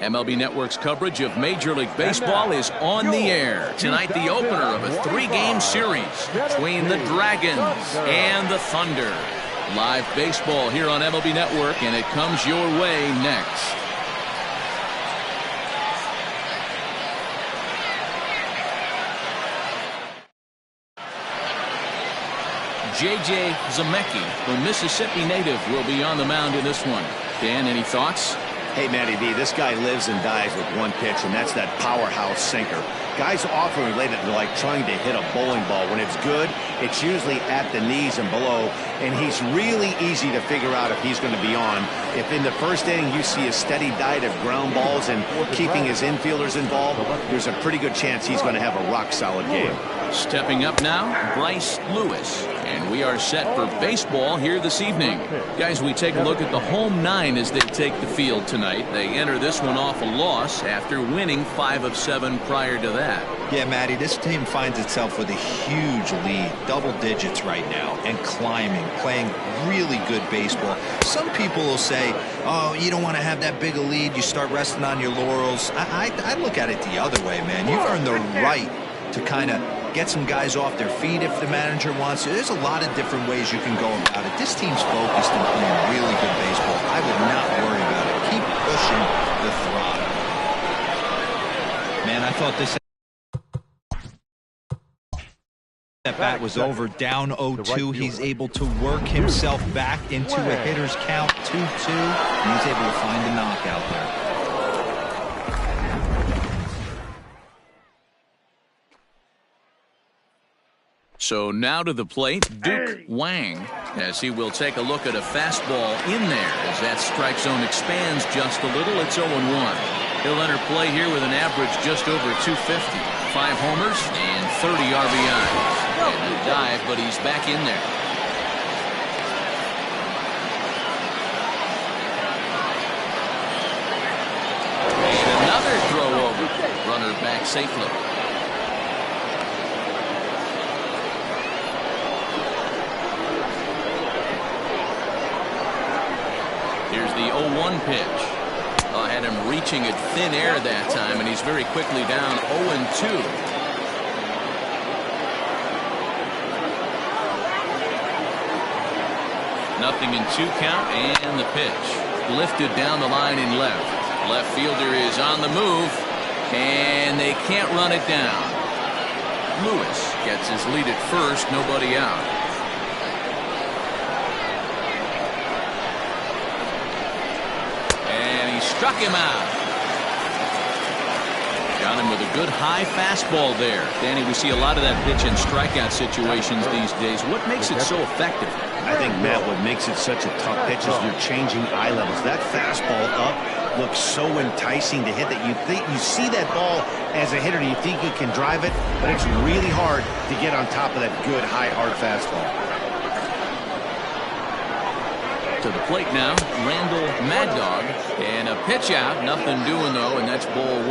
MLB Network's coverage of Major League Baseball is on the air. Tonight, the opener of a 3-game series between the Dragons and the Thunder. Live baseball here on MLB Network, and it comes your way next. J.J. Zemecki, the Mississippi native, will be on the mound in this one. Dan, any thoughts? Hey, Matty V, this guy lives and dies with one pitch, and that's that powerhouse sinker. Guys often relate it to like trying to hit a bowling ball. When it's good, it's usually at the knees and below, and he's really easy to figure out if he's going to be on. If in the first inning you see a steady diet of ground balls and keeping his infielders involved, there's a pretty good chance he's going to have a rock-solid game. Stepping up now, Bryce Lewis. And we are set for baseball here this evening. Guys, we take a look at the home 9 as they take the field tonight. They enter this one off a loss after winning 5 of 7 prior to that. Yeah, Matty, this team finds itself with a huge lead, double digits right now, and climbing, playing really good baseball. Some people will say, oh, you don't want to have that big a lead, you start resting on your laurels. I look at it the other way, man. You've earned the right to kind of get some guys off their feet if the manager wants to. There's a lot of different ways you can go about it. This team's focused and playing really good baseball. I would not worry about it. Keep pushing the throttle. Man, I thought this at bat was over, down 0-2. He's able to work himself back into a hitter's count, 2-2, and he's able to find the knockout there. So now to the plate, Duke Wang, as he will take a look at a fastball in there as that strike zone expands just a little. It's 0-1. He'll enter play here with an average just over 250, 5 homers and 30 RBIs. And a dive, but he's back in there. And another throw over. Runner back safely. Here's the 0-1 pitch. Had him reaching at thin air that time, and he's very quickly down 0-2. Nothing in 2 count, and the pitch. Lifted down the line in left. Left fielder is on the move, and they can't run it down. Lewis gets his lead at first, nobody out. Struck him out. Got him with a good high fastball there. Danny, we see a lot of that pitch in strikeout situations these days. What makes it so effective? I think, Matt, what makes it such a tough pitch is you're changing eye levels. That fastball up looks so enticing to hit that you think you see that ball as a hitter, you think you can drive it, but it's really hard to get on top of that good high hard fastball. To the plate now, Randall Mad Dog, and a pitch out, nothing doing though, and that's ball 1.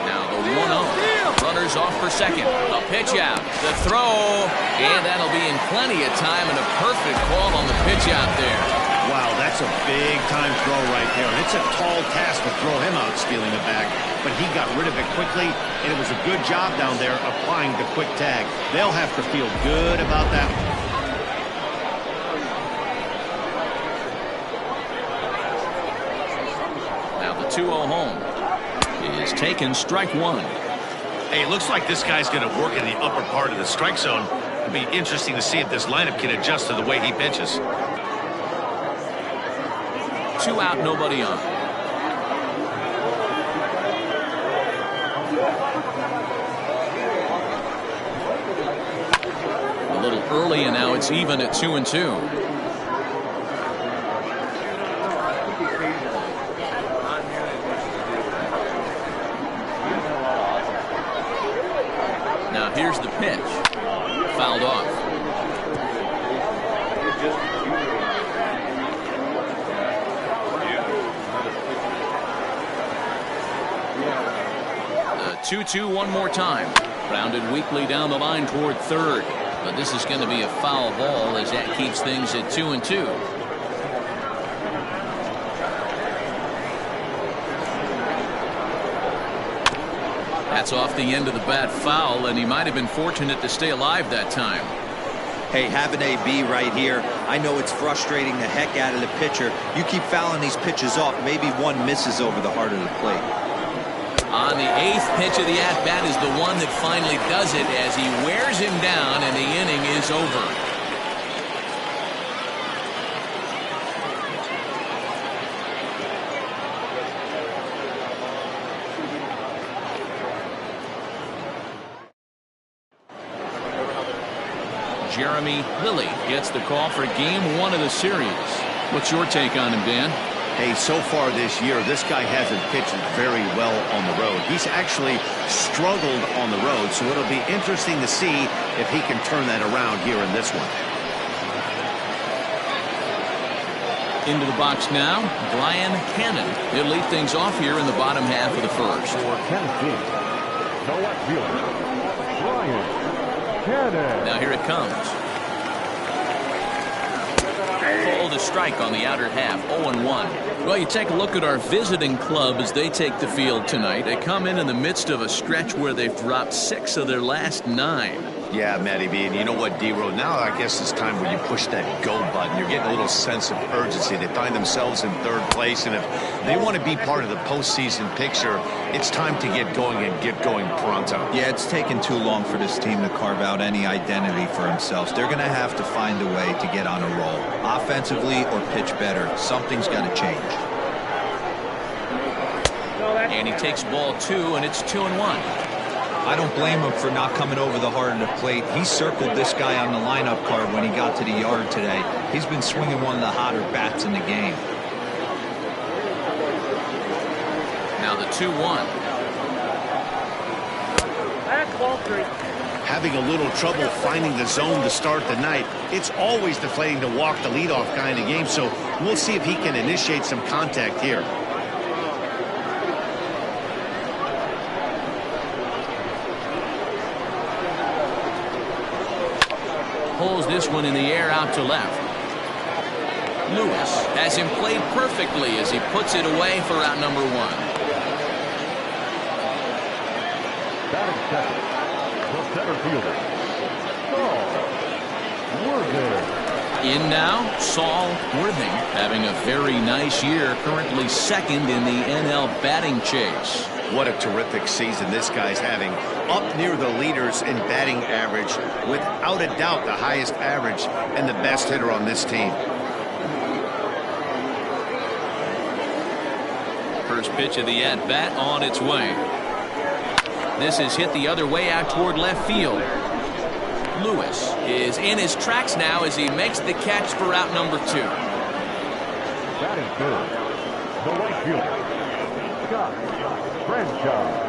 Now the 1-0, runners off for second, a pitch out, the throw, and that'll be in plenty of time, and a perfect call on the pitch out there. Wow, that's a big-time throw right there. And it's a tall task to throw him out stealing it back. But he got rid of it quickly, and it was a good job down there applying the quick tag. They'll have to feel good about that one. Now the 2-0 home is taken, strike 1. Hey, it looks like this guy's going to work in the upper part of the strike zone. It'll be interesting to see if this lineup can adjust to the way he pitches. 2 out, nobody on. A little early, and now it's even at 2-2. Now here's the pitch. Fouled off. 2-2 one more time. Grounded weakly down the line toward third. But this is going to be a foul ball as that keeps things at 2-2. That's off the end of the bat foul, and he might have been fortunate to stay alive that time. Hey, have an AB right here. I know it's frustrating the heck out of the pitcher. You keep fouling these pitches off, maybe one misses over the heart of the plate. On the 8th pitch of the at-bat is the one that finally does it as he wears him down and the inning is over. Jeremy Lilly gets the call for game 1 of the series. What's your take on him, Dan? Hey, so far this year, this guy hasn't pitched very well on the road. He's actually struggled on the road, so it'll be interesting to see if he can turn that around here in this one. Into the box now, Brian Cannon. He'll lead things off here in the bottom half of the first. For Tennessee, the left fielder, Brian Cannon. Now here it comes. Pulled a strike on the outer half, 0-1. Well, you take a look at our visiting club as they take the field tonight. They come in the midst of a stretch where they've dropped 6 of their last 9. Yeah, Matty B, and you know what, D-Row, now I guess it's time when you push that go button. You're getting a little sense of urgency. They find themselves in 3rd place, and if they want to be part of the postseason picture, it's time to get going and get going pronto. Yeah, it's taken too long for this team to carve out any identity for themselves. They're going to have to find a way to get on a roll, offensively or pitch better. Something's got to change. And he takes ball 2, and it's 2-1. I don't blame him for not coming over the heart of the plate. He circled this guy on the lineup card when he got to the yard today. He's been swinging one of the hotter bats in the game. Now the 2-1. Having a little trouble finding the zone to start the night. It's always deflating to walk the leadoff guy in the game, so we'll see if he can initiate some contact here. Pulls this one in the air out to left. Lewis has him played perfectly as he puts it away for out number 1. Batting second, the center fielder, Saul Worthing. In now, Saul Worthing having a very nice year, currently 2nd in the NL batting chase. What a terrific season this guy's having. Up near the leaders in batting average, without a doubt the highest average and the best hitter on this team. First pitch of the at-bat on its way. This is hit the other way out toward left field. Lewis is in his tracks now as he makes the catch for out number 2. Batting third, the right fielder, Scott Franchise.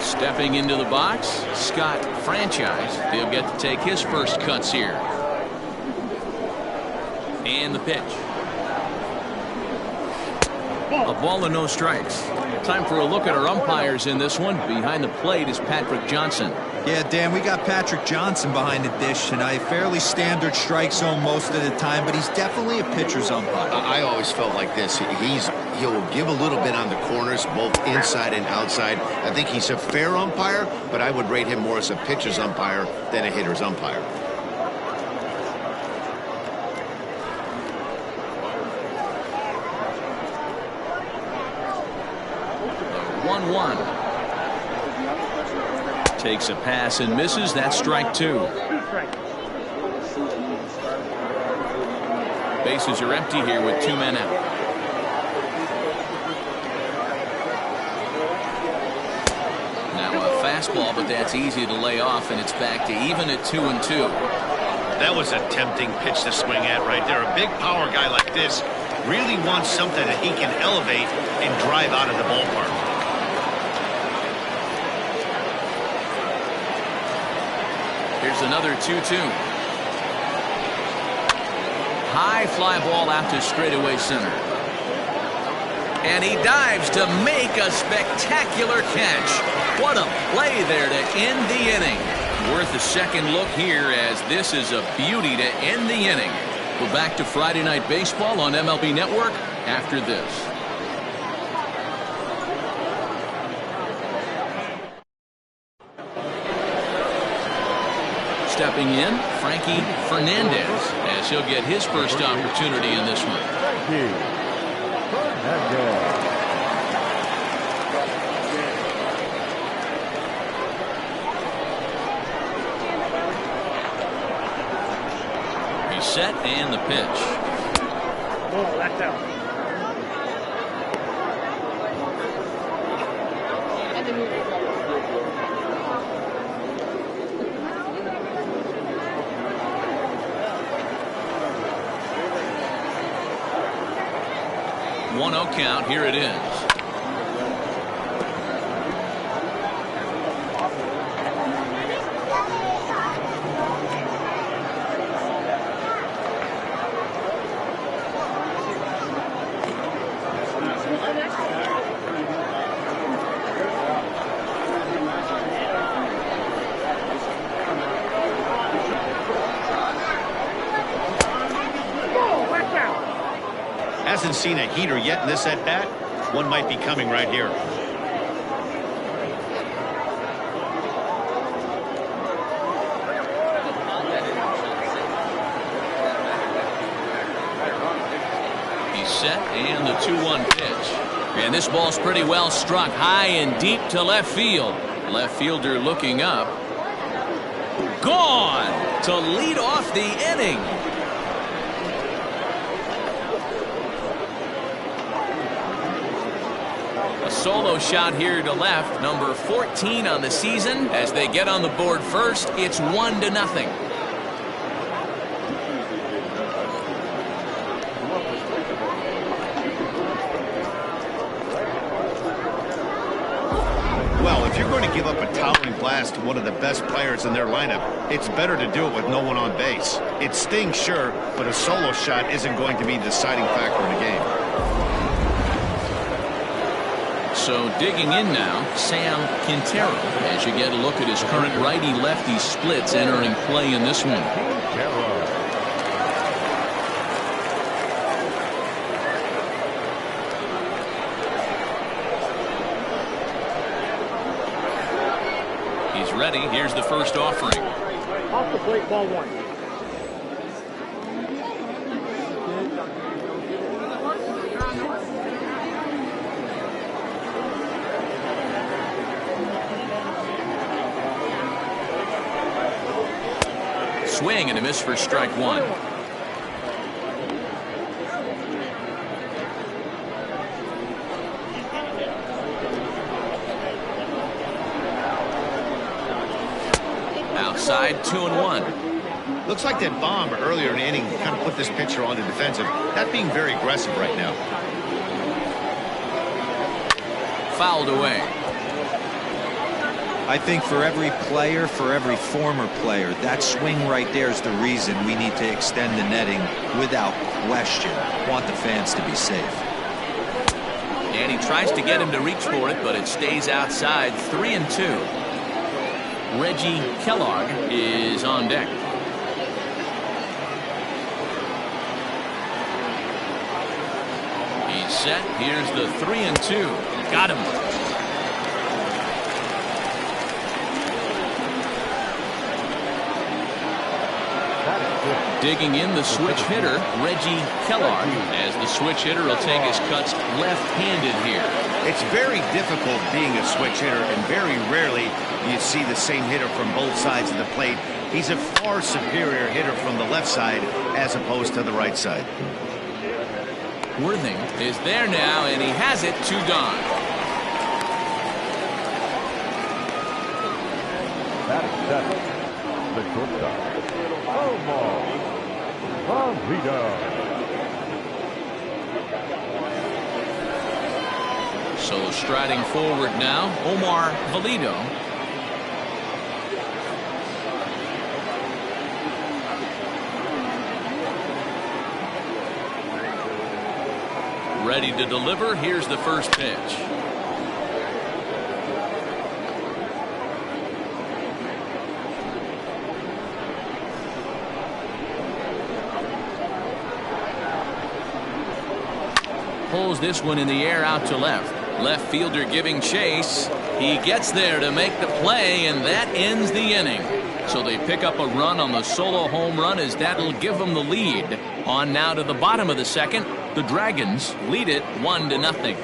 Stepping into the box, Scott Franchise. He'll get to take his first cuts here. And the pitch. A ball and no strikes. Time for a look at our umpires in this one. Behind the plate is Patrick Johnson. Yeah, Dan, we got Patrick Johnson behind the dish tonight. Fairly standard strike zone most of the time, but he's definitely a pitcher's umpire. I always felt like this. He'll give a little bit on the corners, both inside and outside. I think he's a fair umpire, but I would rate him more as a pitcher's umpire than a hitter's umpire. The 1-1. Takes a pass and misses. That's strike 2. Bases are empty here with 2 men out. Now a fastball, but that's easy to lay off, and it's back to even at 2-2. That was a tempting pitch to swing at right there. A big power guy like this really wants something that he can elevate and drive out of the ballpark. Here's another 2-2. High fly ball out to straightaway center. And he dives to make a spectacular catch. What a play there to end the inning. Worth a second look here, as this is a beauty to end the inning. We're back to Friday Night Baseball on MLB Network after this. Stepping in, Frankie Fernandez, as he'll get his first opportunity in this one. Frankie Fernandez. He's set, and the pitch. Oh, that's out. 1-0 count. Here it is. Hasn't seen a heater yet in this at bat. One might be coming right here. He's set, and the 2-1 pitch. And this ball's pretty well struck high and deep to left field. Left fielder looking up. Gone to lead off the inning. A solo shot here to left, number 14 on the season. As they get on the board first, it's 1-0. Well, if you're going to give up a towering blast to one of the best players in their lineup, it's better to do it with no one on base. It stings, sure, but a solo shot isn't going to be the deciding factor in the game. So digging in now, Sam Quintero, as you get a look at his current righty-lefty splits entering play in this one. He's ready. Here's the first offering. Off the plate, ball 1. Swing and a miss for strike 1. Outside, 2-1. Looks like that bomb earlier in the inning kind of put this pitcher on the defensive. Not being very aggressive right now. Fouled away. I think for every player, for every former player, that swing right there is the reason we need to extend the netting without question. Want the fans to be safe. And he tries to get him to reach for it, but it stays outside. 3-2. Reggie Kellogg is on deck. He's set. Here's the 3-2. Got him. Digging in, the switch hitter, Reggie Kellogg, as the switch hitter will take his cuts left-handed here. It's very difficult being a switch hitter, and very rarely you see the same hitter from both sides of the plate. He's a far superior hitter from the left side as opposed to the right side. Worthing is there now, and he has it to Don. That is 7. The shortstop, Omar Valido. So striding forward now, Omar Valido. Ready to deliver. Here's the first pitch. Pulls this one in the air out to left. Left fielder giving chase. He gets there to make the play, and that ends the inning. So they pick up a run on the solo home run, as that'll give them the lead. On now to the bottom of the second. The Dragons lead it 1-0.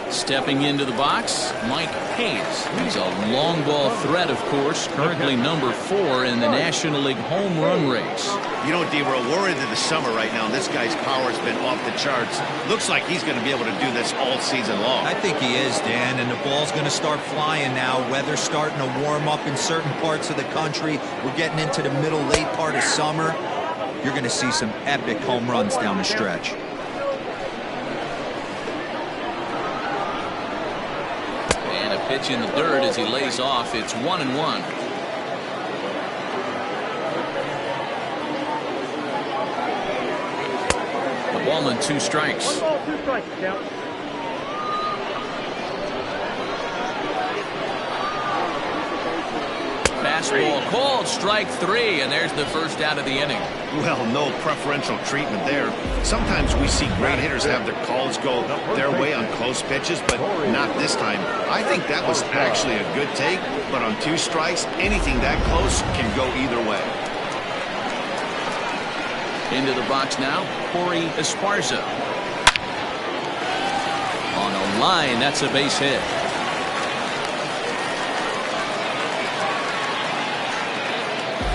Stepping into the box, Mike Hayes. He's a long ball threat, of course, currently number 4 in the National League home run race. You know, D, we're worried in the summer right now, and this guy's power has been off the charts. Looks like he's going to be able to do this all season long. I think he is, Dan, and the ball's going to start flying now. Weather's starting to warm up in certain parts of the country. We're getting into the middle, late part of summer. You're going to see some epic home runs down the stretch. Pitch in the dirt as he lays off. It's 1-1. The ball and 2 strikes. 1 ball, 2 strikes, count. Fastball called, strike 3, and there's the first out of the inning. Well, no preferential treatment there. Sometimes we see great hitters have their calls go their way on close pitches, but not this time. I think that was actually a good take, but on 2 strikes, anything that close can go either way. Into the box now, Corey Esparza. On a line, that's a base hit.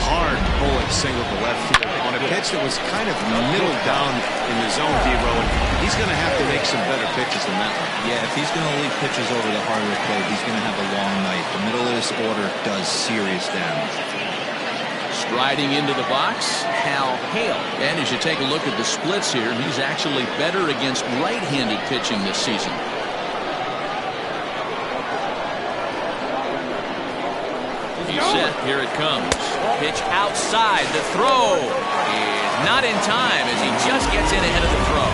Hard bullet single to left field on a pitch that was kind of middle down in the zone, D-Row, and he's going to have to make some better pitches than that one. Yeah, if he's going to leave pitches over the hardwood plate, he's going to have a long night. The middle of this order does serious damage. Striding into the box, Cal Hale. And as you take a look at the splits here, he's actually better against right-handed pitching this season. Set, here it comes. Pitch outside. The throw is not in time as he just gets in ahead of the throw.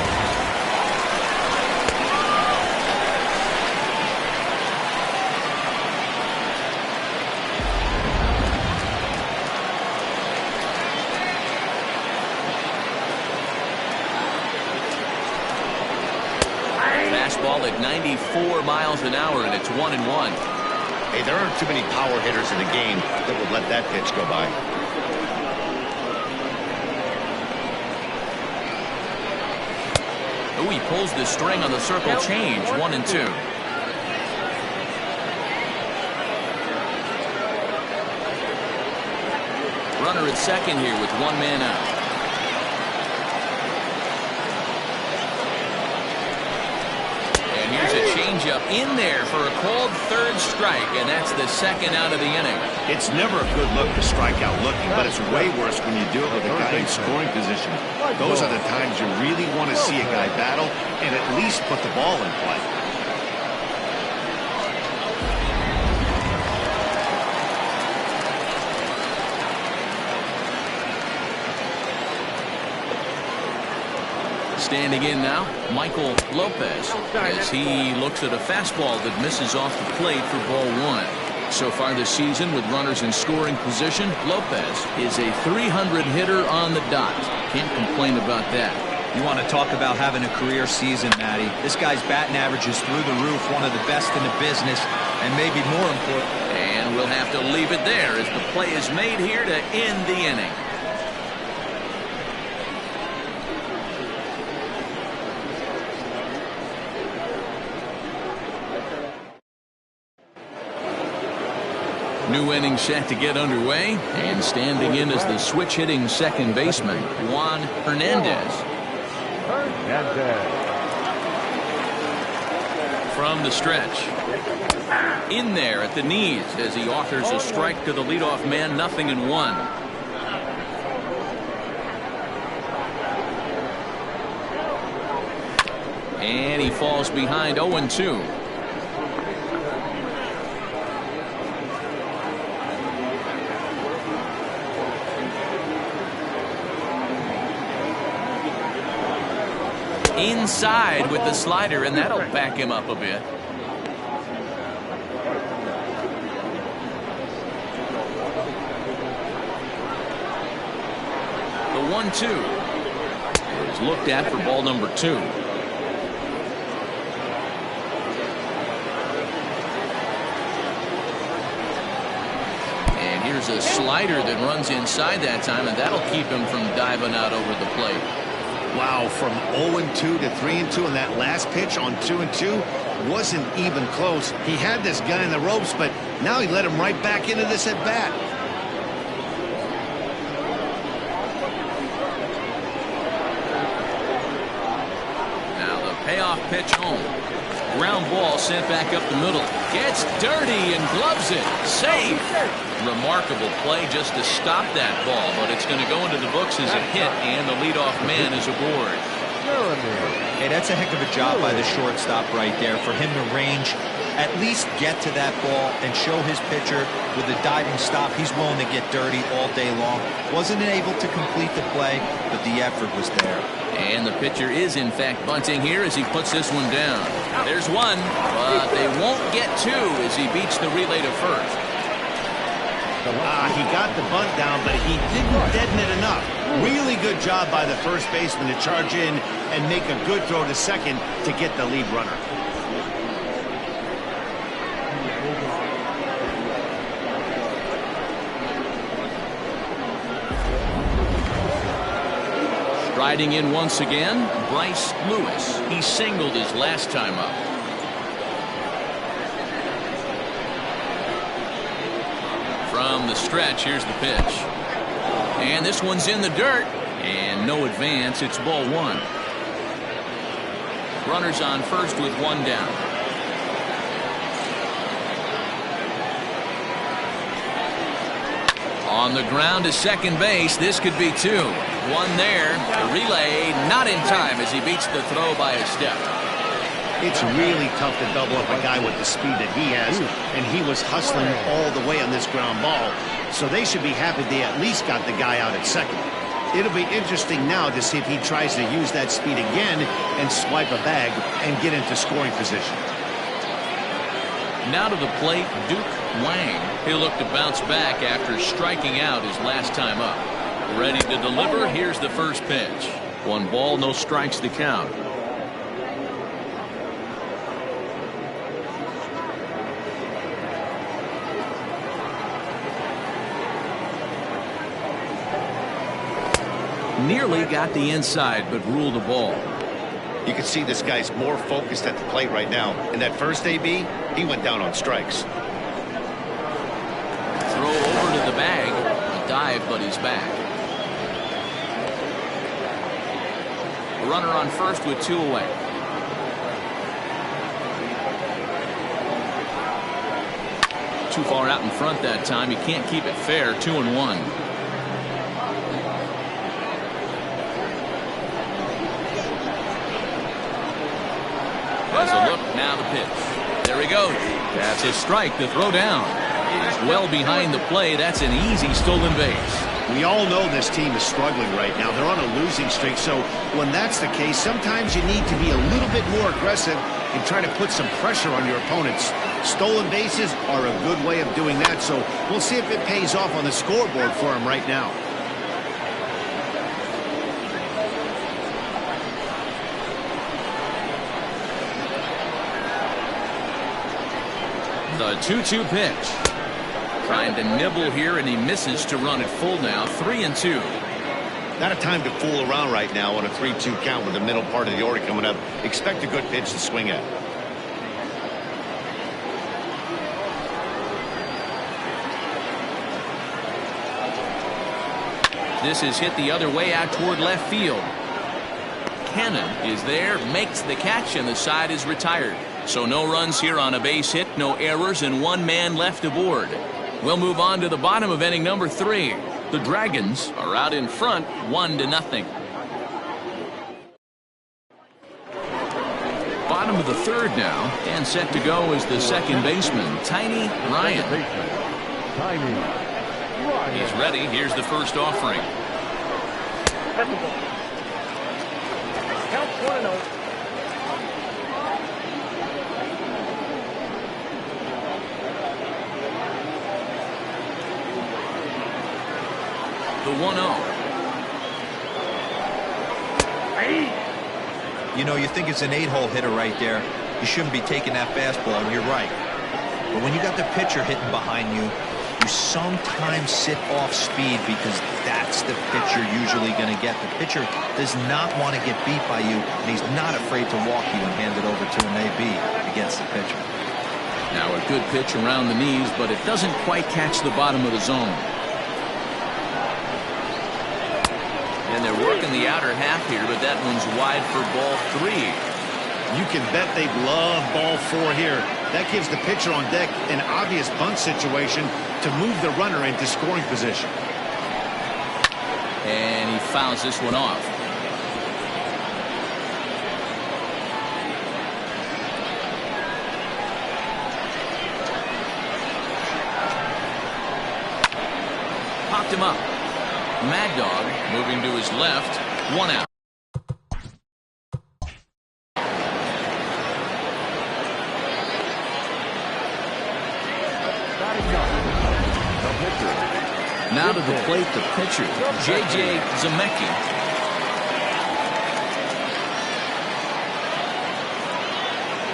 Fastball at 94 miles an hour, and it's 1-1. Hey, there aren't too many power hitters in the game that would let that pitch go by. Oh, he pulls the string on the circle change. 1-2. Runner at second here with 1 man out. Here's a changeup in there for a called 3rd strike, and that's the 2nd out of the inning. It's never a good look to strike out looking, but it's way worse when you do it with a guy in scoring position. Those are the times you really want to see a guy battle and at least put the ball in play. Standing in now, Michael Lopez, as he looks at a fastball that misses off the plate for ball 1. So far this season, with runners in scoring position, Lopez is a 300 hitter on the dot. Can't complain about that. You want to talk about having a career season, Matty. This guy's batting average is through the roof, one of the best in the business, and maybe more important. And we'll have to leave it there as the play is made here to end the inning. New inning set to get underway, and standing in as the switch-hitting second baseman, Juan Hernandez. From the stretch. In there at the knees as he offers a strike to the leadoff man, 0-1. And he falls behind 0-2. inside with the slider, and that'll back him up a bit. The 1-2 is looked at for ball number 2. And here's a slider that runs inside that time, and that'll keep him from diving out over the plate. Wow, from 0-2 to 3-2, and that last pitch on 2-2 wasn't even close. He had this guy in the ropes, but now he let him right back into this at bat. Payoff pitch home. Ground ball sent back up the middle. Gets dirty and gloves it. Safe. Remarkable play just to stop that ball, but it's going to go into the books as a hit, and the leadoff man is aboard. Hey, that's a heck of a job by the shortstop right there for him to range, at least get to that ball and show his pitcher with a diving stop. He's willing to get dirty all day long. Wasn't able to complete the play, but the effort was there. And the pitcher is, in fact, bunting here as he puts this one down. There's one, but they won't get two as he beats the relay to first. He got the bunt down, but he didn't deaden it enough. Really good job by the first baseman to charge in and make a good throw to second to get the lead runner. Riding in once again, Bryce Lewis. He singled his last time up. From the stretch, here's the pitch. And this one's in the dirt. And no advance. It's ball 1. Runners on first with one down. On the ground to second base. This could be 2. One there. The relay not in time as he beats the throw by a step. It's really tough to double up a guy with the speed that he has, and he was hustling all the way on this ground ball. So they should be happy they at least got the guy out at second. It'll be interesting now to see if he tries to use that speed again and swipe a bag and get into scoring position. Now to the plate, Duke Wang. He'll look to bounce back after striking out his last time up. Ready to deliver. Here's the first pitch. 1 ball, no strikes to count. Nearly got the inside, but ruled the ball. You can see this guy's more focused at the plate right now. In that first AB, he went down on strikes. Throw over to the bag. A dive, but he's back. Runner on first with 2 away. Too far out in front that time. You can't keep it fair. 2-1. As a look, now the pitch. There he goes. That's a strike. The throw down is well behind the play. That's an easy stolen base. We all know this team is struggling right now. They're on a losing streak, so when that's the case, sometimes you need to be a little bit more aggressive and try to put some pressure on your opponents. Stolen bases are a good way of doing that, so we'll see if it pays off on the scoreboard for him right now. The 2-2 pitch. Trying to nibble here, and he misses to run it full now. 3-2. Not a time to fool around right now on a 3-2 count with the middle part of the order coming up. Expect a good pitch to swing at. This is hit the other way out toward left field. Cannon is there, makes the catch, and the side is retired. So no runs here on a base hit, no errors, and 1 man left aboard. We'll move on to the bottom of inning number 3. The Dragons are out in front, 1-0. Bottom of the 3rd now, and set to go is the second baseman, Tiny Ryan. He's ready. Here's the first offering. Counts 1-0. the 1-0. You know, you think it's an 8-hole hitter right there. You shouldn't be taking that fastball, and you're right. But when you got the pitcher hitting behind you, you sometimes sit off speed because that's the pitch you're usually going to get. The pitcher does not want to get beat by you, and he's not afraid to walk you and hand it over to an AB against the pitcher. Now a good pitch around the knees, but it doesn't quite catch the bottom of the zone. And they're working the outer half here, but that one's wide for ball 3. You can bet they'd love ball 4 here. That gives the pitcher on deck an obvious bunt situation to move the runner into scoring position. And he fouls this one off. Popped him up. Mad Dog moving to his left. 1 out. Now to the plate, the pitcher, J.J. Zemecki.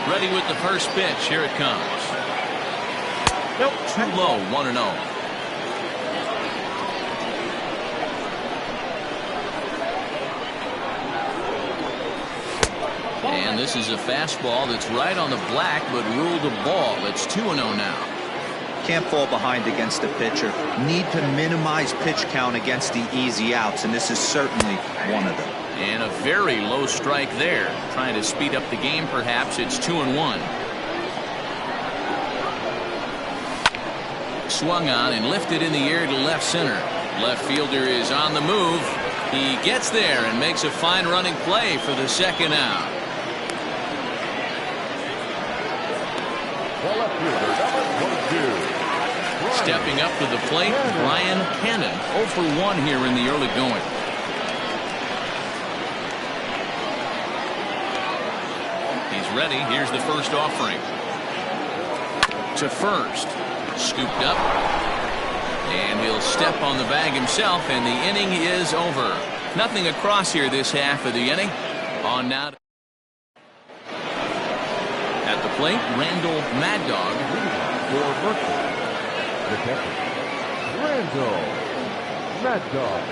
Ready with the first pitch. Here it comes. Nope. Too low. 1-0. And this is a fastball that's right on the black, but ruled a ball. It's 2-0 now. Can't fall behind against the pitcher. Need to minimize pitch count against the easy outs, and this is certainly one of them. And a very low strike there. Trying to speed up the game, perhaps. It's 2-1. Swung on and lifted in the air to left center. Left fielder is on the move. He gets there and makes a fine running play for the second out. The left fielder, number 22. Stepping up to the plate, Brian Cannon. 0 for 1 here in the early going. He's ready. Here's the first offering. To first. Scooped up. And he'll step on the bag himself, and the inning is over. Nothing across here this half of the inning. On now. At the plate, Randall Mad Dog For Mercury. The catcher, Randall Mad Dog.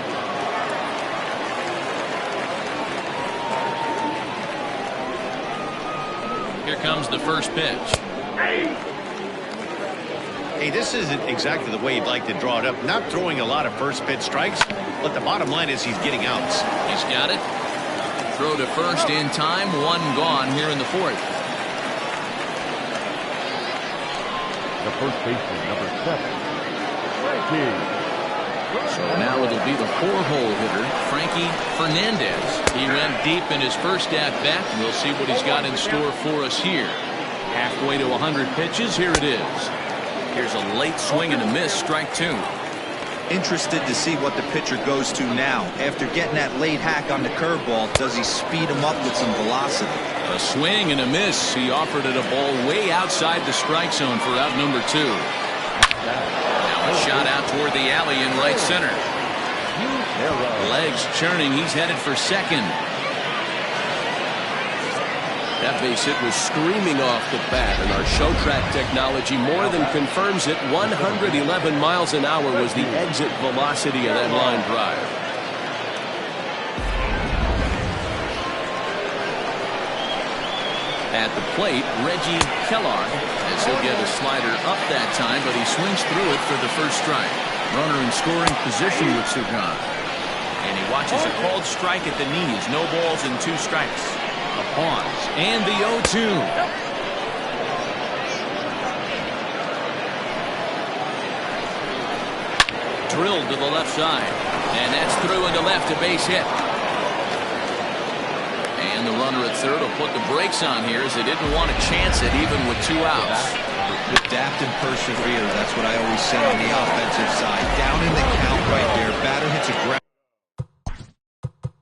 Here comes the first pitch. Hey, this isn't exactly the way you'd like to draw it up. Not throwing a lot of first pitch strikes, but the bottom line is he's getting outs. He's got it. Throw to first in time. 1 gone here in the 4th. The first baseman, number 7, Frankie. So now it'll be the 4-hole hitter, Frankie Fernandez. He went deep in his first at-bat. We'll see what he's got in store for us here. Halfway to 100 pitches. Here it is. Here's a late swing and a miss. Strike 2. Interested to see what the pitcher goes to now. After getting that late hack on the curveball, does he speed him up with some velocity? A swing and a miss. He offered it a ball way outside the strike zone for out number 2. Now a shot out toward the alley in right center. Legs churning. He's headed for second. That base hit was screaming off the bat, and our show track technology more than confirms it. 111 miles an hour was the exit velocity of that line drive. At the plate, Reggie Kellogg, as he'll get a slider up that time, but he swings through it for the first strike. Runner in scoring position with Sugan. And he watches a called strike at the knees. No balls and 2 strikes. A pause. And the 0-2. Drilled to the left side. And that's through into left, a base hit. And the runner at third will put the brakes on here as they didn't want to chance it even with 2 outs. Adapt and persevere. That's what I always say on the offensive side. Down in the count right there. Batter hits a ground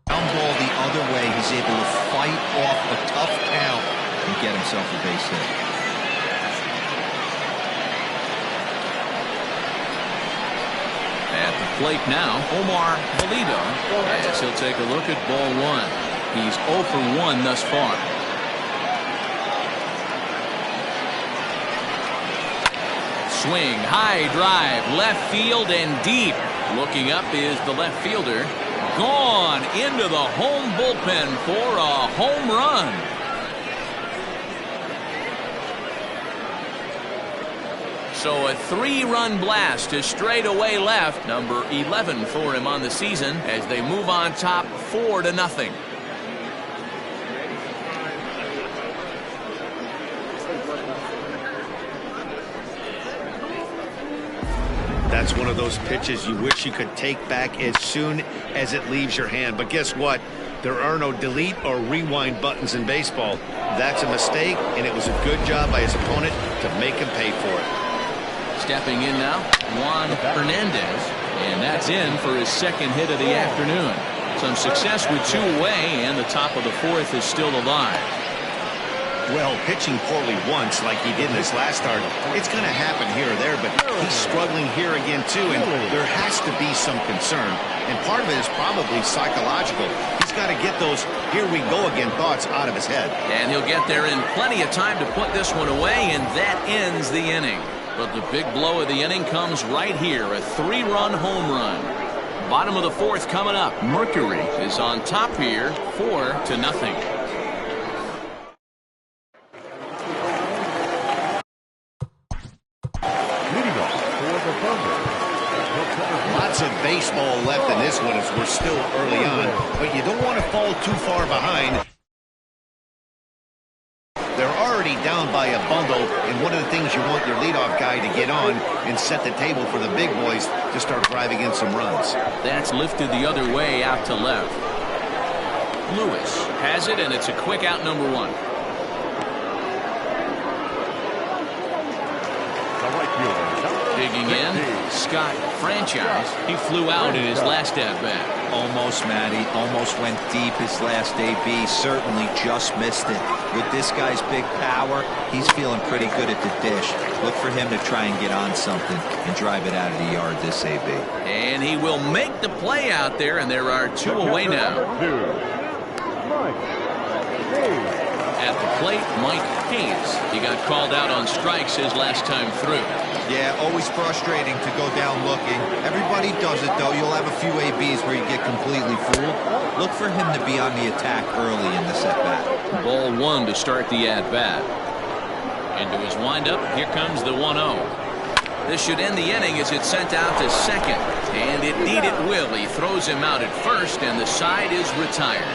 ball the other way. He's able to fight off a tough count and get himself a base hit. At the plate now, Omar Valido, as he'll take a look at ball one. He's 0 for 1 thus far. Swing, high drive, left field and deep. Looking up is the left fielder. Gone into the home bullpen for a home run. So a 3-run blast to straightaway left. Number 11 for him on the season as they move on top 4-0. That's one of those pitches you wish you could take back as soon as it leaves your hand. But guess what? There are no delete or rewind buttons in baseball. That's a mistake, and it was a good job by his opponent to make him pay for it. Stepping in now, Juan Hernandez, and that's in for his second hit of the afternoon. Some success with 2 away, and the top of the 4th is still alive. Well, pitching poorly once like he did in his last start, it's going to happen here or there, but he's struggling here again too, and there has to be some concern. And part of it is probably psychological. He's got to get those here we go again thoughts out of his head. And he'll get there in plenty of time to put this one away, and that ends the inning. But the big blow of the inning comes right here, a 3-run home run. Bottom of the 4th coming up. Mercury is on top here, 4-0. Lots of baseball left in this one as we're still early on, but you don't want to fall too far behind. They're already down by a bundle, and one of the things you want your leadoff guy to get on and set the table for the big boys to start driving in some runs. That's lifted the other way out to left. Lewis has it, and it's a quick out, number 1. Digging in, Scott Franchise. He flew out in his last at-bat. Almost, Matty. Almost went deep his last AB. Certainly just missed it. With this guy's big power, he's feeling pretty good at the dish. Look for him to try and get on something and drive it out of the yard this AB. And he will make the play out there, and there are 2 away now. At the plate, Mike Hayes. He got called out on strikes his last time through. Yeah, always frustrating to go down looking. Everybody does it, though. You'll have a few ABs where you get completely fooled. Look for him to be on the attack early in this at-bat. Ball 1 to start the at-bat. Into his windup, here comes the 1-0. This should end the inning as it's sent out to second. And indeed it will. He throws him out at first, and the side is retired.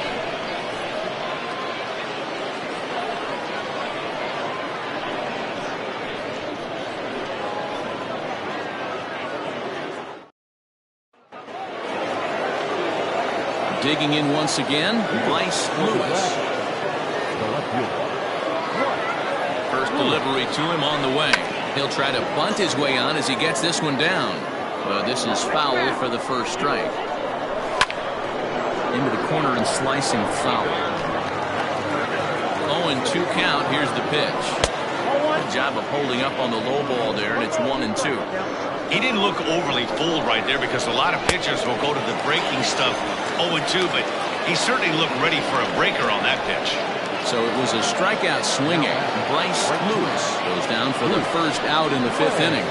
Digging in once again, Bryce Lewis. First delivery to him on the way. He'll try to bunt his way on as he gets this one down. This is foul for the first strike. Into the corner and slicing foul. 0-2 count. Here's the pitch. Good job of holding up on the low ball there, and it's 1-2. He didn't look overly fooled right there because a lot of pitchers will go to the breaking stuff 0-2, but he certainly looked ready for a breaker on that pitch. So it was a strikeout swinging. Bryce Lewis goes down for the first out in the 5th inning.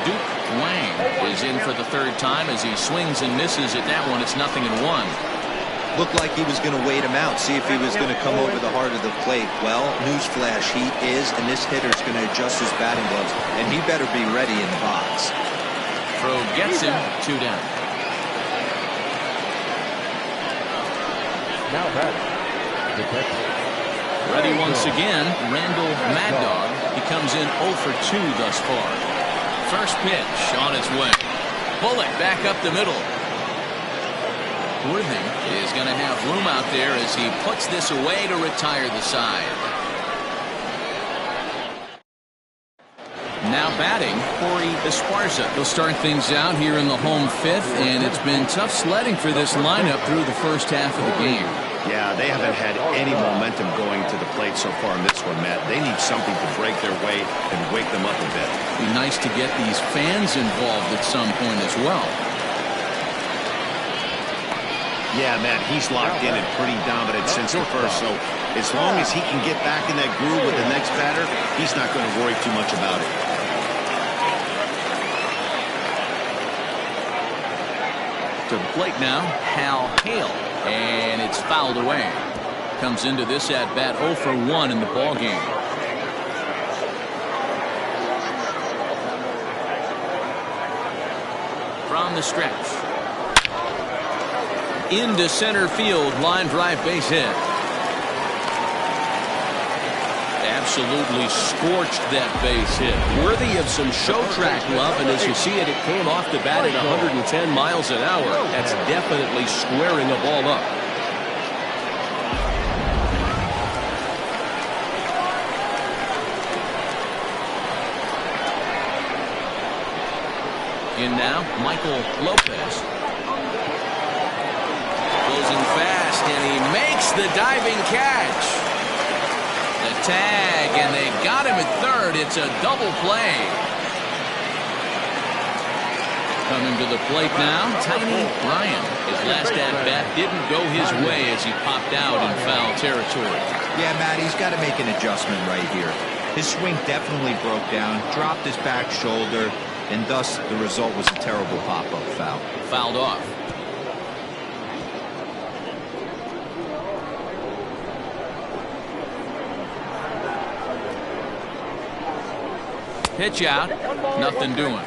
Duke Wang is in for the 3rd time as he swings and misses at that one. It's 0-1. Looked like he was going to wait him out, see if he was going to come over the heart of the plate. Well, newsflash, he is, and this hitter's going to adjust his batting gloves, and he better be ready in the box. Throw gets him, 2 down. Now back. Ready once again, Randall Mad Dog. He comes in 0 for 2 thus far. First pitch on its way. Bullock back up the middle. Worthing is going to have room out there as he puts this away to retire the side. Now batting, Corey Esparza. He'll start things out here in the home 5th, and it's been tough sledding for this lineup through the first half of the game. Yeah, they haven't had any momentum going to the plate so far in this one, Matt. They need something to break their way and wake them up a bit. Be nice to get these fans involved at some point as well. Yeah, man, he's locked in and pretty dominant since the first. So as long as he can get back in that groove with the next batter, he's not going to worry too much about it. To the plate now, Hal Hale, and it's fouled away. Comes into this at bat 0 for 1 in the ball game. From the stretch. Into center field, line drive base hit. Absolutely scorched that base hit. Worthy of some show track love, and as you see it, it came off the bat at 110 miles an hour. That's definitely squaring a ball up. In now, Michael Lopez. Closing fast, and he makes the diving catch. The tag, and they got him at third. It's a double play. Coming to the plate now, Tiny Ryan. His last at-bat didn't go his way as he popped out in foul territory. Yeah, Matt, he's got to make an adjustment right here. His swing definitely broke down, dropped his back shoulder, and thus the result was a terrible pop-up foul. Fouled off. Pitch out, nothing doing.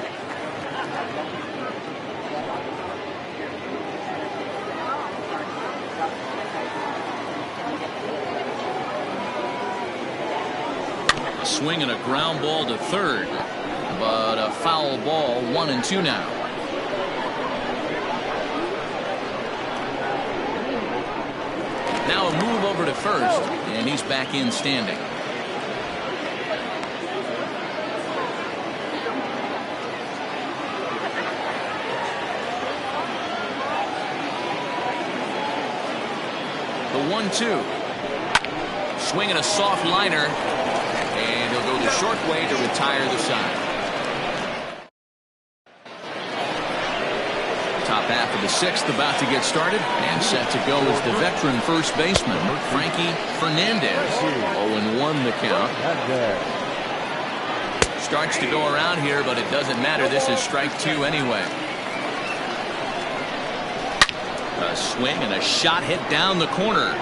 A swing and a ground ball to third, but a foul ball, 1-2 now. Now a move over to first, and he's back in standing. The 1-2. Swinging a soft liner, and he'll go the short way to retire the side. Top half of the sixth about to get started, and set to go is the veteran first baseman, Frankie Fernandez. 0-1 the count. Starts to go around here, but it doesn't matter. This is strike 2 anyway. A swing and a shot hit down the corner.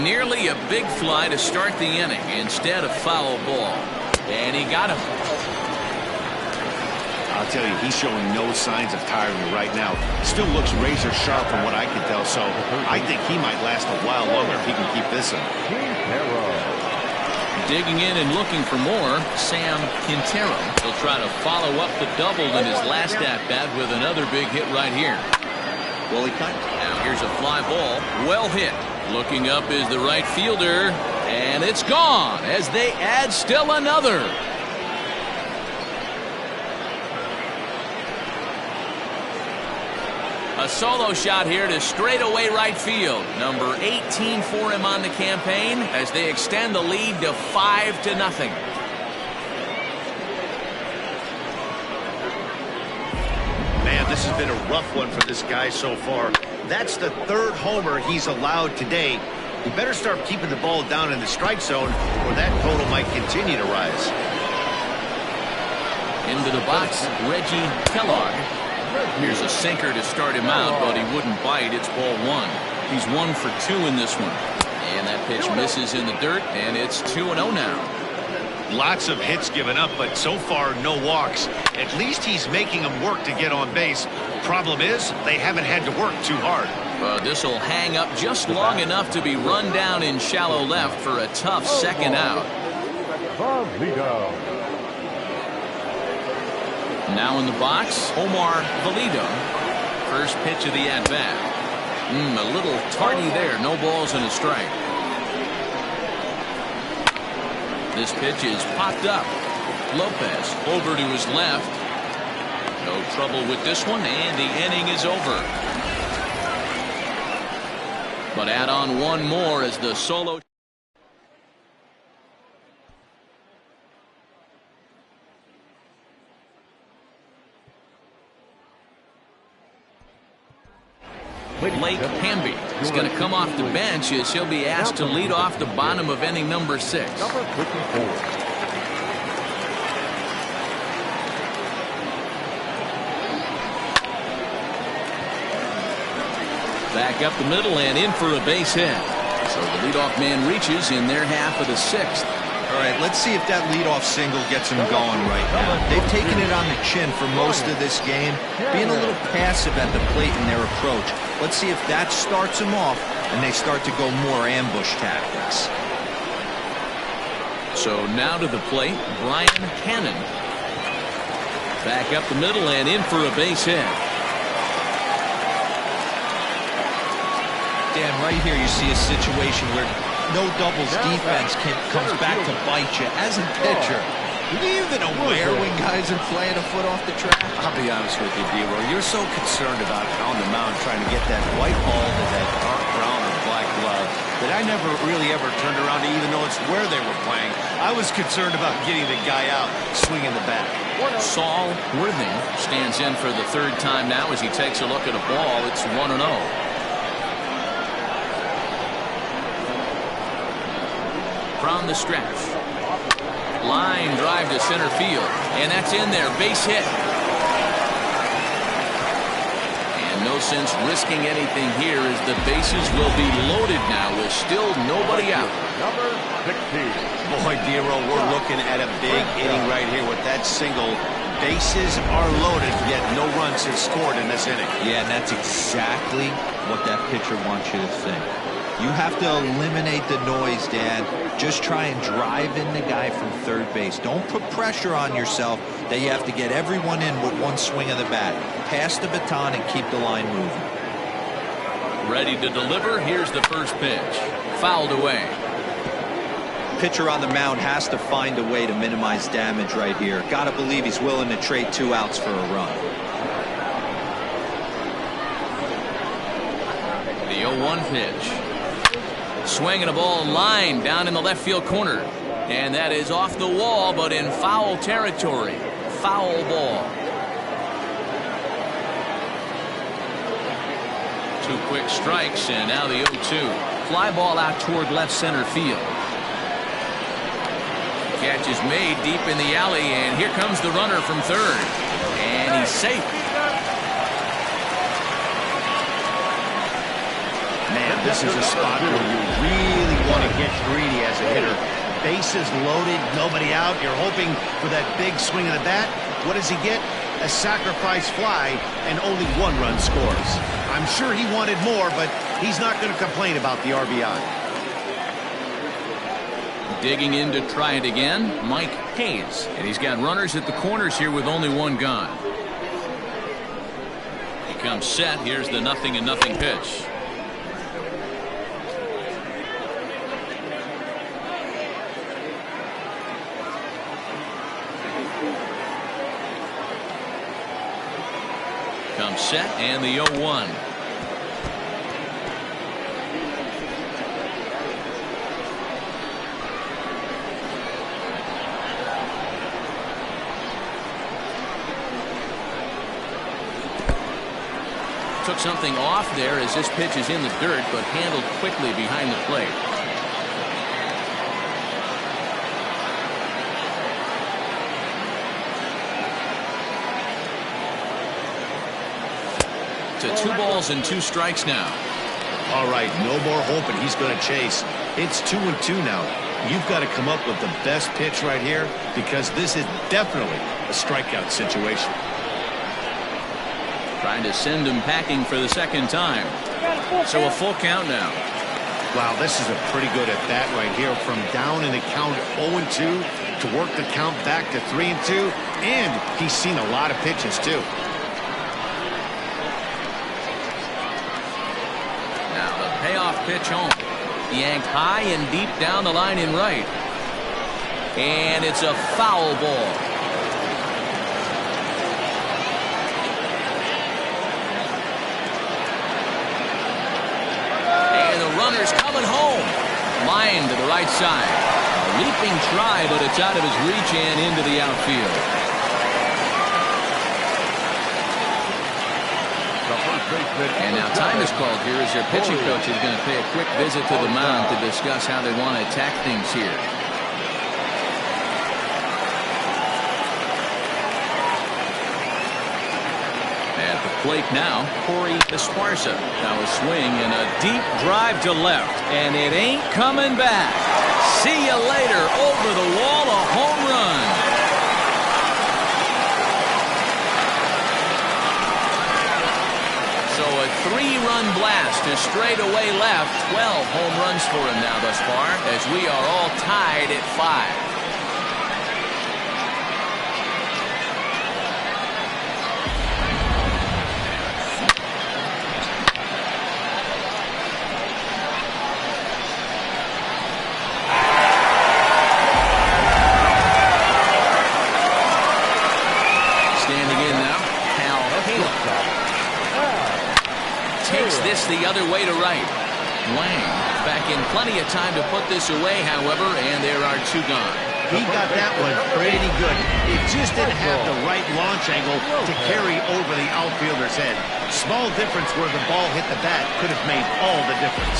Nearly a big fly to start the inning. Instead, a foul ball. And he got him. I'll tell you, he's showing no signs of tiring right now. Still looks razor sharp from what I can tell, so I think he might last a while longer if he can keep this up. Digging in and looking for more, Sam Quintero. He'll try to follow up the double in his last at-bat with another big hit right here. Well, he cut. Now here's a fly ball. Well hit. Looking up is the right fielder. And it's gone as they add still another. A solo shot here to straightaway right field. Number 18 for him on the campaign as they extend the lead to 5-0. Man, this has been a rough one for this guy so far. That's the third homer he's allowed today. He better start keeping the ball down in the strike zone, or that total might continue to rise. Into the box, Reggie Kellogg. Here's a sinker to start him out, but he wouldn't bite. It's ball 1. He's 1 for 2 in this one. And that pitch misses in the dirt, and it's 2-0 now. Lots of hits given up, but so far no walks. At least he's making them work to get on base. Problem is, they haven't had to work too hard. This will hang up just long enough to be run down in shallow left for a tough second out. Now in the box, Omar Valido. First pitch of the at-bat. A little tardy there. No balls and a strike. This pitch is popped up. Lopez over to his left. No trouble with this one, and the inning is over. But add on one more as the solo. Blake Hamby is going to come off the bench as he'll be asked to lead off the bottom of inning number 6. Number 54. Back up the middle and in for a base hit. So the leadoff man reaches in their half of the 6th. All right, let's see if that leadoff single gets them going right now. They've taken it on the chin for most of this game, being a little passive at the plate in their approach. Let's see if that starts them off and they start to go more ambush tactics. So now to the plate, Brian Cannon. Back up the middle and in for a base hit. Dan, right here you see a situation where no doubles defense comes back to bite you. As a pitcher, are you even aware when guys are playing a foot off the track? I'll be honest with you, D-Roy. You're so concerned about on the mound trying to get that white ball to that dark brown or black glove that I never really ever turned around to even notice where they were playing. I was concerned about getting the guy out, swinging the bat. Saul Worthing stands in for the 3rd time now as he takes a look at a ball. It's 1-0. From the stretch. Line drive to center field. And that's in there. Base hit. And no sense risking anything here as the bases will be loaded now with still nobody out. Number 16. Boy, Dero, we're looking at a big inning right here with that single. Bases are loaded, yet no runs have scored in this inning. Yeah, and that's exactly what that pitcher wants you to think. You have to eliminate the noise, Dan. Just try and drive in the guy from third base. Don't put pressure on yourself that you have to get everyone in with one swing of the bat. Pass the baton and keep the line moving. Ready to deliver. Here's the first pitch. Fouled away. Pitcher on the mound has to find a way to minimize damage right here. Got to believe he's willing to trade 2 outs for a run. The 0-1 pitch. Swinging a ball line down in the left field corner. And that is off the wall, but in foul territory. Foul ball. 2 quick strikes, and now the 0-2. Fly ball out toward left center field. Catch is made deep in the alley, and here comes the runner from third. And he's safe. Man, this is a spot where you really want to get greedy as a hitter. Bases loaded, nobody out. You're hoping for that big swing of the bat. What does he get? A sacrifice fly, and only 1 run scores. I'm sure he wanted more, but he's not going to complain about the RBI. Digging in to try it again, Mike Hayes. And he's got runners at the corners here with only 1 gone. He comes set. Here's the 0-0 pitch. Comes set and the 0-1. Took something off there as this pitch is in the dirt, but handled quickly behind the plate. To 2 balls and 2 strikes now. All right, no more hoping he's going to chase. It's 2-2 now. You've got to come up with the best pitch right here because this is definitely a strikeout situation. Trying to send him packing for the 2nd time. So a full count now. Wow, this is a pretty good at bat right here. From down in the count 0-2 to work the count back to 3-2. And he's seen a lot of pitches too. Now the payoff pitch home. Yanked high and deep down the line in right. And it's a foul ball. Runner's coming home. Line to the right side. A leaping try, but it's out of his reach and into the outfield. The first And now time is called here as their pitching coach is going to pay a quick visit to the mound to discuss how they want to attack things here. At the plate now, Corey Esparza. Now a swing and a deep drive to left, and it ain't coming back. See you later. Over the wall, a home run. So a 3-run blast to straightaway left. 12 home runs for him now thus far, as we are all tied at 5. The other way to right. Wang back in plenty of time to put this away, however, and there are 2 gone. He got that one pretty good. It just didn't have the right launch angle to carry over the outfielder's head. Small difference where the ball hit the bat could have made all the difference.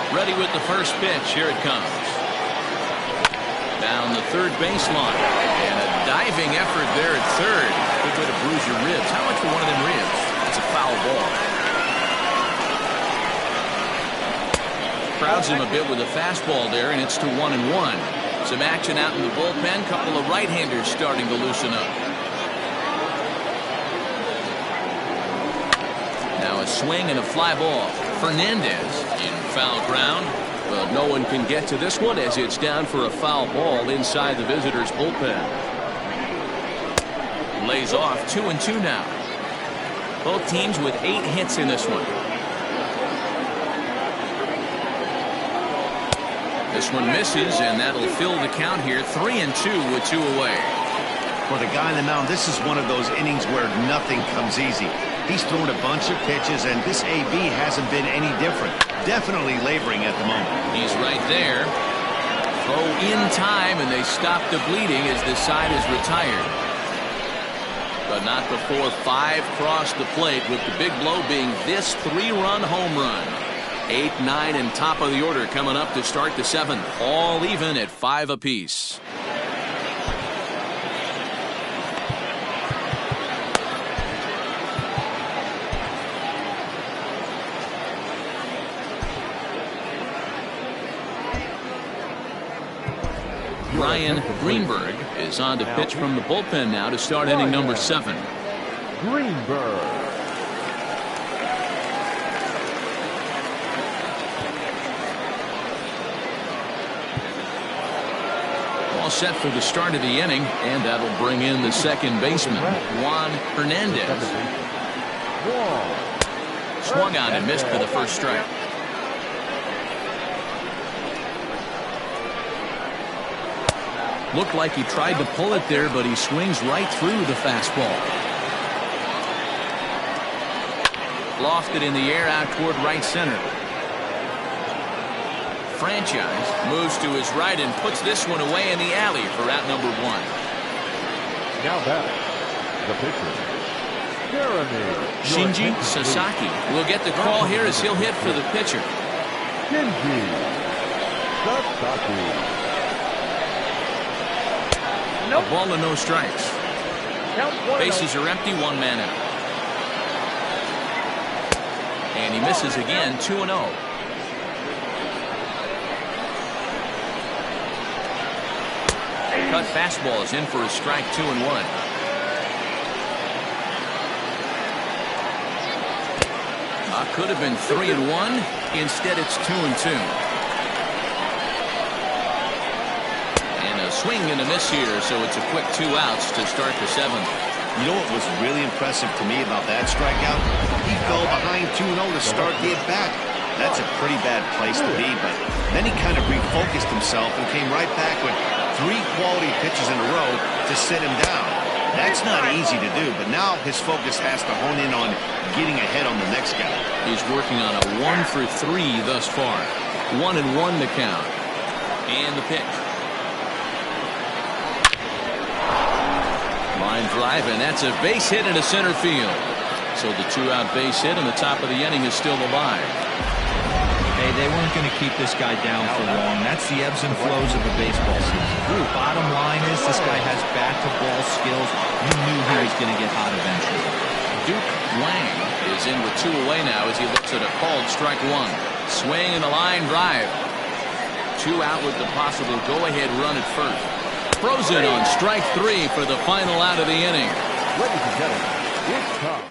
Ready with the first pitch. Here it comes. Down the third baseline. And a diving effort there at third. Good way to bruise your ribs. How much for one of them ribs? It's a foul ball. Crowds him a bit with a fastball there, and it's to 1-1. Some action out in the bullpen. Couple of right-handers starting to loosen up. Now a swing and a fly ball. Fernandez in foul ground. Well, no one can get to this one as it's down for a foul ball inside the visitors' bullpen. Lays off 2-2 now. Both teams with 8 hits in this one. This one misses, and that'll fill the count here. 3-2 with 2 away. For the guy on the mound, this is one of those innings where nothing comes easy. He's thrown a bunch of pitches, and this AB hasn't been any different. Definitely laboring at the moment. He's right there. Throw in time, and they stop the bleeding as the side is retired. But not before 5 cross the plate, with the big blow being this 3-run home run. 8, 9, and top of the order coming up to start the 7th. All even at 5 apiece. Ryan Greenberg is on to pitch from the bullpen now to start inning number 7. Greenberg. All set for the start of the inning, and that'll bring in the second baseman, Juan Hernandez. Swung on and missed for the first strike. Looked like he tried to pull it there, but he swings right through the fastball. Lofted in the air out toward right center. Franchise moves to his right and puts this one away in the alley for out number 1. Now back, the pitcher, Jeremy. Shinji Sasaki will get the call here as he'll hit for the pitcher. Shinji Sasaki. A ball and no strikes. Bases are empty, 1 man out. And he misses again, 2-0. Cut fastball is in for a strike, 2-1. Could have been 3-1. Instead, it's 2-2. Swing and a miss here, so it's a quick 2 outs to start the 7th. You know what was really impressive to me about that strikeout? He fell behind 2-0 to start the at-bat. That's a pretty bad place to be, but then he kind of refocused himself and came right back with 3 quality pitches in a row to sit him down. That's not easy to do, but now his focus has to hone in on getting ahead on the next guy. He's working on a 1-for-3 thus far. 1-1 the count. And the pitch. Line drive, and that's a base hit into center field. So the 2-out base hit in the top of the inning is still alive. Hey, they weren't going to keep this guy down for long. That's the ebbs and flows of the baseball season. Bottom line is this guy has bat-to-ball skills. You knew he was going to get hot eventually. Duke Wang is in with 2 away now as he looks at a called strike 1. Swing and the line drive. 2 out with the possible go-ahead run at first. Frozen on strike 3 for the final out of the inning. Ladies and gentlemen, it's time.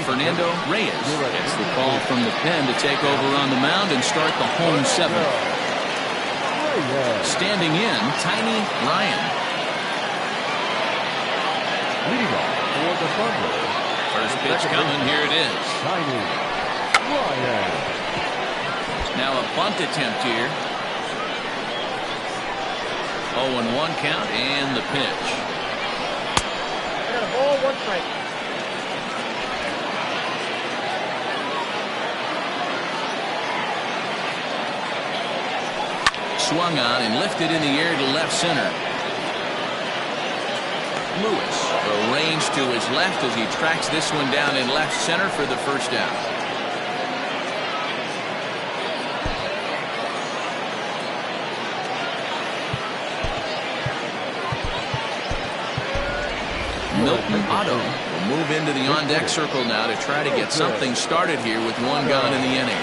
Fernando Reyes gets the call from the pen to take over on the mound and start the home 7th. Standing in, Tiny Ryan. Leading off for the Thunder. First pitch coming, here it is. Tiny Ryan. Now a bunt attempt here. 0-1 count and the pitch. I got a ball, 1 strike. Swung on and lifted in the air to left center. Lewis arranged to his left as he tracks this one down in left center for the first out. Milton Otto will move into the on-deck circle now to try to get something started here with 1 gone in the inning.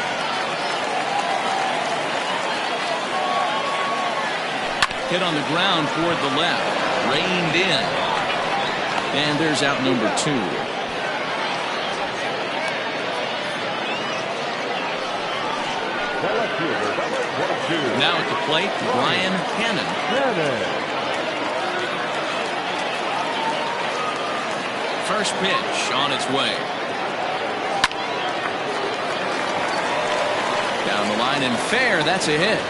Hit on the ground toward the left. Reined in. And there's out number 2. Now at the plate, Brian Hannon. First pitch on its way. Down the line and fair. That's a hit.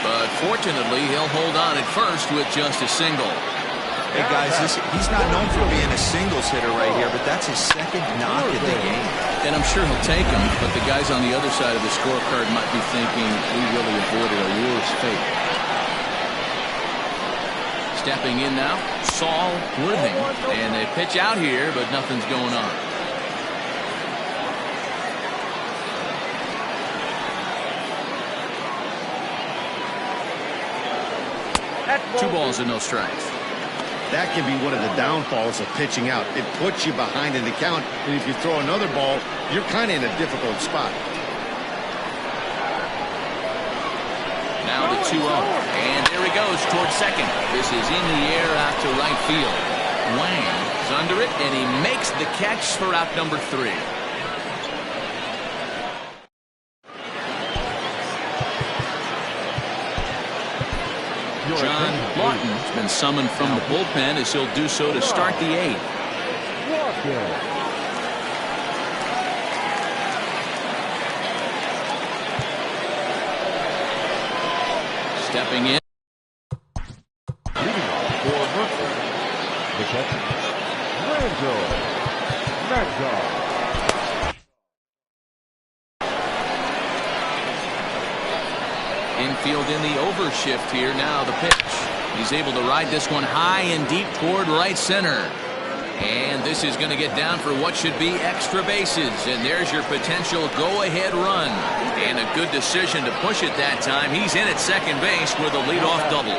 But fortunately, he'll hold on at first with just a single. Hey, guys, he's not known for being a singles hitter right here, but that's his 2nd knock of the game. And I'm sure he'll take him, but the guys on the other side of the scorecard might be thinking we really avoided a worse fate. Stepping in now, Saul Worthing. And they pitch out here, but nothing's going on. Two balls and no strikes. That can be one of the downfalls of pitching out. It puts you behind in the count, and if you throw another ball, you're kind of in a difficult spot. Now the 2-0, and there he goes towards second. This is in the air out to right field. Wang is under it, and he makes the catch for out number 3. John Lawton has been summoned from the bullpen as he'll do so to start the 8th. Stepping in. Leading off for Mercury. The catcher, Randall. Infield in the overshift here. Now the pitch. He's able to ride this one high and deep toward right center. And this is going to get down for what should be extra bases. And there's your potential go-ahead run. And a good decision to push it that time. He's in at second base with a leadoff double.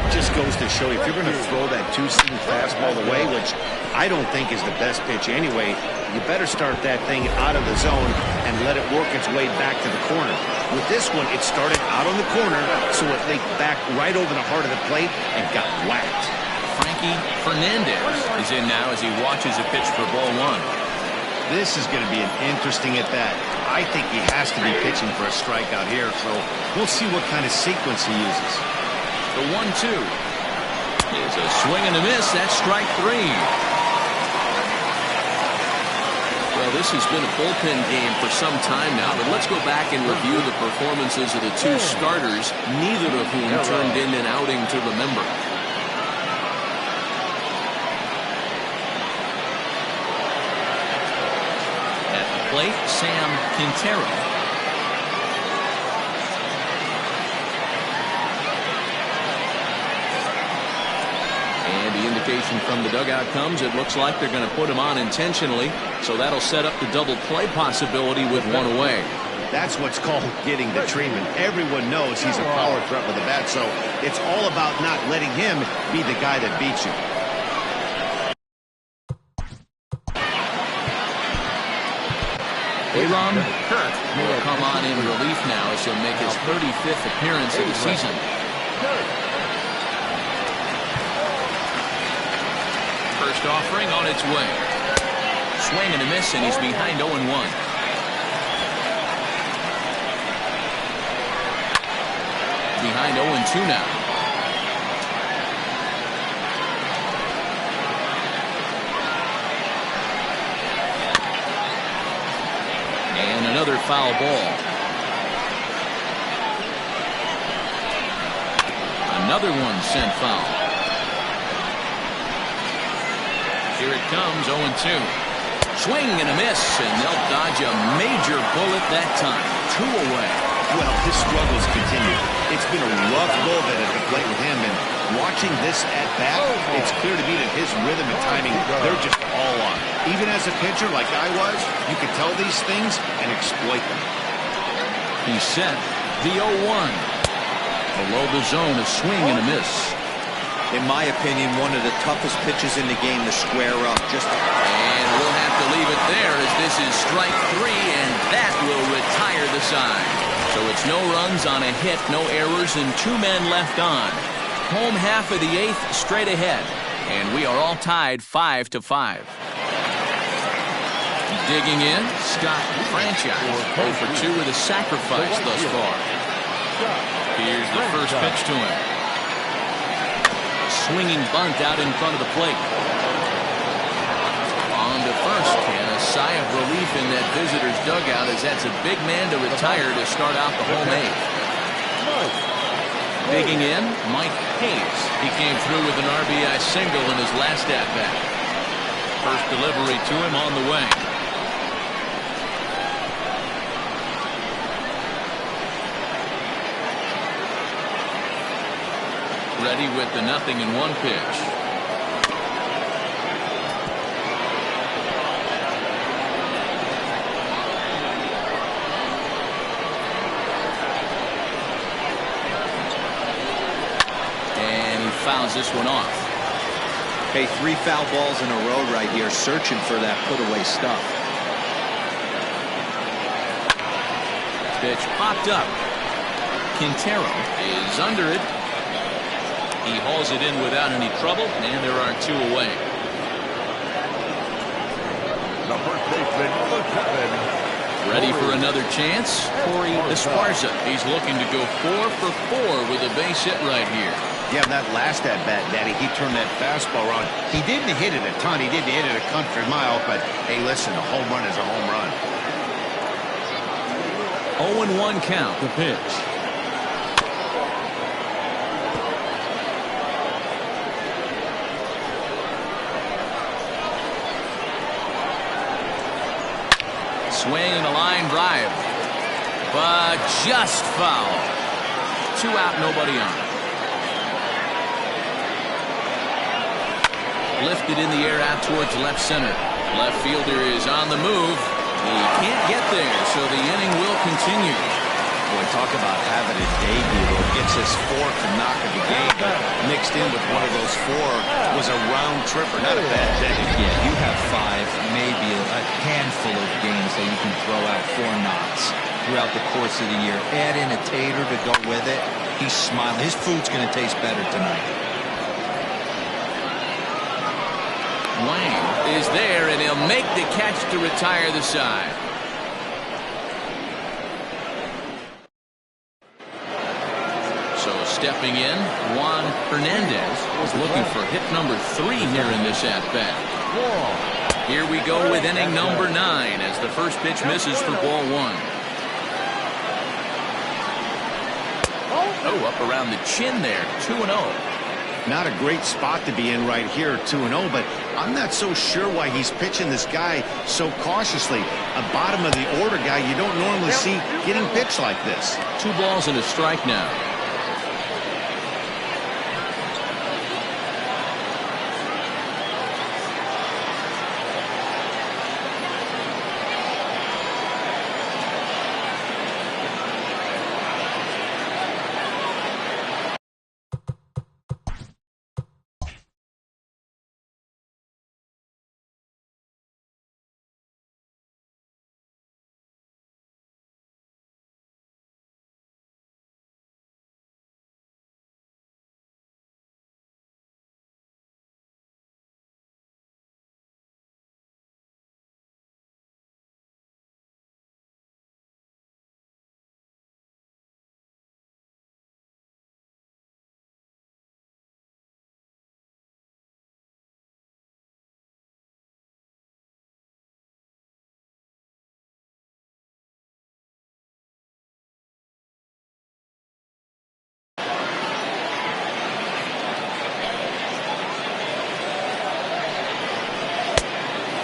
Just goes to show you, if you're going to throw that 2-seam fastball away, which I don't think is the best pitch anyway, you better start that thing out of the zone and let it work its way back to the corner. With this one, it started out on the corner, so it leaked back right over the heart of the plate and got whacked. Frankie Fernandez is in now as he watches a pitch for ball 1. This is going to be an interesting at-bat. I think he has to be pitching for a strikeout here, so we'll see what kind of sequence he uses. The 1-2 is a swing and a miss. That's strike 3. Well, this has been a bullpen game for some time now, but let's go back and review the performances of the two starters, neither of whom turned in an outing to remember. At the plate, Sam Quintero. The indication from the dugout comes, it looks like they're going to put him on intentionally, so that'll set up the double play possibility with one away. That's what's called getting the treatment. Everyone knows he's a power threat with a bat, so it's all about not letting him be the guy that beats you. Aaron Kirk will come on in relief now as he'll make his 35th appearance of the season. First offering on its way. Swing and a miss, and he's behind 0-1. Behind 0-2 now. And another foul ball. Another one sent foul. Here it comes, 0-2. Swing and a miss, and they'll dodge a major bullet that time. 2 away. Well, his struggles continue. It's been a rough go of it at the plate with him, and watching this at bat, it's clear to me that his rhythm and timing, they're just all on. Even as a pitcher like I was, you can tell these things and exploit them. He's set. The 0-1. Below the zone, a swing and a miss. In my opinion, one of the toughest pitches in the game to square up. And we'll have to leave it there as this is strike 3, and that will retire the side. So it's no runs on a hit, no errors, and 2 men left on. Home half of the 8th straight ahead, and we are all tied 5-5. Digging in, Scott Franchise, 0 for 2 with a sacrifice thus far. Here's the first pitch to him. Swinging bunt out in front of the plate. On to first, and a sigh of relief in that visitor's dugout as that's a big man to retire to start out the home 8th. Digging in, Mike Hayes. He came through with an RBI single in his last at-bat. First delivery to him on the way. Ready with the 0-1 pitch. And he fouls this one off. Hey, 3 foul balls in a row right here, searching for that put-away stuff. Pitch popped up. Quintero is under it. He hauls it in without any trouble, and there are 2 away. The first baseman, the 7. Ready for another chance? Corey Esparza. He's looking to go 4 for 4 with a base hit right here. Yeah, that last at-bat, Daddy, he turned that fastball around. He didn't hit it a ton. He didn't hit it a country mile, but, hey, listen, a home run is a home run. 0-1 count, the pitch. Swing and a line drive, but just foul. 2 out, nobody on. Lifted in the air out towards left center. Left fielder is on the move. He can't get there, so the inning will continue. Boy, talk about having a debut. It's his 4th knock of the game. Mixed in with one of those 4 was a round tripper. Not a bad day. Yeah, you have 5, maybe a handful of games that you can throw out 4 knocks throughout the course of the year. Add in a tater to go with it. He's smiling. His food's going to taste better tonight. Wang is there, and he'll make the catch to retire the side. So stepping in, Juan Hernandez is looking for hit number 3 here in this at-bat. Here we go with inning number 9 as the first pitch misses for ball 1. Oh, up around the chin there, 2-0. Not a great spot to be in right here, 2-0, but I'm not so sure why he's pitching this guy so cautiously. A bottom of the order guy you don't normally see getting pitched like this. 2 balls and a strike now.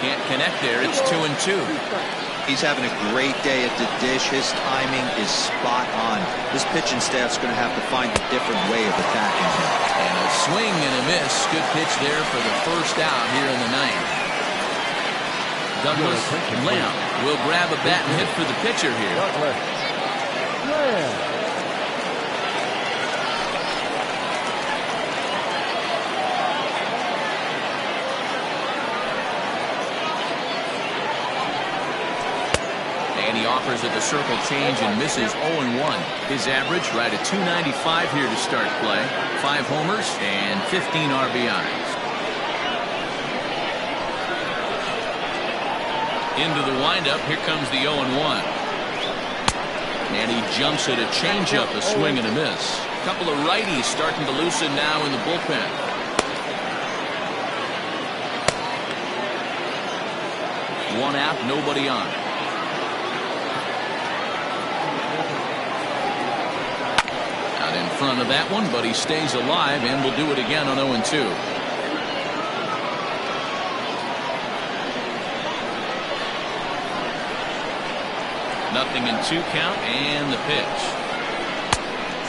Can't connect there. It's 2-2. He's having a great day at the dish. His timing is spot on. This pitching staff's going to have to find a different way of attacking him. And a swing and a miss. Good pitch there for the first out here in the 9th. Douglas Lamb will grab a bat and hit for the pitcher here. And he offers at the circle change and misses 0-1. His average right at .295 here to start play. 5 homers and 15 RBIs. Into the windup. Here comes the 0-1. And he jumps at a changeup, a swing and a miss. A couple of righties starting to loosen now in the bullpen. One out, nobody on. Out in front of that one, but he stays alive and will do it again on 0-2. Nothing in 2 count and the pitch.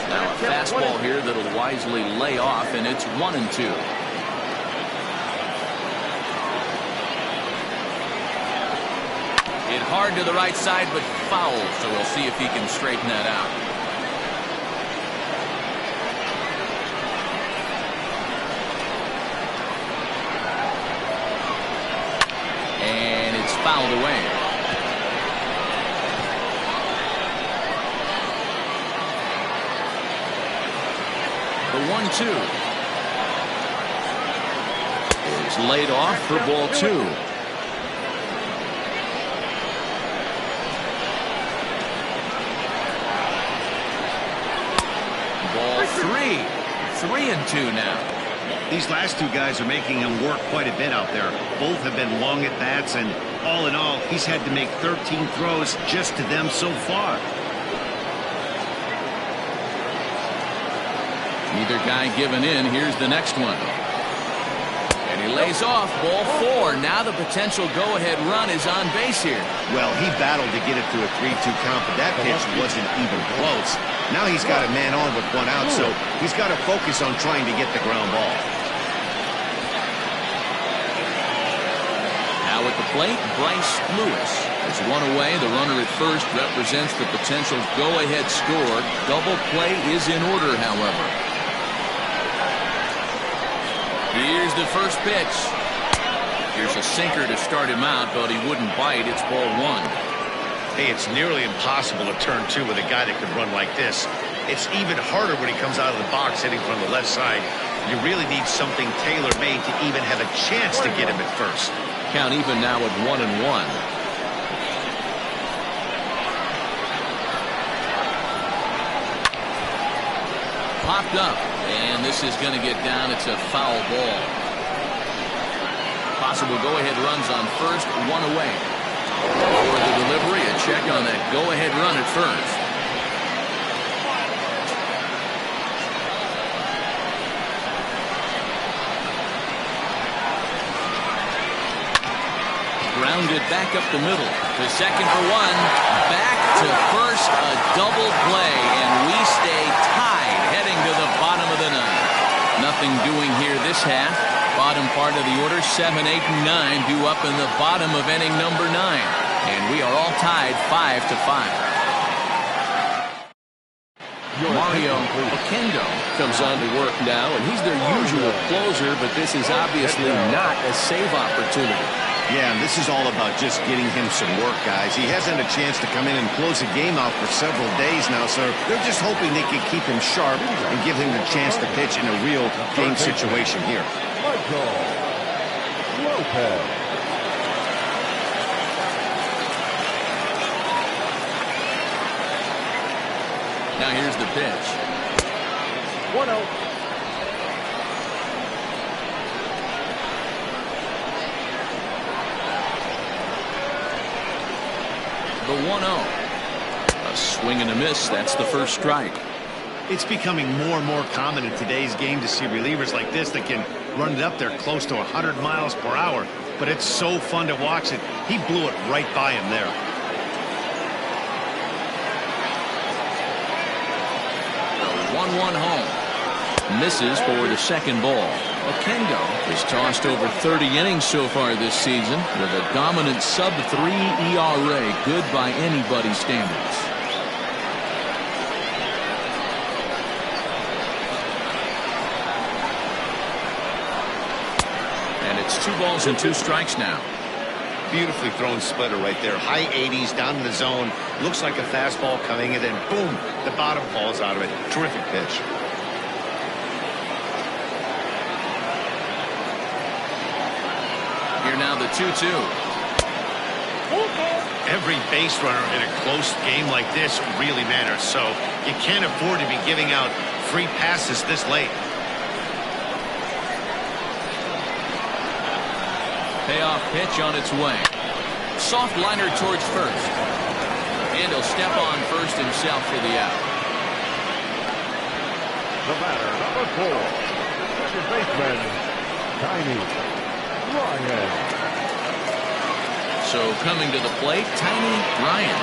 Now a fastball here that'll wisely lay off, and it's 1-2. Hit hard to the right side, but foul, so we'll see if he can straighten that out. And it's fouled away. The 1-2 is laid off for ball 2. Ball 3. 3-2 now. These last 2 guys are making him work quite a bit out there. Both have been long at bats, and all in all, he's had to make 13 throws just to them so far. Neither guy giving in. Here's the next one. And he lays off. Ball 4. Now the potential go-ahead run is on base here. Well, he battled to get it to a 3-2 count, but that pitch wasn't even close. Now he's got a man on with 1 out, so he's got to focus on trying to get the ground ball. Now at the plate, Bryce Lewis. There's 1 away. The runner at first represents the potential go-ahead score. Double play is in order, however. Here's the first pitch. Here's a sinker to start him out, but he wouldn't bite. It's ball 1. Hey, it's nearly impossible to turn 2 with a guy that can run like this. It's even harder when he comes out of the box hitting from the left side. You really need something tailor-made to even have a chance to get him at first. Count even now at 1-1. Popped up, and this is going to get down. It's a foul ball. possible go-ahead runs on first, one away. For the delivery, a check on that go-ahead run at first. Grounded back up the middle. To second for one. Back to first, a double play, and we stay tied heading to the bottom of the ninth. Nothing doing here this half. Bottom part of the order, 7, 8, and 9 due up in the bottom of inning number 9. And we are all tied 5-5. Mario Oquendo comes on to work now, and he's their usual closer, but this is obviously not a save opportunity. Yeah, and this is all about just getting him some work, guys. He hasn't had a chance to come in and close the game out for several days now, so they're just hoping they can keep him sharp and give him the chance to pitch in a real game situation here. Now here's the pitch. 1-0. The 1-0. A swing and a miss. That's the first strike. It's becoming more and more common in today's game to see relievers like this that can run it up there close to 100 miles per hour. But it's so fun to watch it. He blew it right by him there. The 1-1 home. Misses for the second ball. Oquendo has tossed over 30 innings so far this season with a dominant sub-3 ERA. Good by anybody's standards. And it's 2 balls and 2 strikes now. Beautifully thrown splitter right there. High 80s down in the zone. Looks like a fastball coming, and then boom, the bottom falls out of it. Terrific pitch. Here now the 2-2. Every base runner in a close game like this really matters, so you can't afford to be giving out free passes this late. Payoff pitch on its way. Soft liner towards first. And he'll step on first himself for the out. The batter, number 4, second baseman, Tiny Ryan. So coming to the plate, Tiny Ryan.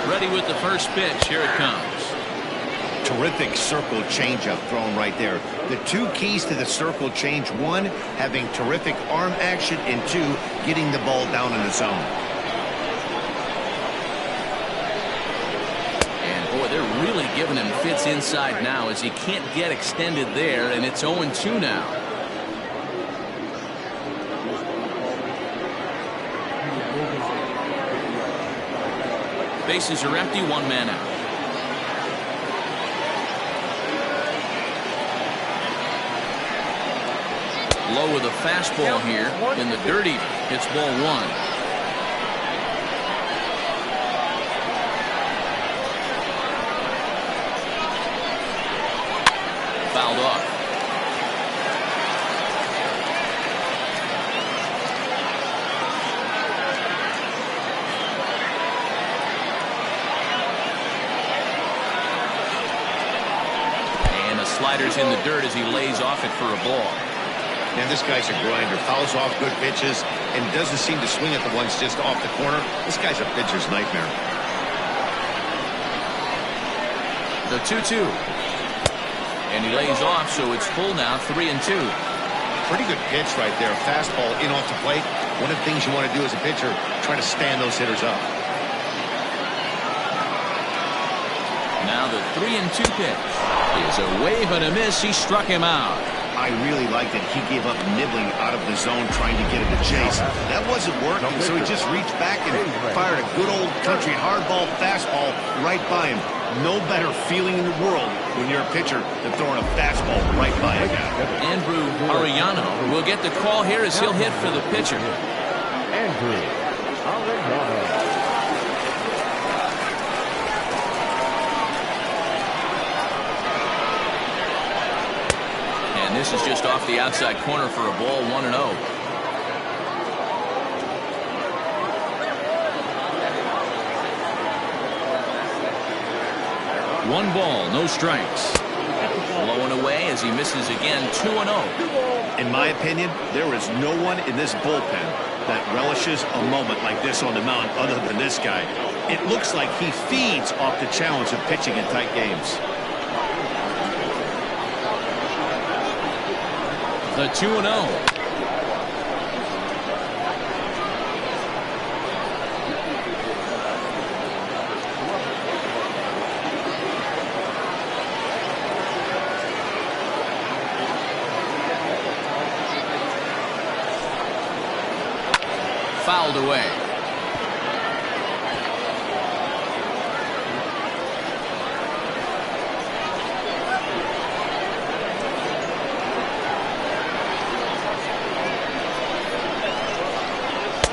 Ready with the first pitch. Here it comes. Terrific circle changeup thrown right there. The 2 keys to the circle change: 1, having terrific arm action, and 2, getting the ball down in the zone. They're really giving him fits inside now as he can't get extended there, and it's 0-2 now. Bases are empty, 1 man out. Low with a fastball here in the dirt even. It's ball 1. Fouled off. And a slider's in the dirt as he lays off it for a ball. And this guy's a grinder. Fouls off good pitches and doesn't seem to swing at the ones just off the corner. This guy's a pitcher's nightmare. The 2-2. And he lays off, so it's full now, 3-2. Pretty good pitch right there. Fastball in off the plate. One of the things you want to do as a pitcher, try to stand those hitters up. Now the 3-2 pitch is a wave and a miss. He struck him out. I really like that he gave up nibbling out of the zone trying to get him to chase. That wasn't working, so he just reached back and fired a good old country hardball fastball right by him. No better feeling in the world when you're a pitcher than throwing a fastball right by a guy. Andrew Arellano will get the call here as he'll hit for the pitcher. Andrew Arellano. This is just off the outside corner for a ball, 1-0. One ball, no strikes. Blowing away as he misses again, 2-0. In my opinion, there is no one in this bullpen that relishes a moment like this on the mound other than this guy. It looks like he feeds off the challenge of pitching in tight games. The 2-0. Fouled away.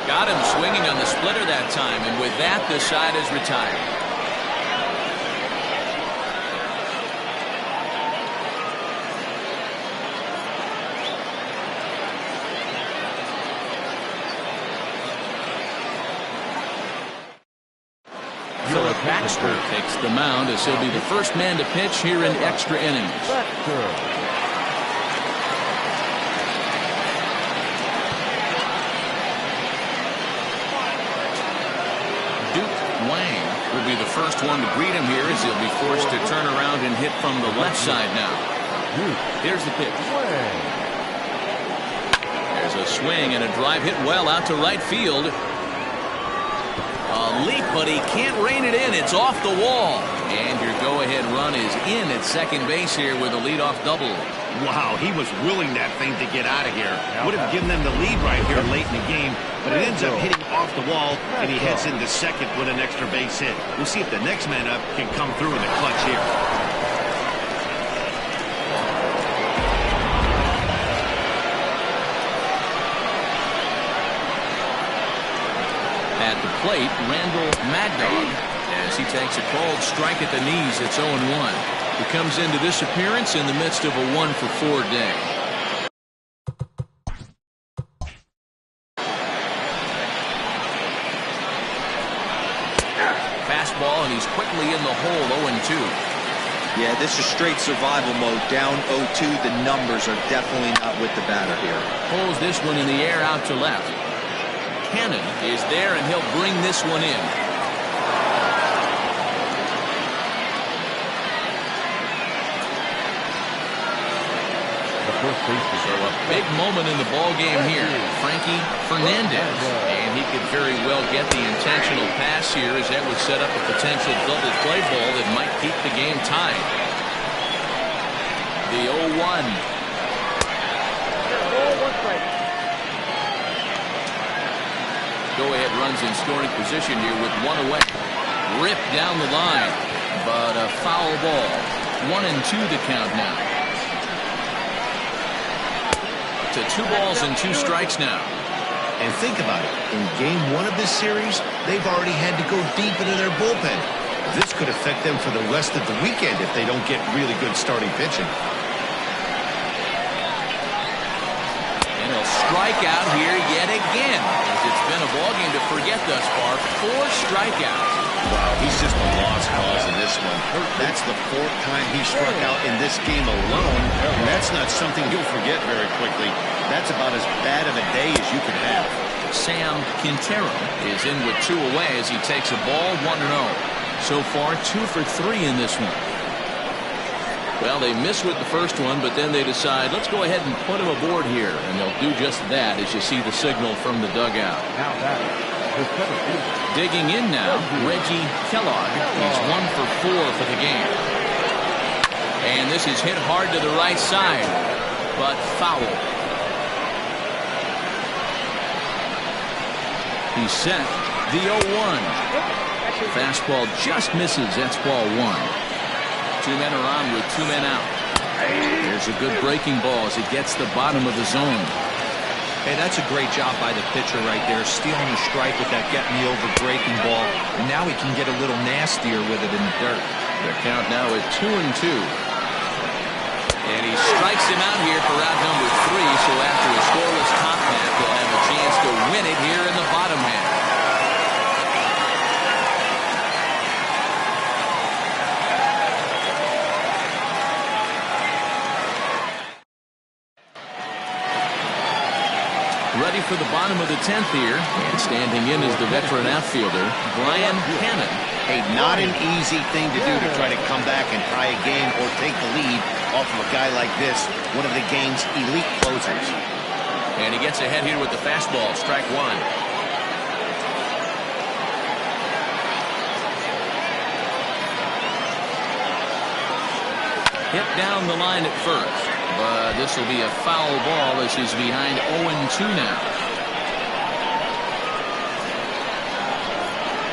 Got him swinging on the splitter that time, and with that, the side is retired. Baxter takes the mound as he'll be the first man to pitch here in extra innings. Wang will be the first one to greet him here as he'll be forced to turn around and hit from the left side now. Here's the pitch. There's a swing and a drive hit well out to right field. A leap, but he can't rein it in. It's off the wall. And your go-ahead run is in at second base here with a leadoff double. Wow, he was willing that thing to get out of here. Would have given them the lead right here late in the game, but it ends up hitting off the wall, and he heads into second with an extra base hit. We'll see if the next man up can come through in the clutch here. At the plate, Randall Magdog, as he takes a called strike at the knees. It's 0-1. He comes into this appearance in the midst of a 1-for-4 day. Fastball, and he's quickly in the hole, 0-2. Yeah, this is straight survival mode. Down 0-2. The numbers are definitely not with the batter here. Pulls this one in the air out to left. Cannon is there, and he'll bring this one in. So a big moment in the ball game here. Frankie Fernandez, and he could very well get the intentional pass here, as that would set up a potential double play ball that might keep the game tied. The 0-1. Go-ahead runs in scoring position here with one away. Ripped down the line, but a foul ball. 1-2 the count now. To 2 balls and 2 strikes now. And think about it. In game 1 of this series, they've already had to go deep into their bullpen. This could affect them for the rest of the weekend if they don't get really good starting pitching. Strike out here yet again, as it's been a ballgame to forget thus far. 4 strikeouts. Wow, he's just a lost cause in this one. That's the 4th time he struck out in this game alone, and that's not something you'll forget very quickly. That's about as bad of a day as you can have. Sam Quintero is in with 2 away as he takes a ball, 1-0. So far, 2 for 3 in this one. Well, they miss with the first one, but then they decide, let's go ahead and put him aboard here. And they'll do just that as you see the signal from the dugout. Digging in now, Reggie Kellogg. He's 1 for 4 for the game. And this is hit hard to the right side, but foul. He's set. The 0-1. Fastball just misses. That's ball 1. 2 men are on with 2 men out. There's a good breaking ball as it gets the bottom of the zone. Hey, that's a great job by the pitcher right there, stealing the strike with that get-me-over breaking ball, and now he can get a little nastier with it in the dirt. The count now is 2-2. And he he strikes him out here for out number 3. So after a scoreless top half, they'll have a chance to win it here in the bottom half. Ready for the bottom of the 10th here, and standing in is the veteran outfielder, Brian Cannon. Hey, not an easy thing to do to try to come back and tie a game or take the lead off of a guy like this, one of the game's elite closers. And he gets ahead here with the fastball, strike 1. Hit down the line at first. But this will be a foul ball as he's behind 0-2 now.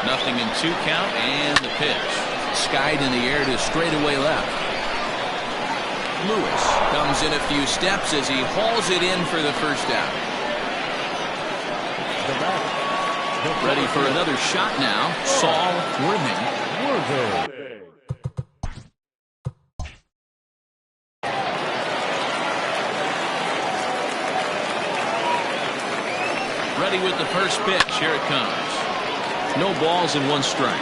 0-2 count and the pitch. Skied in the air to straightaway left. Lewis comes in a few steps as he hauls it in for the first out. Ready for another shot now. Saul Worthing. Ready with the first pitch. Here it comes. No balls and 1 strike.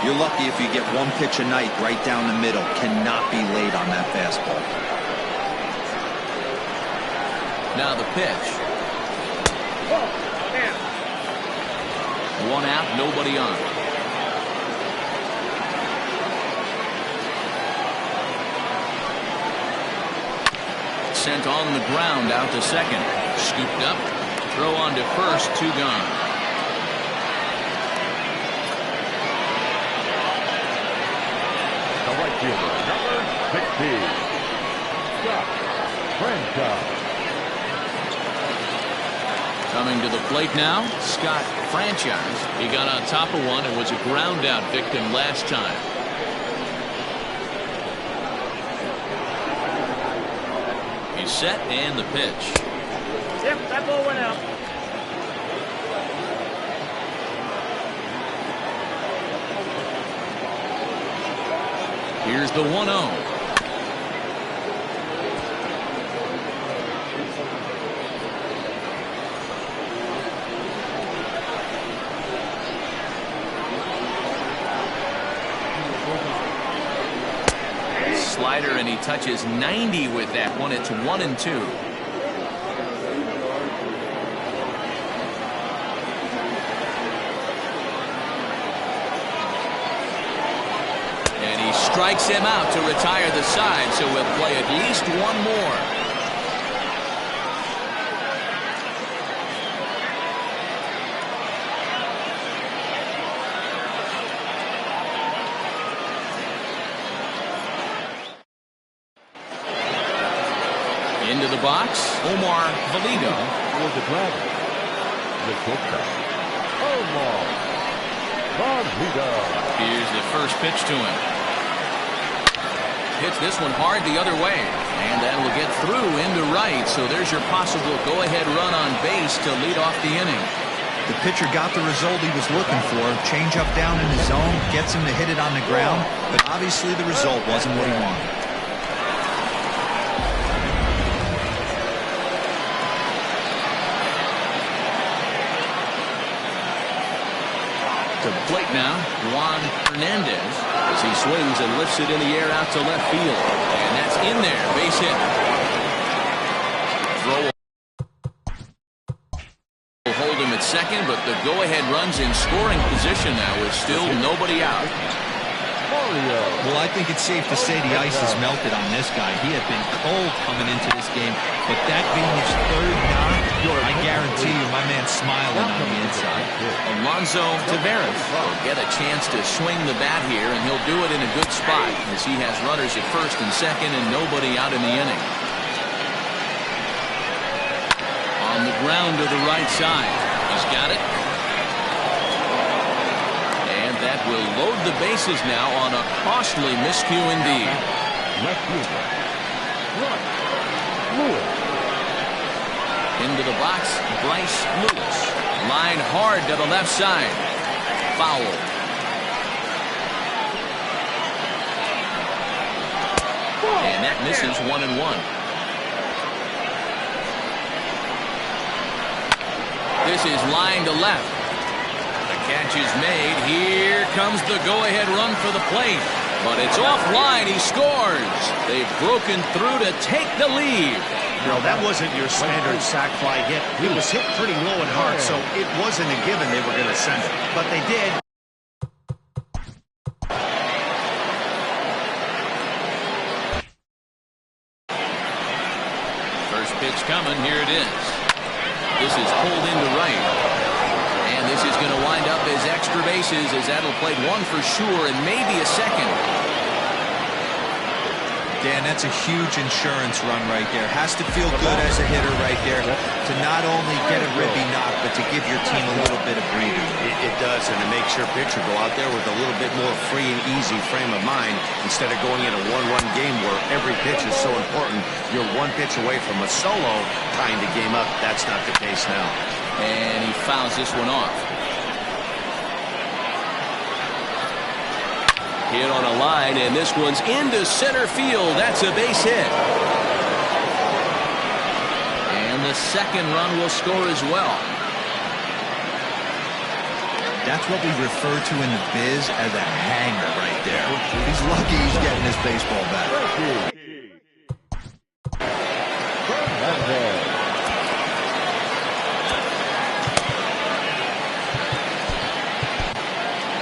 You're lucky if you get 1 pitch a night right down the middle. Cannot be late on that fastball. Now the pitch. 1 out, nobody on. Sent on the ground out to second. Scooped up. Throw on to first, 2 gone. The right fielder, number 16, Scott Franchise. Coming to the plate now, Scott Franchise. He got on top of one and was a ground out victim last time. He's set and the pitch. Yep, that ball went out. Here's the 1-0. Slider, and he touches 90 with that one. It's 1-2. Strikes him out to retire the side, so we'll play at least 1 more. Into the box, Omar Valido. For the Dragons, the shortstop, Omar Valido. Here's the first pitch to him. Hits this one hard the other way, and that will get through into right. So there's your possible go-ahead run on base to lead off the inning. The pitcher got the result he was looking for. Change up down in his zone, gets him to hit it on the ground, but obviously the result wasn't what he wanted. To the plate now, Juan Hernandez, as he swings and lifts it in the air out to left field. And that's in there, base hit. Throw will hold him at second, but the go-ahead run's in scoring position now with still nobody out. Well, I think it's safe to say the ice has melted on this guy. He had been cold coming into this game, but that being his 3rd knock, I guarantee you my man's smiling on the inside. Alonso Taveras will get a chance to swing the bat here, and he'll do it in a good spot as he has runners at first and second and nobody out in the inning. On the ground to the right side. He's got it. And that will load the bases now on a costly miscue indeed. Left fielder, Lewis. Into the box, Bryce Lewis. Line hard to the left side. Foul. And that misses 1-1. This is line to left. The catch is made. Here comes the go-ahead run for the plate. But it's offline. He scores. They've broken through to take the lead. No, that wasn't your standard sac fly hit. It was hit pretty low and hard, so it wasn't a given they were going to send it. But they did. First pitch coming. Here it is. This is pulled into right. And this is going to wind up as extra bases, as that'll play one for sure and maybe a second. Dan, that's a huge insurance run right there. Has to feel good as a hitter right there to not only get a ribby knock, but to give your team a little bit of breathing. It does, and it makes your pitcher go out there with a little bit more free and easy frame of mind instead of going in a one-run game where every pitch is so important. You're one pitch away from a solo tying the game up. That's not the case now. And he fouls this one off. Hit on a line, and this one's into center field. That's a base hit. And the second run will score as well. That's what we refer to in the biz as a hanger right there. He's lucky he's getting his baseball back.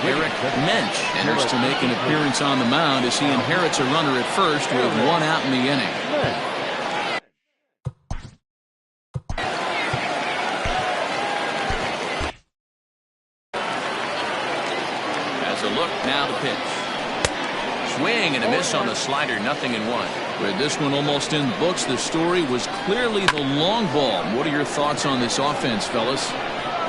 Eric Mensch enters to make an appearance on the mound as he inherits a runner at first with one out in the inning. As a look now to pitch. Swing and a miss on the slider, 0-1. With this one almost in the books, the story was clearly the long ball. What are your thoughts on this offense, fellas?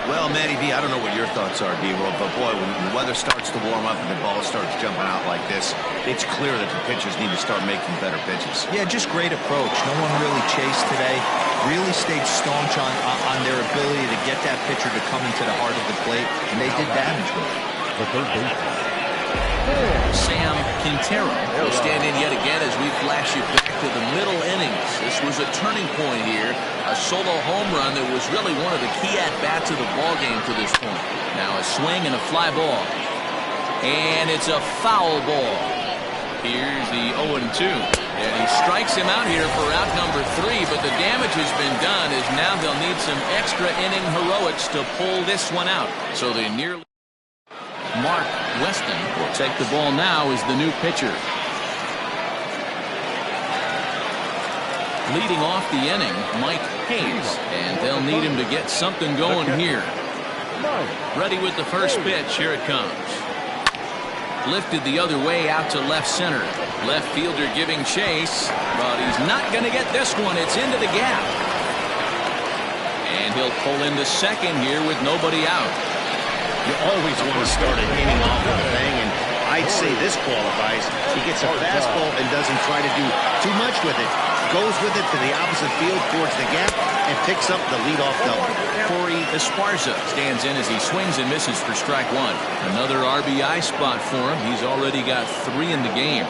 Well, Matty V, I don't know what your thoughts are, D-Roll, but boy, when the weather starts to warm up and the ball starts jumping out like this, it's clear that the pitchers need to start making better pitches. Yeah, just great approach. No one really chased today. Really stayed staunch on their ability to get that pitcher to come into the heart of the plate, and they did damage with it. The third baseman. Sam Quintero will stand in yet again as we flash you back to the middle innings. This was a turning point here. A solo home run that was really one of the key at-bats of the ballgame to this point. Now a swing and a fly ball. And it's a foul ball. Here's the 0-2. And he strikes him out here for out number 3, but the damage has been done as now they'll need some extra inning heroics to pull this one out. So they nearly... Mark Weston will take the ball now as the new pitcher. Leading off the inning, Mike Hayes, and they'll need him to get something going here. Ready with the first pitch. Here it comes. Lifted the other way out to left center. Left fielder giving chase, but he's not going to get this one. It's into the gap. And he'll pull into second here with nobody out. You always want to start an inning off with a bang, and I'd say this qualifies. He gets a fastball and doesn't try to do too much with it. Goes with it to the opposite field towards the gap and picks up the leadoff double. Corey Esparza stands in as he swings and misses for strike one. Another RBI spot for him. He's already got 3 in the game.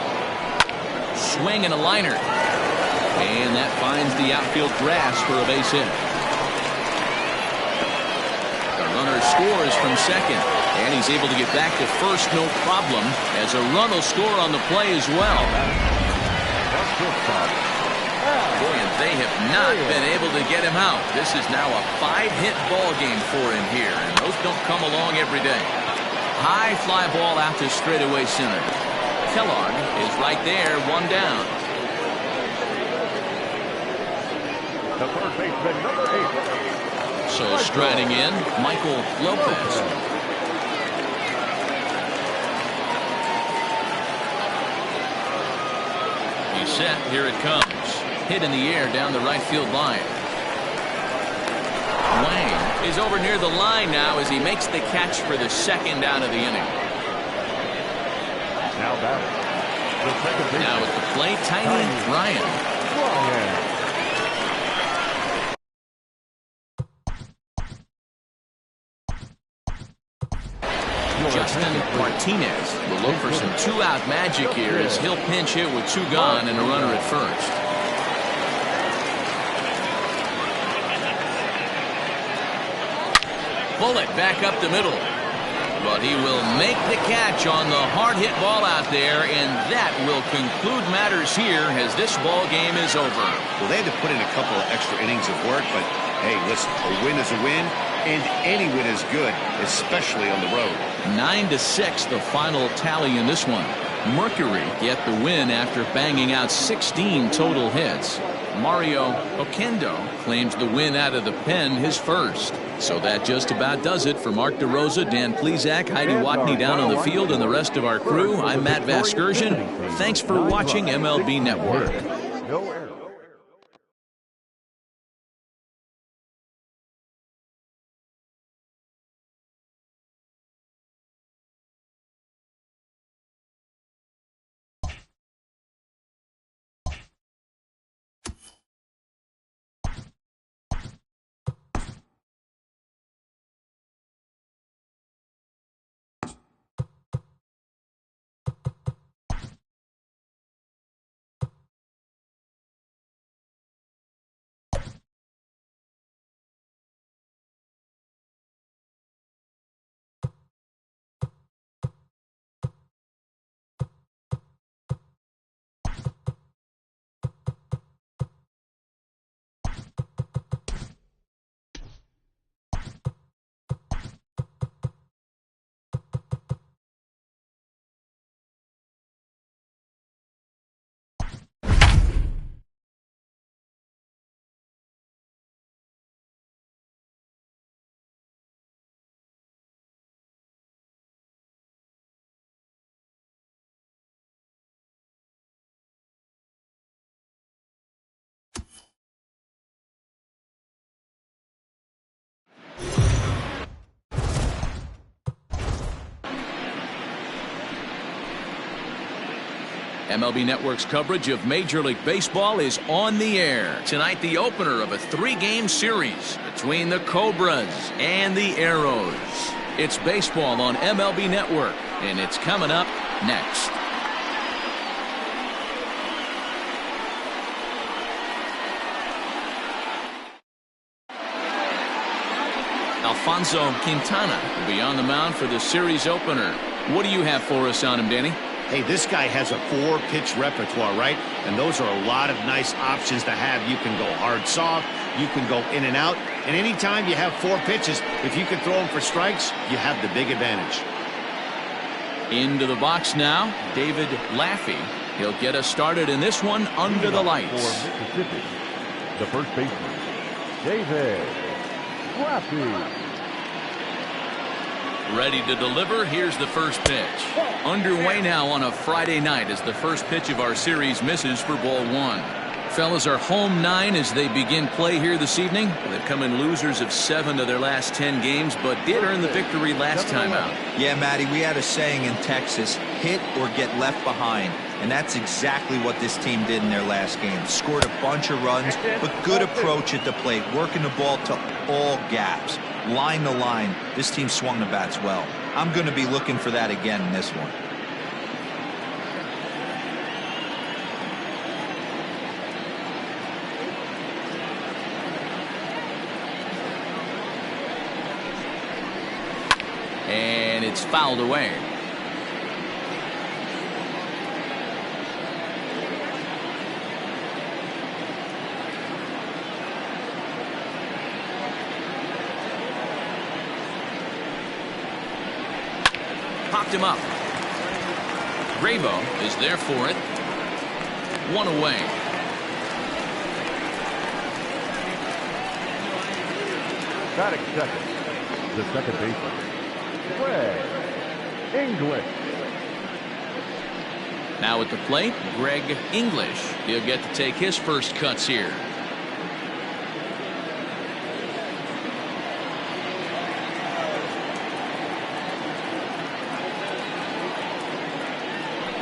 Swing and a liner. And that finds the outfield grass for a base hit. The runner scores from second, and he's able to get back to first no problem, as a run will score on the play as well. Boy, and they have not been able to get him out. This is now a 5-hit ball game for him here, and those don't come along every day. High fly ball out to straightaway center. Kellogg is right there, 1 down. The third baseman, number 8. So striding in, Michael Lopez. He's set. Here it comes. Hit in the air down the right field line. Wang is over near the line now as he makes the catch for the second out of the inning. Now batting. The second baseman. Now at the plate, Tiny Ryan. Justin Martinez will look for some two-out magic here as he'll pinch hit with two gone and a runner at first. Bullet back up the middle. But he will make the catch on the hard-hit ball out there, and that will conclude matters here as this ball game is over. Well, they had to put in a couple of extra innings of work, but hey, listen, a win is a win, and any win is good, especially on the road. 9-6, the final tally in this one. Mercury get the win after banging out 16 total hits. Mario Oquendo claims the win out of the pen, his first. So that just about does it for Mark DeRosa, Dan Plesac, Heidi Watney down on the field, and the rest of our crew. I'm Matt Vasgersian. Thanks for watching MLB Network. MLB Network's coverage of Major League Baseball is on the air. Tonight, the opener of a three-game series between the Cobras and the Arrows. It's baseball on MLB Network, and it's coming up next. Alfonso Quintana will be on the mound for the series opener. What do you have for us on him, Danny? Hey, this guy has a 4-pitch repertoire, right? And those are a lot of nice options to have. You can go hard, soft. You can go in and out. And anytime you have 4 pitches, if you can throw them for strikes, you have the big advantage. Into the box now, David Laffey. He'll get us started in this one under the lights. For Mississippi, the first baseman, David Laffey. Ready to deliver. Here's the first pitch. Underway now on a Friday night as the first pitch of our series misses for ball 1. Fellas are home 9 as they begin play here this evening. They've come in losers of 7 of their last 10 games, but did earn the victory last time out. Yeah, Matty, we had a saying in Texas, hit or get left behind. And that's exactly what this team did in their last game. Scored a bunch of runs, but good approach at the plate, working the ball to all gaps. Line to line, this team swung the bats well. I'm going to be looking for that again in this one. And it's fouled away. Popped him up. Grabo is there for it. 1 away. Batting second, the second baseman, Greg English. Now at the plate, Greg English. He'll get to take his first cuts here.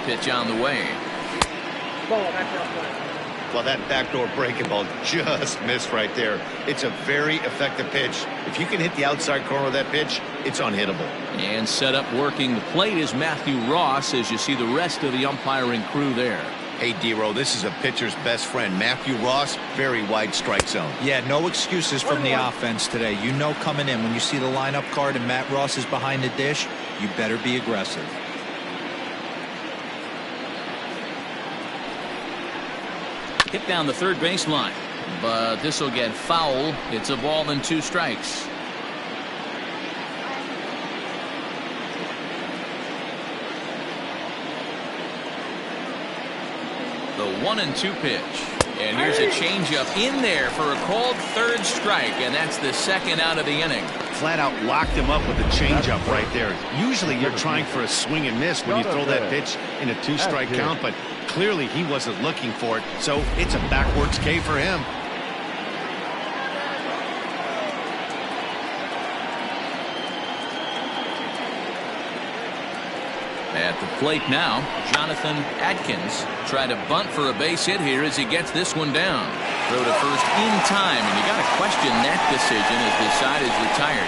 Pitch on the way. Well, that backdoor breaking ball just missed right there. It's a very effective pitch. If you can hit the outside corner of that pitch, it's unhittable. And set up working the plate is Matthew Ross as you see the rest of the umpiring crew there. Hey, D-Row, this is a pitcher's best friend. Matthew Ross, very wide strike zone. Yeah, no excuses from the offense today. You know coming in when you see the lineup card and Matt Ross is behind the dish, you better be aggressive. Hit down the third baseline, but this will get foul. It's a ball and 2 strikes. The 1-2 pitch, and here's a changeup in there for a called third strike, and that's the second out of the inning. Flat out locked him up with a changeup right there. Usually you're trying for a swing and miss when you throw that pitch in a 2-strike count, but clearly he wasn't looking for it, so it's a backwards K for him. At the plate now, Jonathan Adkins tried to bunt for a base hit here as he gets this one down. Throw to first in time, and you got to question that decision as the side is retired.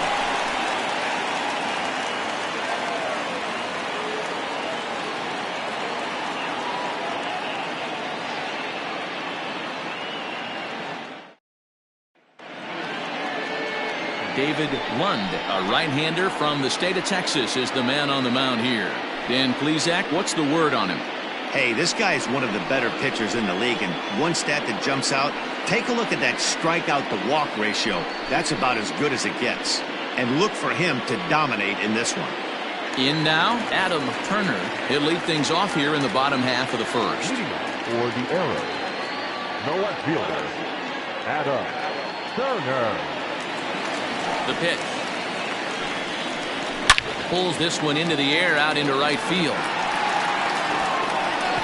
David Lund, a right-hander from the state of Texas, is the man on the mound here. Dan Plesac, what's the word on him? Hey, this guy is one of the better pitchers in the league, and one stat that jumps out, take a look at that strikeout to walk ratio. That's about as good as it gets. And look for him to dominate in this one. In now, Adam Turner. He'll lead things off here in the bottom half of the first. For the Arrows, no outfielder, Adam Turner. The pitch. Pulls this one into the air out into right field.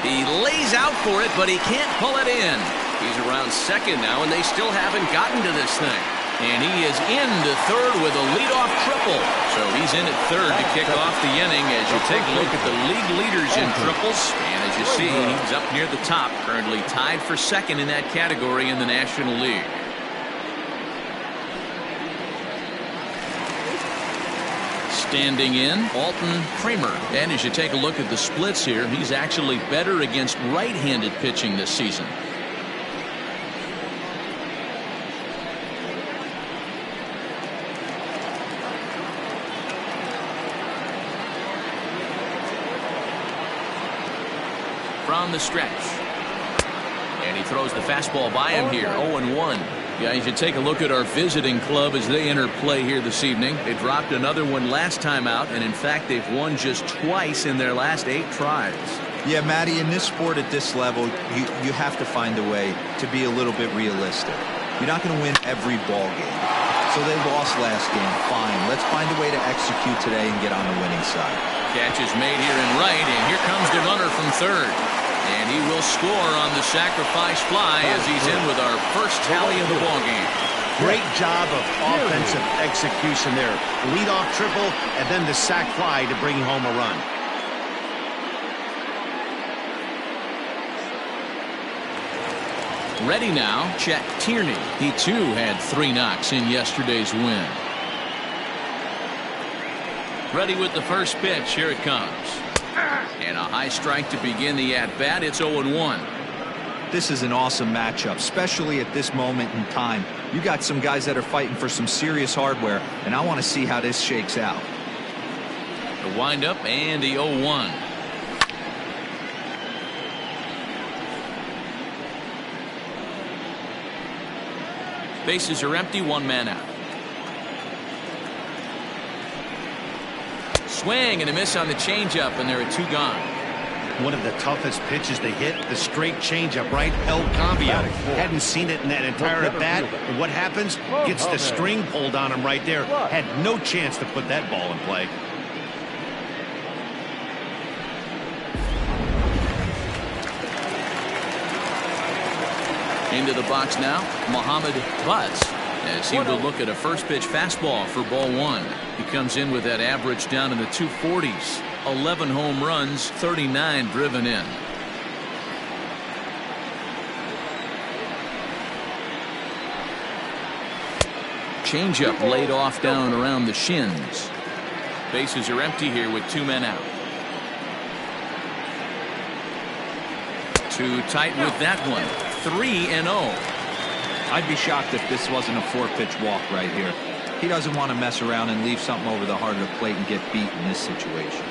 He lays out for it, but he can't pull it in. He's around second now, and they still haven't gotten to this thing. And he is into third with a leadoff triple. So he's in at third to kick off the inning as you take a look at the league leaders in triples. And as you see, he's up near the top, currently tied for second in that category in the National League. Standing in, Alton Kramer. And as you take a look at the splits here, he's actually better against right-handed pitching this season. From the stretch. And he throws the fastball by him here, 0-1. Guys, you take a look at our visiting club as they enter play here this evening. They dropped another one last time out, and in fact, they've won just twice in their last 8 tries. Yeah, Matty, in this sport at this level, you have to find a way to be a little bit realistic. You're not going to win every ball game. So they lost last game. Fine. Let's find a way to execute today and get on the winning side. Catch is made here in right, and here comes the runner from third. And he will score on the sacrifice fly as he's in with our first tally of the ballgame. Great job of offensive execution there. Leadoff triple and then the sac fly to bring home a run. Ready now, Chet Tierney. He too had 3 knocks in yesterday's win. Ready with the first pitch. Here it comes. And a high strike to begin the at-bat. It's 0-1. This is an awesome matchup, especially at this moment in time. You got some guys that are fighting for some serious hardware, and I want to see how this shakes out. The windup and the 0-1. Bases are empty, 1 man out. Swing and a miss on the changeup, and there are 2 gone. One of the toughest pitches to hit, the straight changeup, right? El Cambio. Hadn't seen it in that entire at bat. And what happens? Gets the string pulled on him right there. Had no chance to put that ball in play. Into the box now, Muhammad Butts, as he will look at a first pitch fastball for ball 1. He comes in with that average down in the 240s. 11 home runs, 39 driven in. changeup laid off down around the shins. Bases are empty here with 2 men out. Too tight with that one. 3-0. I'd be shocked if this wasn't a 4-pitch walk right here. He doesn't want to mess around and leave something over the heart of the plate and get beat in this situation.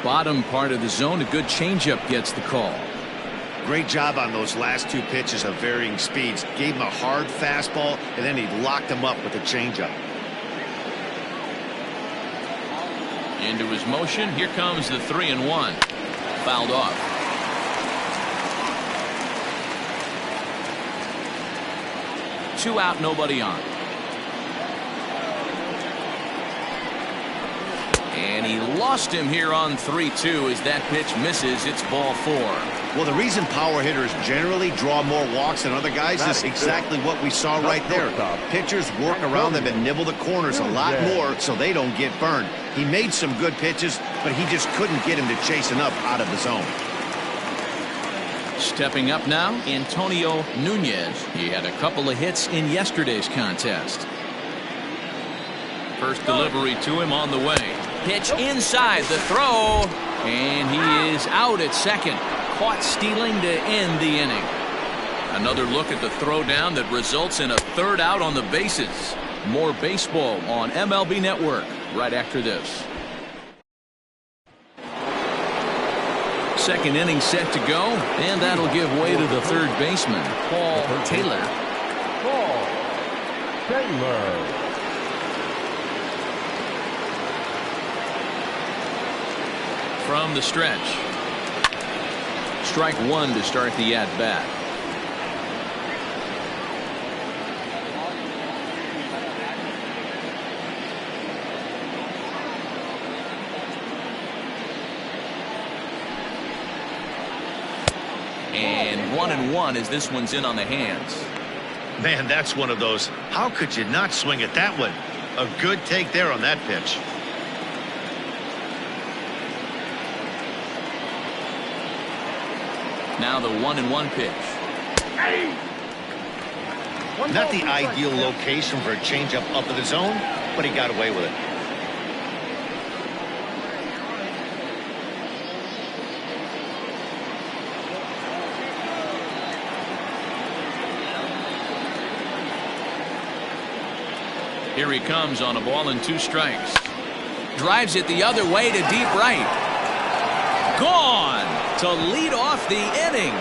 Bottom part of the zone, a good changeup gets the call. Great job on those last 2 pitches of varying speeds. Gave him a hard fastball, and then he locked him up with a changeup. Into his motion. Here comes the 3-1. Fouled off. Two out, nobody on. And he lost him here on 3-2 as that pitch misses. It's ball 4. Well, the reason power hitters generally draw more walks than other guys is exactly what we saw right there. Pitchers work around them and nibble the corners a lot more so they don't get burned. He made some good pitches, but he just couldn't get him to chase enough out of the zone. Stepping up now, Antonio Nunez. He had a couple of hits in yesterday's contest. First delivery to him on the way. Pitch inside the throw, and he is out at second. Caught stealing to end the inning. Another look at the throw down that results in a 3rd out on the bases. More baseball on MLB Network right after this. Second inning set to go, and that'll give way to the 3rd baseman, Paul Taylor. Paul Taylor. From the stretch. Strike 1 to start the at-bat. And 1-1 as this one's in on the hands. Man, that's one of those. How could you not swing at that one? A good take there on that pitch. Now the 1-1 pitch. Not the ideal location for a changeup up in the zone, but he got away with it. Here he comes on a ball and 2 strikes. Drives it the other way to deep right. Gone to lead off the inning.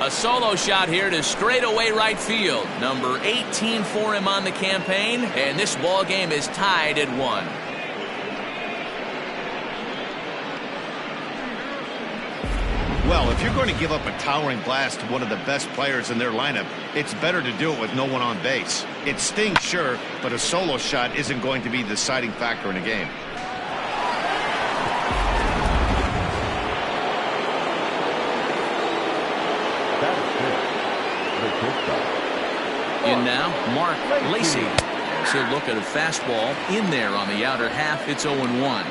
A solo shot here to straightaway right field. Number 18 for him on the campaign, and this ball game is tied at 1. Well, if you're going to give up a towering blast to one of the best players in their lineup, it's better to do it with no one on base. It stings, sure, but a solo shot isn't going to be the deciding factor in a game. In now, Mark Lacey. He'll look at a fastball in there on the outer half. It's 0-1.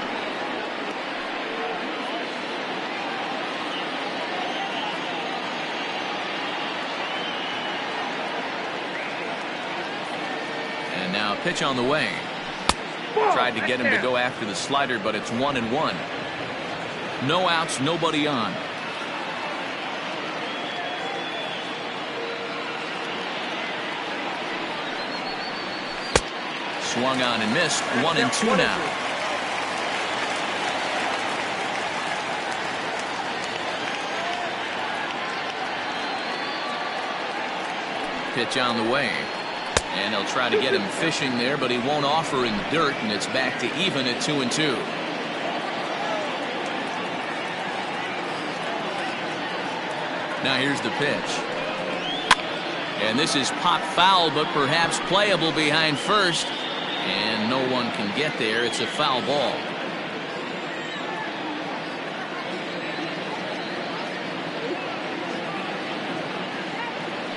And now pitch on the way. Tried to get him to go after the slider, but it's 1-1. No outs, nobody on. Swung on and missed. 1-2 now. Pitch on the way. And they'll try to get him fishing there, but he won't offer in the dirt, and it's back to even at 2-2. Now here's the pitch. And this is pop foul, but perhaps playable behind first. And no one can get there. It's a foul ball.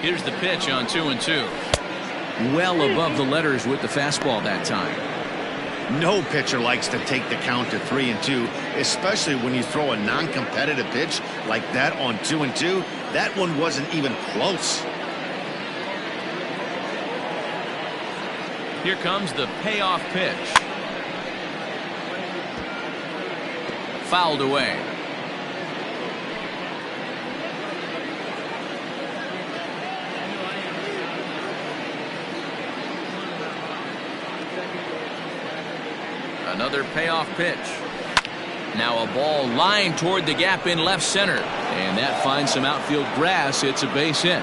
Here's the pitch on 2-2. Well above the letters with the fastball that time. No pitcher likes to take the count to 3-2, especially when you throw a non-competitive pitch like that on 2-2. That one wasn't even close. Here comes the payoff pitch. Fouled away. Another payoff pitch. Now a ball lined toward the gap in left center. And that finds some outfield grass. It's a base hit.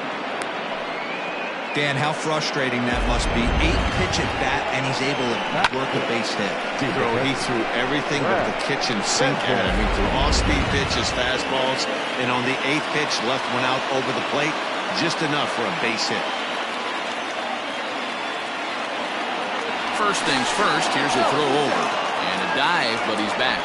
Dan, how frustrating that must be. 8-pitch at bat, and he's able to work a base hit. He threw everything but the kitchen sink at him. He threw off-speed pitches, fastballs, and on the 8th pitch, left one out over the plate, just enough for a base hit. First things first, here's a throw over. And a dive, but he's back.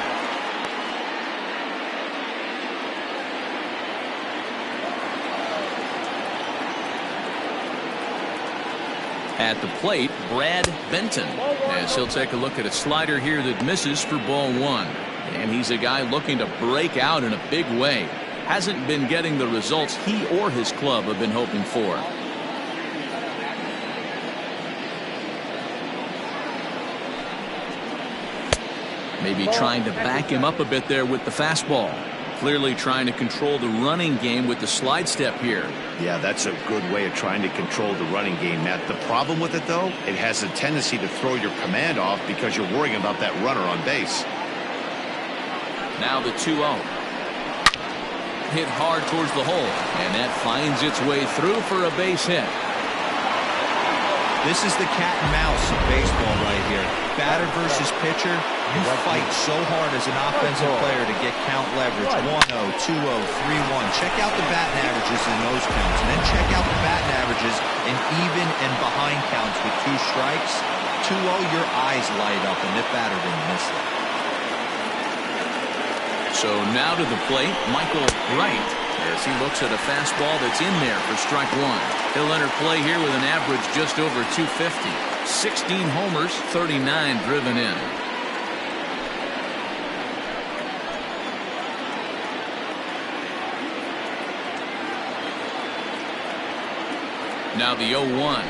At the plate, Brad Benton, as he'll take a look at a slider here that misses for ball one. And he's a guy looking to break out in a big way. Hasn't been getting the results he or his club have been hoping for. Maybe trying to back him up a bit there with the fastball. Clearly trying to control the running game with the slide step here. Yeah, that's a good way of trying to control the running game, Matt. The problem with it, though, it has a tendency to throw your command off because you're worrying about that runner on base. Now the 2-0. Hit hard towards the hole, and that finds its way through for a base hit. This is the cat and mouse of baseball right here. Batter versus pitcher. You fight so hard as an offensive player to get count leverage. 1-0, 2-0, 3-1. Check out the batting averages in those counts. And then check out the batting averages in even and behind counts with 2 strikes. 2-0, your eyes light up, and that batter didn't miss it. So now to the plate, Michael Wright, as he looks at a fastball that's in there for strike one. He'll enter play here with an average just over 250. 16 homers, 39 driven in. Now the 0-1.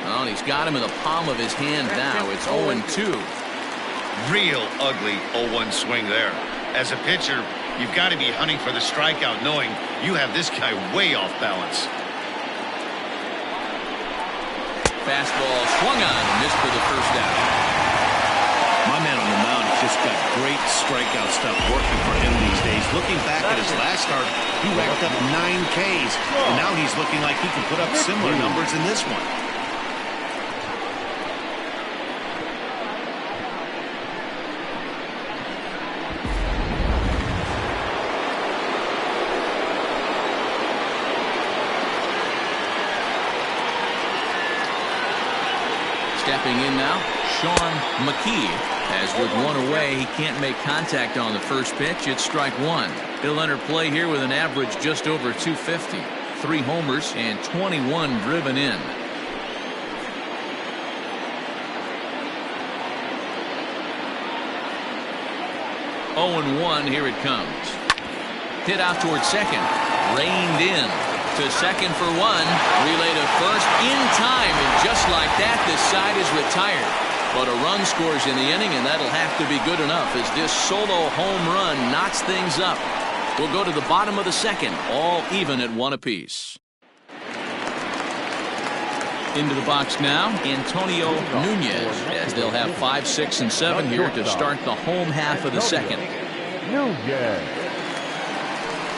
Well, he's got him in the palm of his hand now. It's 0-2. Real ugly 0-1 swing there. As a pitcher, you've got to be hunting for the strikeout, knowing you have this guy way off balance. Fastball swung on and missed for the first out. My man on the mound has just got great strikeout stuff working for him these days. Looking back at his last start, he racked up 9 Ks, and now he's looking like he can put up similar numbers in this one. Stepping in now, Sean McKee, as with one away, he can't make contact on the first pitch. It's strike one. He'll enter play here with an average just over 250. 3 homers and 21 driven in. Oh and 1, here it comes. Hit out towards second. Reined in. To second for 1, relay to first in time, and just like that, this side is retired. But a run scores in the inning, and that'll have to be good enough as this solo home run knocks things up. We'll go to the bottom of the second, all even at 1 apiece. Into the box now, Antonio Nunez, as they'll have 5, 6, and 7 here to start the home half of the second.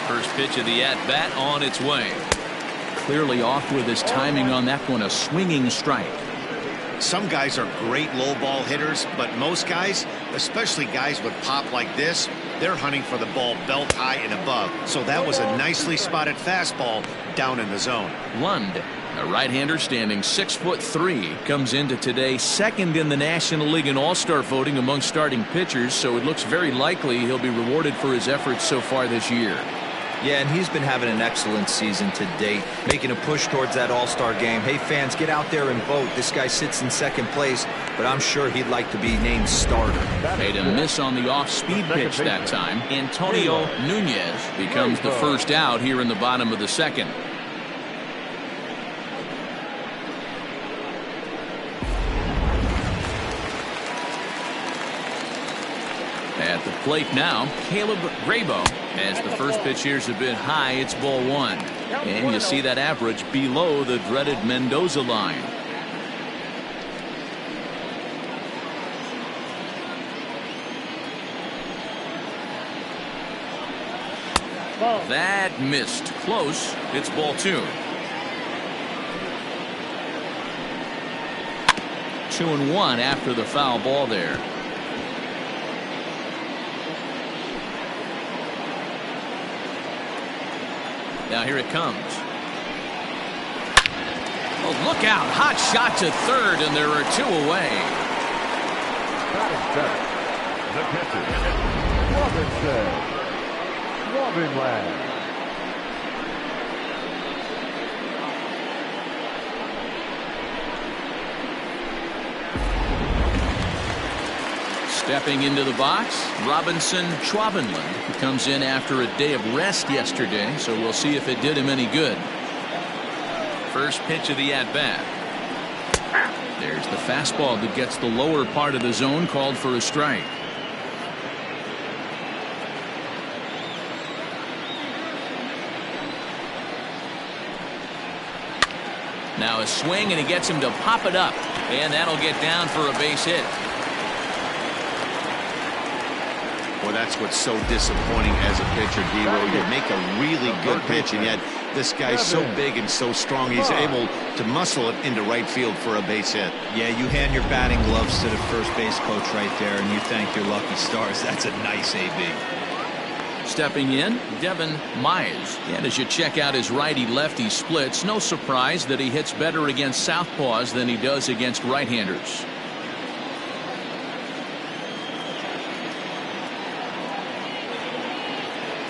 First pitch of the at-bat on its way. Clearly off with his timing on that one, a swinging strike. Some guys are great low ball hitters, but most guys, especially guys with pop like this, they're hunting for the ball belt high and above. So that was a nicely spotted fastball down in the zone. Lund, a right-hander standing 6'3", comes into today second in the National League in All-Star voting among starting pitchers, so it looks very likely he'll be rewarded for his efforts so far this year. Yeah, and he's been having an excellent season to date, making a push towards that all-star game. Hey, fans, get out there and vote. This guy sits in second place, but I'm sure he'd like to be named starter. Made a miss on the off-speed pitch that time. Antonio Nunez becomes the first out here in the bottom of the second. At the plate now, Caleb Grabo. As the first pitch here's a bit high, it's ball one. And you see that average below the dreaded Mendoza line. That missed. Close. It's ball two. 2-1 after the foul ball there. Now here it comes. Oh, look out. Hot shot to third, and there are two away. The catcher, Robin Land. Stepping into the box, Robinson Schwabenland comes in after a day of rest yesterday, so we'll see if it did him any good. First pitch of the at-bat. There's the fastball that gets the lower part of the zone, called for a strike. Now a swing, and he gets him to pop it up, and that'll get down for a base hit. Well, that's what's so disappointing as a pitcher, D-Row. You make a really good pitch, and yet this guy's so big and so strong, he's able to muscle it into right field for a base hit. Yeah, you hand your batting gloves to the first base coach right there, and you thank your lucky stars. That's a nice AB. Stepping in, Devin Mize. And as you check out his righty-lefty splits, no surprise that he hits better against southpaws than he does against right-handers.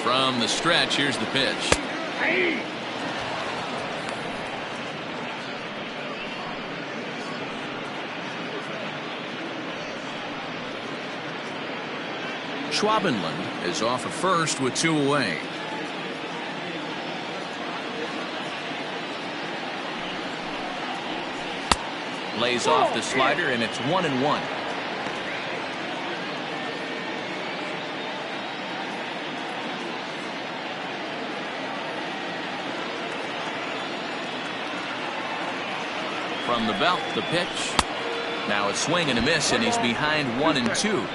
From the stretch, here's the pitch. Schwabenland is off at first with two away. Lays off the slider, and it's 1-1. From the belt, the pitch. Now a swing and a miss, and he's behind 1-2.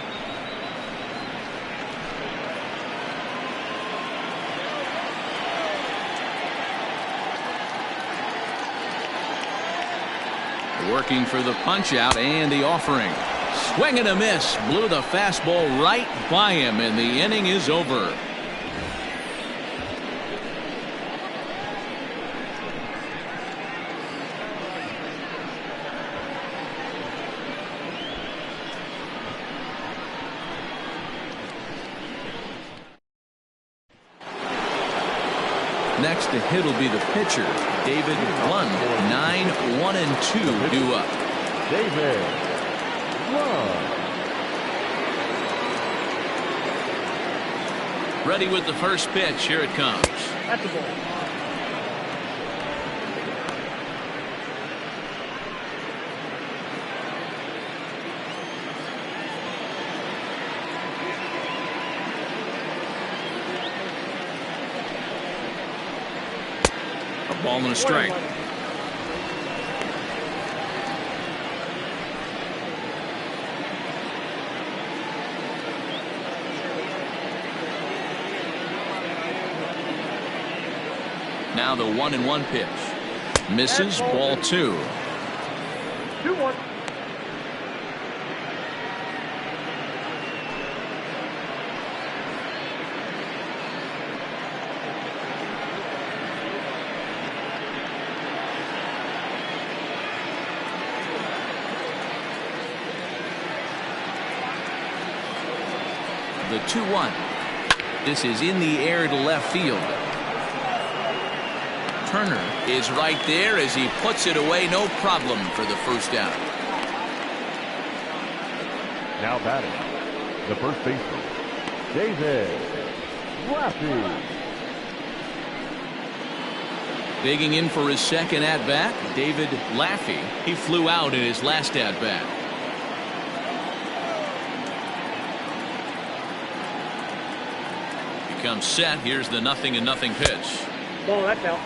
Working for the punch out and the offering. Swing and a miss. Blew the fastball right by him, and the inning is over. Next to hit will be the pitcher, David Lund. 9-1-2 due up. David Lund. Ready with the first pitch. Here it comes. That's the ball. Ball and a strike. Now the 1-1 pitch. Misses. Ball two. 2-1. The 2-1. This is in the air to left field. Turner is right there as he puts it away, no problem for the first down. Now batting, the first baseman, David Laffy. Digging in for his second at-bat, David Laffy. He flew out in his last at-bat. He comes set. Here's the 0-0 pitch. Ball, that's out.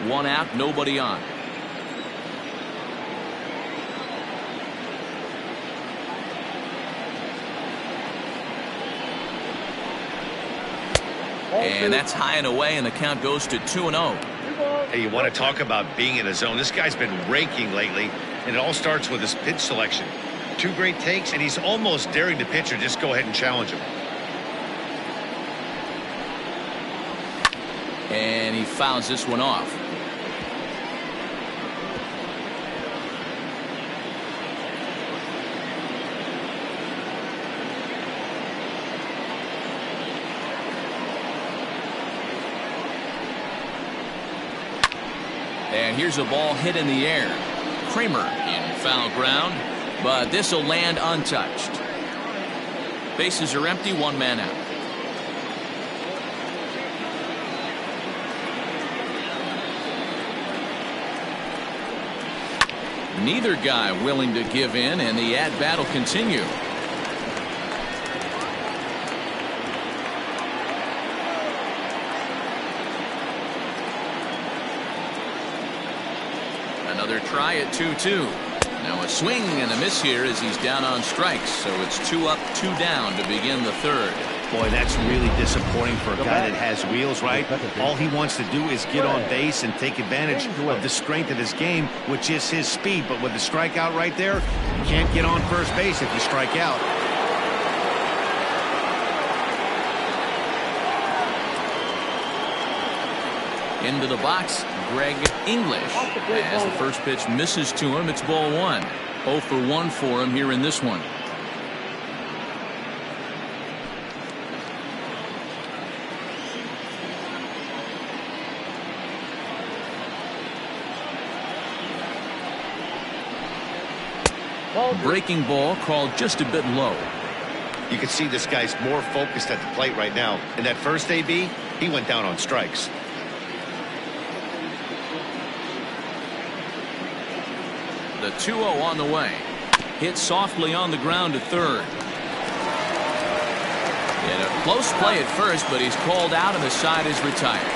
One out, nobody on. And that's high and away, and the count goes to 2-0. Hey, you want to talk about being in a zone? This guy's been raking lately, and it all starts with his pitch selection. 2 great takes, and he's almost daring the pitcher just go ahead and challenge him. And he fouls this one off. And here's a ball hit in the air. Kramer in foul ground, but this will land untouched. Bases are empty, 1 man out. Neither guy willing to give in, and the at-bat will continue. Another try at 2-2. Now a swing and a miss here as he's down on strikes. So it's 2 up, 2 down to begin the third. Boy, that's really disappointing for a guy that has wheels, right? All he wants to do is get on base and take advantage of the strength of his game, which is his speed. But with the strikeout right there, you can't get on first base if you strike out. Into the box, Greg English. As the first pitch misses to him, it's ball 1. 0 for 1 for him here in this one. Breaking ball called just a bit low. You can see this guy's more focused at the plate right now. In that first AB, he went down on strikes. The 2-0 on the way. Hit softly on the ground to third. And a close play at first, but he's called out and the side is retired.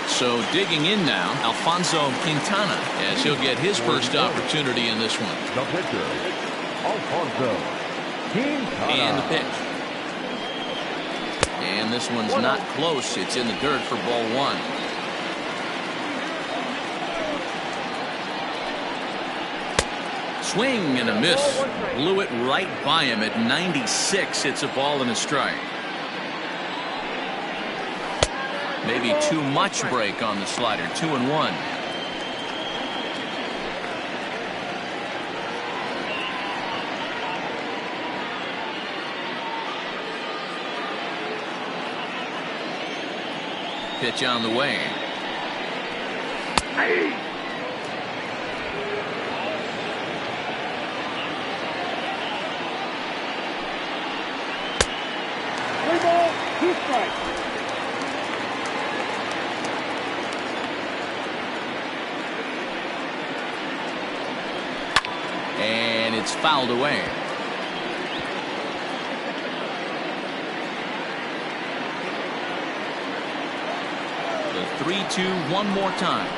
So digging in now, Alfonso Quintana, as he'll get his first opportunity in this one. The pitcher, Alfonso Quintana. And the pitch. And this one's not close. It's in the dirt for ball 1. Swing and a miss. Blew it right by him at 96. It's a ball and a strike. Maybe too much break on the slider. 2-1. Pitch on the way. Hey. Play ball, 2 strikes. And it's fouled away. The 3-2 one more time.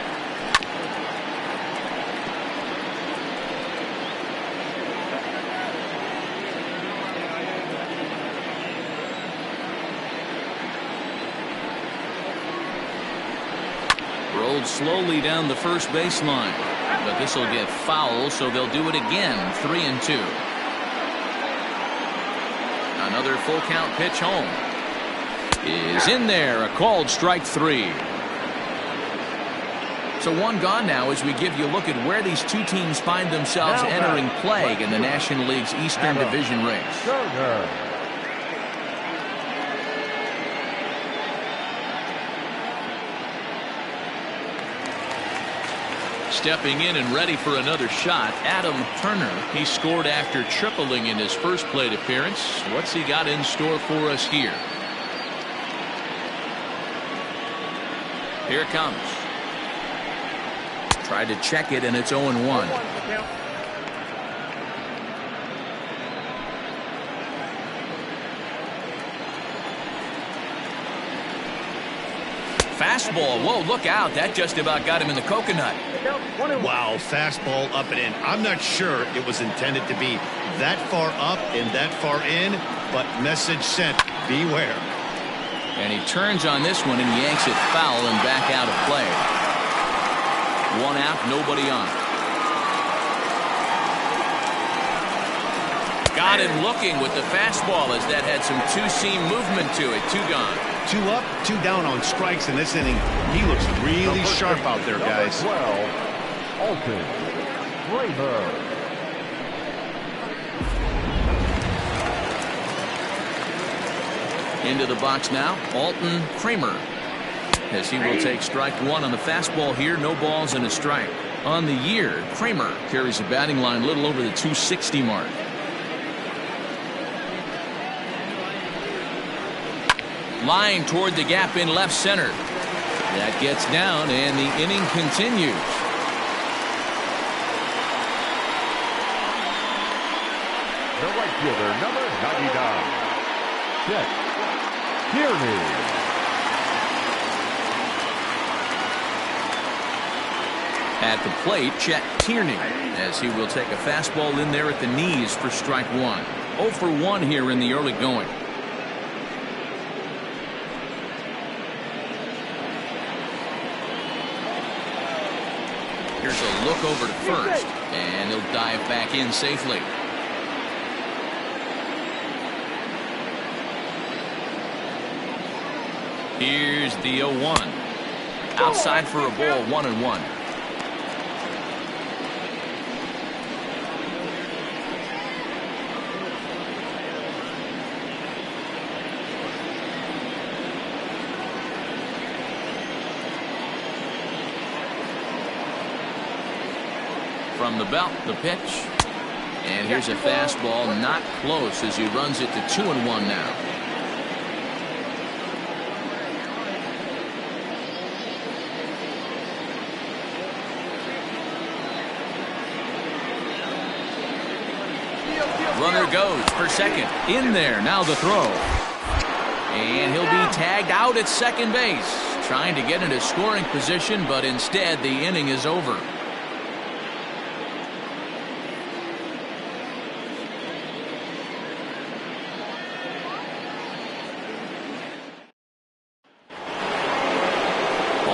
Rolled slowly down the first baseline. But this will get foul, so they'll do it again. 3-2. Another full count pitch home. is in there. A called strike 3. So one gone now as we give you a look at where these two teams find themselves entering play in the National League's Eastern Division race. Stepping in and ready for another shot, Adam Turner. He scored after tripling in his first plate appearance. What's he got in store for us here? Here it comes. Tried to check it, and it's 0-1. Fastball. Whoa, look out. That just about got him in the coconut. Wow, fastball up and in. I'm not sure it was intended to be that far up and that far in, but message sent. Beware. And he turns on this one and yanks it foul and back out of play. 1 out, nobody on. Got him looking with the fastball as that had some two-seam movement to it. 2 gone. 2 up, 2 down on strikes in this inning. He looks really sharp out there, guys. 12, Alton Kramer. Into the box now, Alton Kramer, as he will take strike 1 on the fastball here. No balls and a strike. On the year, Kramer carries a batting line a little over the 260 mark. Line toward the gap in left center. That gets down, and the inning continues. The right fielder, number 99, Chet Tierney. At the plate, Chet Tierney, as he will take a fastball in there at the knees for strike 1. 0 for 1 here in the early going. Here's a look over to first, and he'll dive back in safely. Here's the 0-1. Outside for a ball, 1-1. From the belt, the pitch. And here's a fastball, not close, as he runs it to 2-1 now. Runner goes for second. In there, now the throw. And he'll be tagged out at second base. Trying to get into scoring position, but instead the inning is over.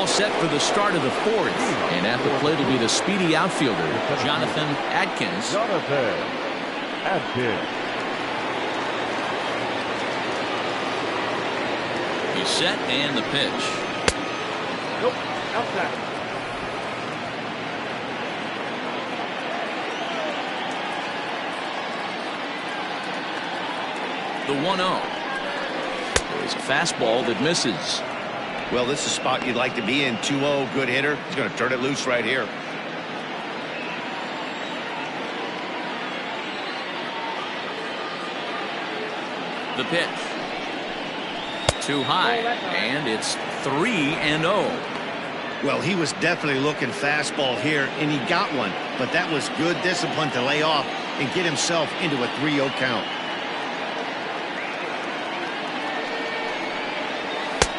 Set for the start of the 4th, and at the plate will be the speedy outfielder Jonathan Adkins. He's set, and the pitch. Nope, outside. The 1-0. There's a fastball that misses. Well, this is a spot you'd like to be in. 2-0, good hitter. He's going to turn it loose right here. The pitch. Too high, and it's 3-0. Well, he was definitely looking fastball here, and he got one. But that was good discipline to lay off and get himself into a 3-0 count.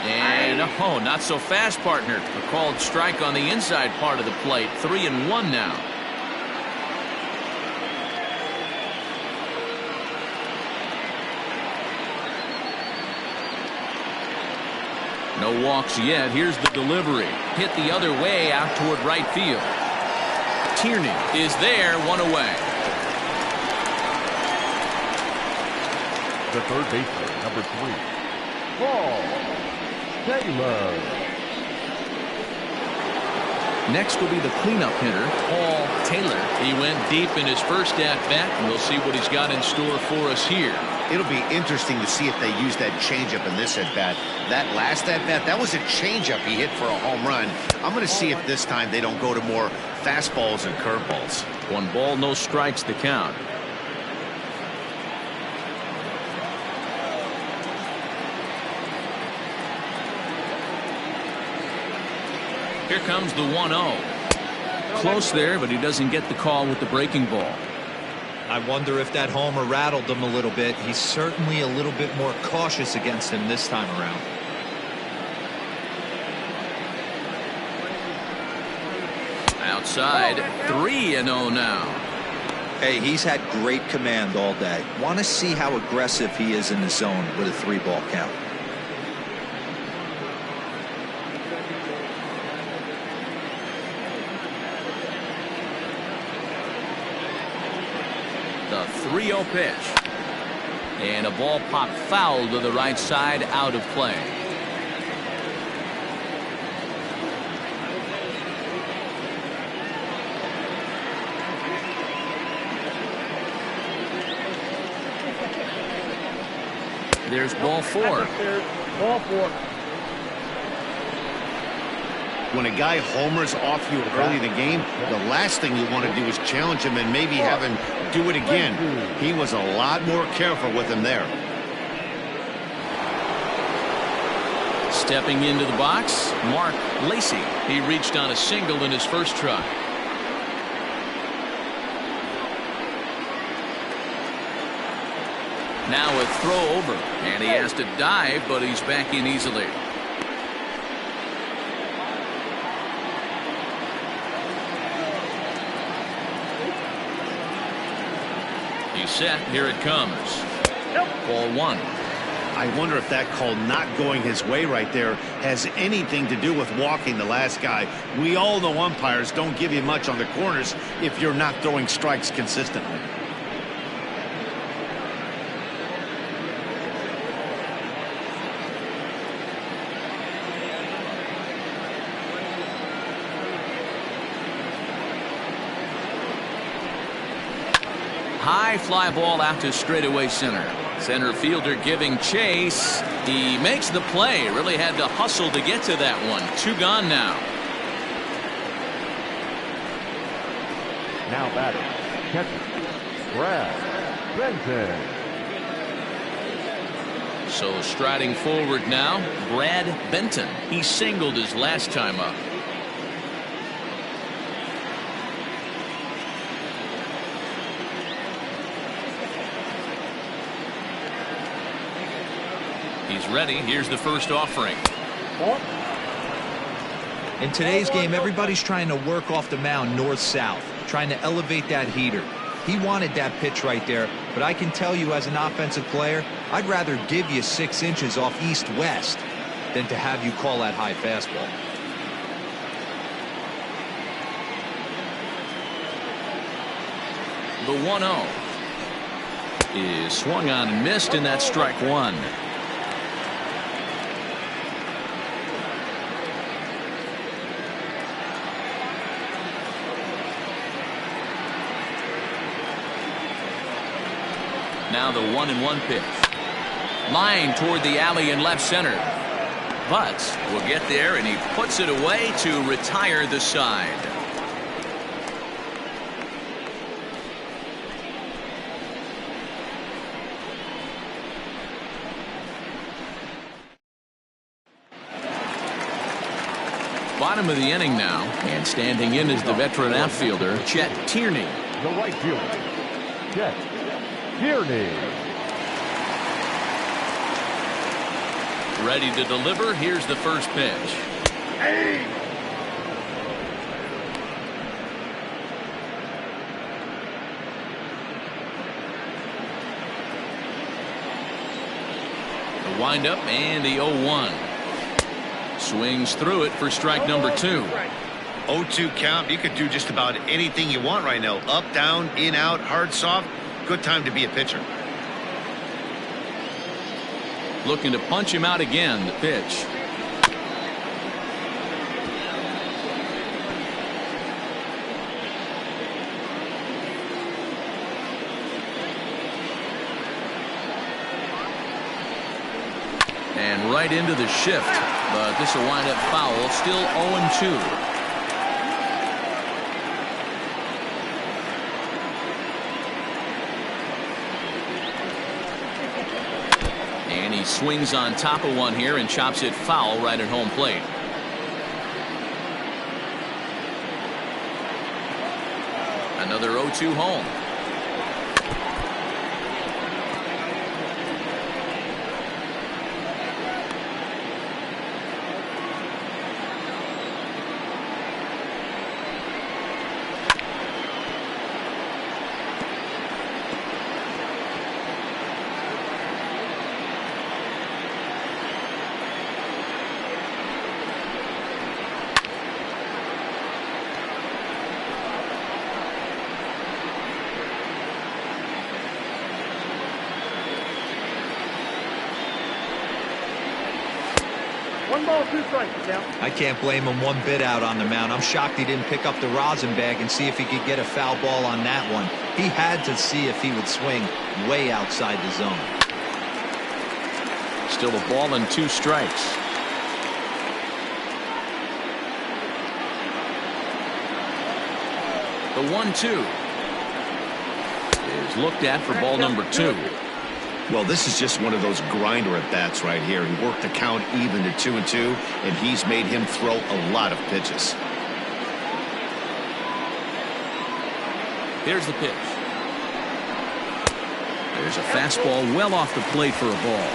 And, oh, not so fast, partner. A called strike on the inside part of the plate. 3-1 now. No walks yet. Here's the delivery. Hit the other way out toward right field. Tierney is there, 1 away. The third baseman, number 3, Paul Taylor. Next will be the cleanup hitter, Paul Taylor. He went deep in his first at-bat, and we'll see what he's got in store for us here. It'll be interesting to see if they use that changeup in this at-bat. That last at-bat, that was a changeup he hit for a home run. I'm going to see if this time they don't go to more fastballs and curveballs. 1 ball, no strikes the count. Here comes the 1-0. Close there, but he doesn't get the call with the breaking ball. I wonder if that homer rattled him a little bit. He's certainly a little bit more cautious against him this time around. Outside, 3-0 now. Hey, he's had great command all day. Want to see how aggressive he is in the zone with a 3-ball count. The 3-0 pitch. And a ball popped foul to the right side, out of play. There's ball 4. Ball 4. When a guy homers off you early in the game, the last thing you want to do is challenge him and maybe have him do it again. He was a lot more careful with him there. Stepping into the box, Mark Lacy. He reached on a single in his first try. Now a throw over, and he has to dive, but he's back in easily. He's set. Here it comes. Ball 1. I wonder if that call not going his way right there has anything to do with walking the last guy. We all know umpires don't give you much on the corners if you're not throwing strikes consistently. High fly ball out to straightaway center. Center fielder giving chase. He makes the play. Really had to hustle to get to that one. 2 gone now. Now batting, catcher, Brad Benton. So striding forward now, Brad Benton. He singled his last time up. He's ready. Here's the first offering. In today's game, everybody's trying to work off the mound north-south, trying to elevate that heater. He wanted that pitch right there, but I can tell you as an offensive player, I'd rather give you 6 inches off east-west than to have you call that high fastball. The 1-0 is swung on and missed, and that's strike 1. Now the 1-1 pitch. Line toward the alley in left center. But will get there, and he puts it away to retire the side. Bottom of the inning now, and standing in is the veteran outfielder, Chet Tierney. The right fielder, Chet Tierney. Ready to deliver. Here's the first pitch. The windup and the 0-1. Swings through it for strike number 2. 0-2 count. You could do just about anything you want right now. Up, down, in, out, hard, soft. Good time to be a pitcher. Looking to punch him out again. The pitch. And right into the shift, but this will wind up foul. Still 0-2. And he swings on top of one here and chops it foul right at home plate. Another 0-2 home. I can't blame him one bit out on the mound. I'm shocked he didn't pick up the rosin bag and see if he could get a foul ball on that one. He had to see if he would swing way outside the zone. Still a ball and 2 strikes. The 1-2 is looked at for ball number 2. Well, this is just one of those grinder at bats right here. He worked the count even to 2-2, and he's made him throw a lot of pitches. Here's the pitch. There's a fastball well off the plate for a ball.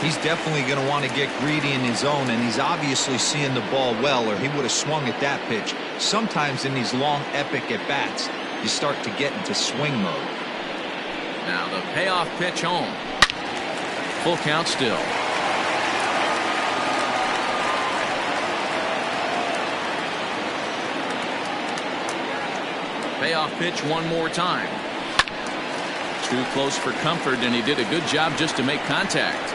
He's definitely going to want to get greedy in his zone, and he's obviously seeing the ball well, or he would have swung at that pitch. Sometimes in these long, epic at-bats, you start to get into swing mode. Now the payoff pitch home. Full count still. Payoff pitch one more time. Too close for comfort, and he did a good job just to make contact.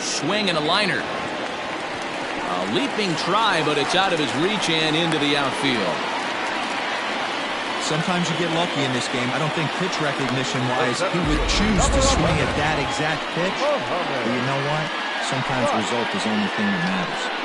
Swing and a liner. A leaping try, but it's out of his reach and into the outfield. Sometimes you get lucky in this game. I don't think pitch recognition-wise he would choose to swing at that exact pitch. But you know what? Sometimes result is the only thing that matters.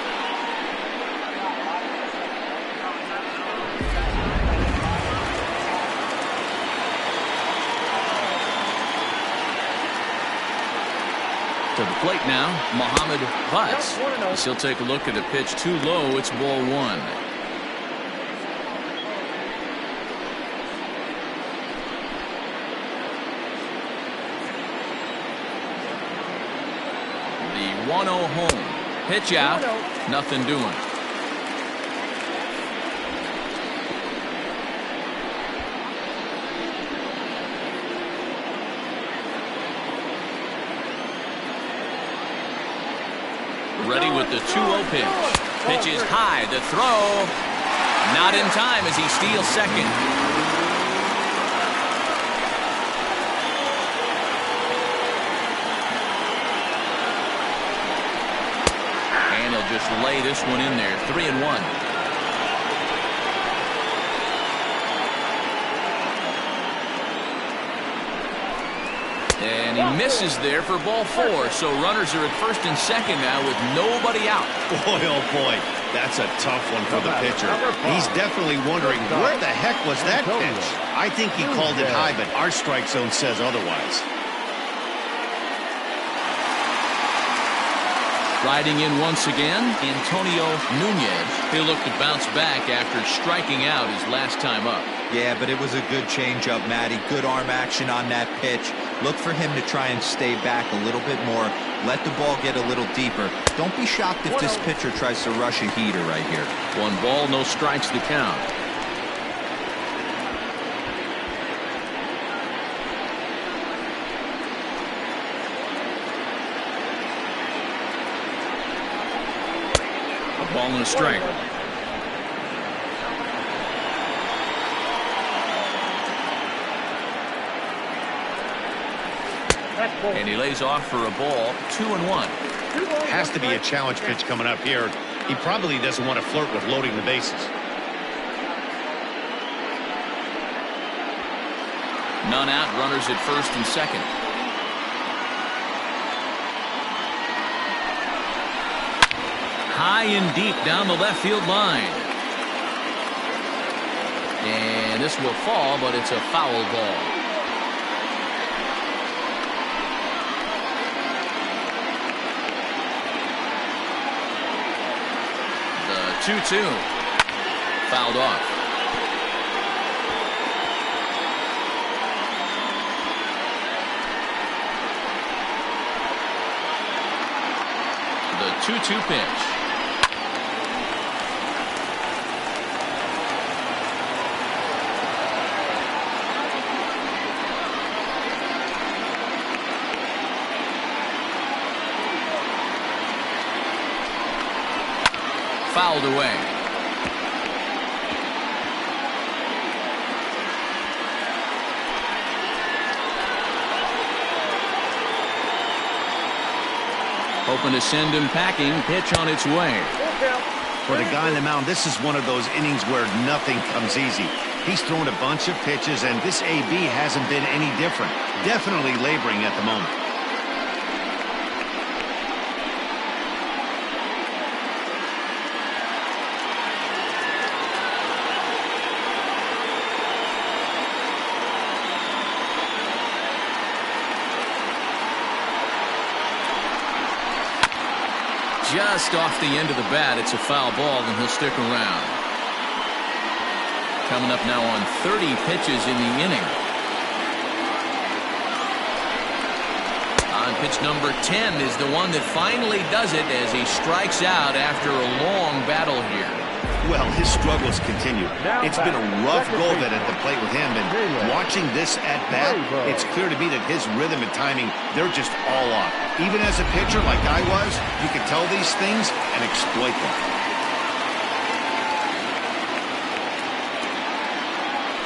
To the plate now, Mohammed Butts. He'll take a look at the pitch too low. It's ball 1. The 1-0 home. Pitch out. Nothing doing. Ready with the 2-0 pitch. Pitch is high. The throw. Not in time as he steals second. And he'll just lay this one in there. 3-1. And he misses there for ball 4. So runners are at first and second now with nobody out. Boy, oh boy, that's a tough one for the pitcher. He's definitely wondering, where the heck was that pitch? I think he called it high, but our strike zone says otherwise. Riding in once again, Antonio Nunez. He'll look to bounce back after striking out his last time up. Yeah, but it was a good changeup, Matty. Good arm action on that pitch. Look for him to try and stay back a little bit more. Let the ball get a little deeper. Don't be shocked if this pitcher tries to rush a heater right here. 1 ball, no strikes to count. A ball and a strike. And he lays off for a ball, 2-1. Has to be a challenge pitch coming up here. He probably doesn't want to flirt with loading the bases. None out, runners at first and second. High and deep down the left field line. And this will fall, but it's a foul ball. The 2-2. Fouled off. The 2-2 pitch. Fouled away. Hoping to send him packing. Pitch on its way. For the guy on the mound, this is one of those innings where nothing comes easy. He's thrown a bunch of pitches, and this AB hasn't been any different. Definitely laboring at the moment. Just off the end of the bat, it's a foul ball, and he'll stick around. Coming up now on 30 pitches in the inning. On pitch number 10 is the one that finally does it as he strikes out after a long battle here. Well, his struggles continue. It's been a rough go of it at the plate with him, and watching this at bat, it's clear to me that his rhythm and timing, they're just all off. Even as a pitcher like I was, you can tell these things and exploit them.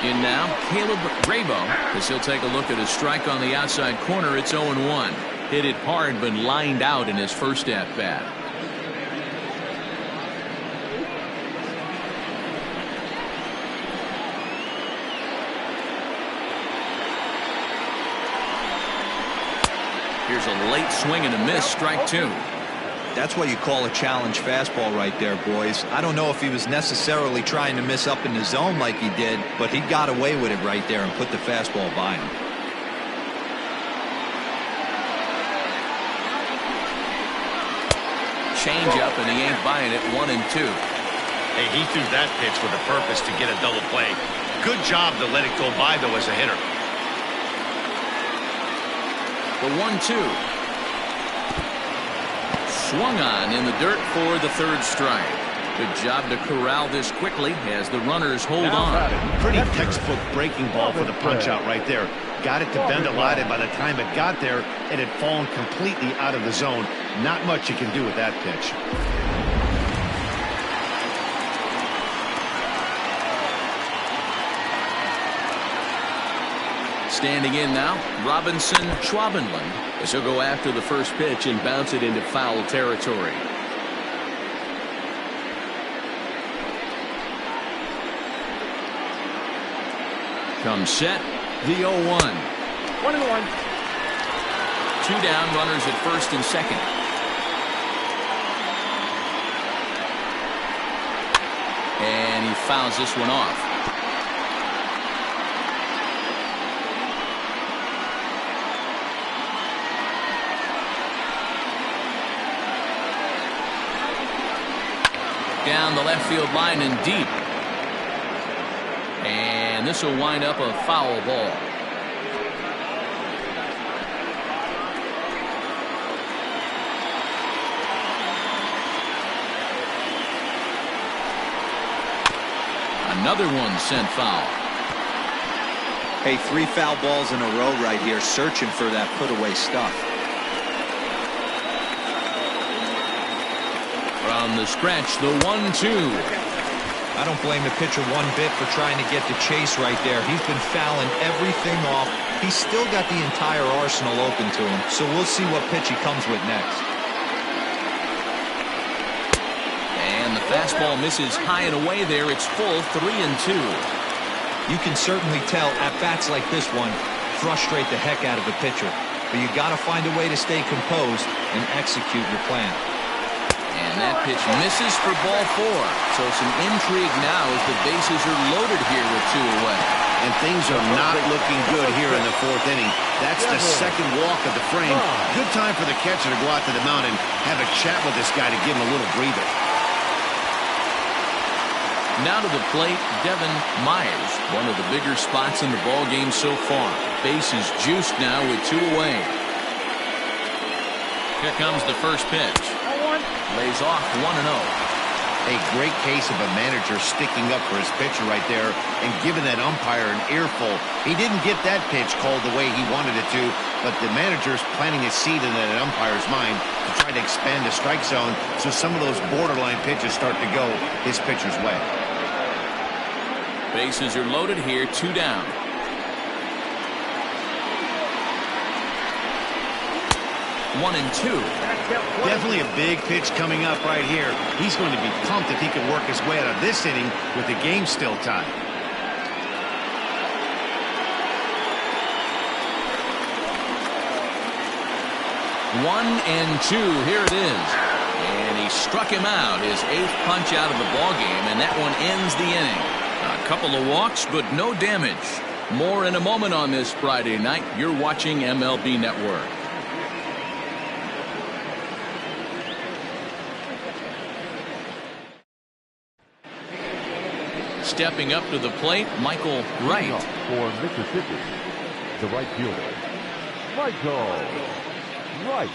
In now, Caleb Grabo, as he'll take a look at a strike on the outside corner. It's 0-1. Hit it hard, but lined out in his first at-bat. Here's a late swing and a miss, strike two. That's what you call a challenge fastball right there, boys. I don't know if he was necessarily trying to miss up in the zone like he did, but he got away with it right there and put the fastball by him. Change up, and he ain't buying it. 1-2. Hey, he threw that pitch with a purpose to get a double play. Good job to let it go by, though, as a hitter. The 1-2. Swung on in the dirt for the third strike. Good job to corral this quickly as the runners hold on. Pretty textbook breaking ball for the punch out right there. Got it to bend a lot, and by the time it got there, it had fallen completely out of the zone. Not much you can do with that pitch. Standing in now, Robinson Schwabenland, as he'll go after the first pitch and bounce it into foul territory. Comes set, the 0-1. 1-1. 2 down, runners at first and second. And he fouls this one off. Down the left field line and deep. And this will wind up a foul ball. Another one sent foul. Hey, 3 foul balls in a row right here, searching for that put-away stuff. From the stretch, the 1-2. I don't blame the pitcher one bit for trying to get the chase right there. He's been fouling everything off He's still got the entire arsenal open to him, so we'll see what pitch he comes with next. And the fastball misses high and away there. It's full 3-2. You can certainly tell at-bats like this one frustrate the heck out of the pitcher. But you got to find a way to stay composed and execute your plan. And that pitch misses for ball 4. So some intrigue now as the bases are loaded here with 2 away. And things are not looking good here in the 4th inning. That's the second walk of the frame. Good time for the catcher to go out to the mound and have a chat with this guy to give him a little breather. Now to the plate, Devin Myers, one of the bigger spots in the ball game so far. Bases juiced now with 2 away. Here comes the first pitch. Lays off 1-0. A great case of a manager sticking up for his pitcher right there and giving that umpire an earful. He didn't get that pitch called the way he wanted it to, but the manager's planting a seed in that umpire's mind to try to expand the strike zone so some of those borderline pitches start to go his pitcher's way. Bases are loaded here, 2 down. One and 2. Definitely a big pitch coming up right here. He's going to be pumped if he can work his way out of this inning with the game still tied. One and 2. Here it is. And he struck him out, his 8th punch out of the ball game, and that one ends the inning. A couple of walks, but no damage. More in a moment on this Friday night. You're watching MLB Network. Stepping up to the plate, Michael Wright. For Mississippi, the right fielder, Michael Wright.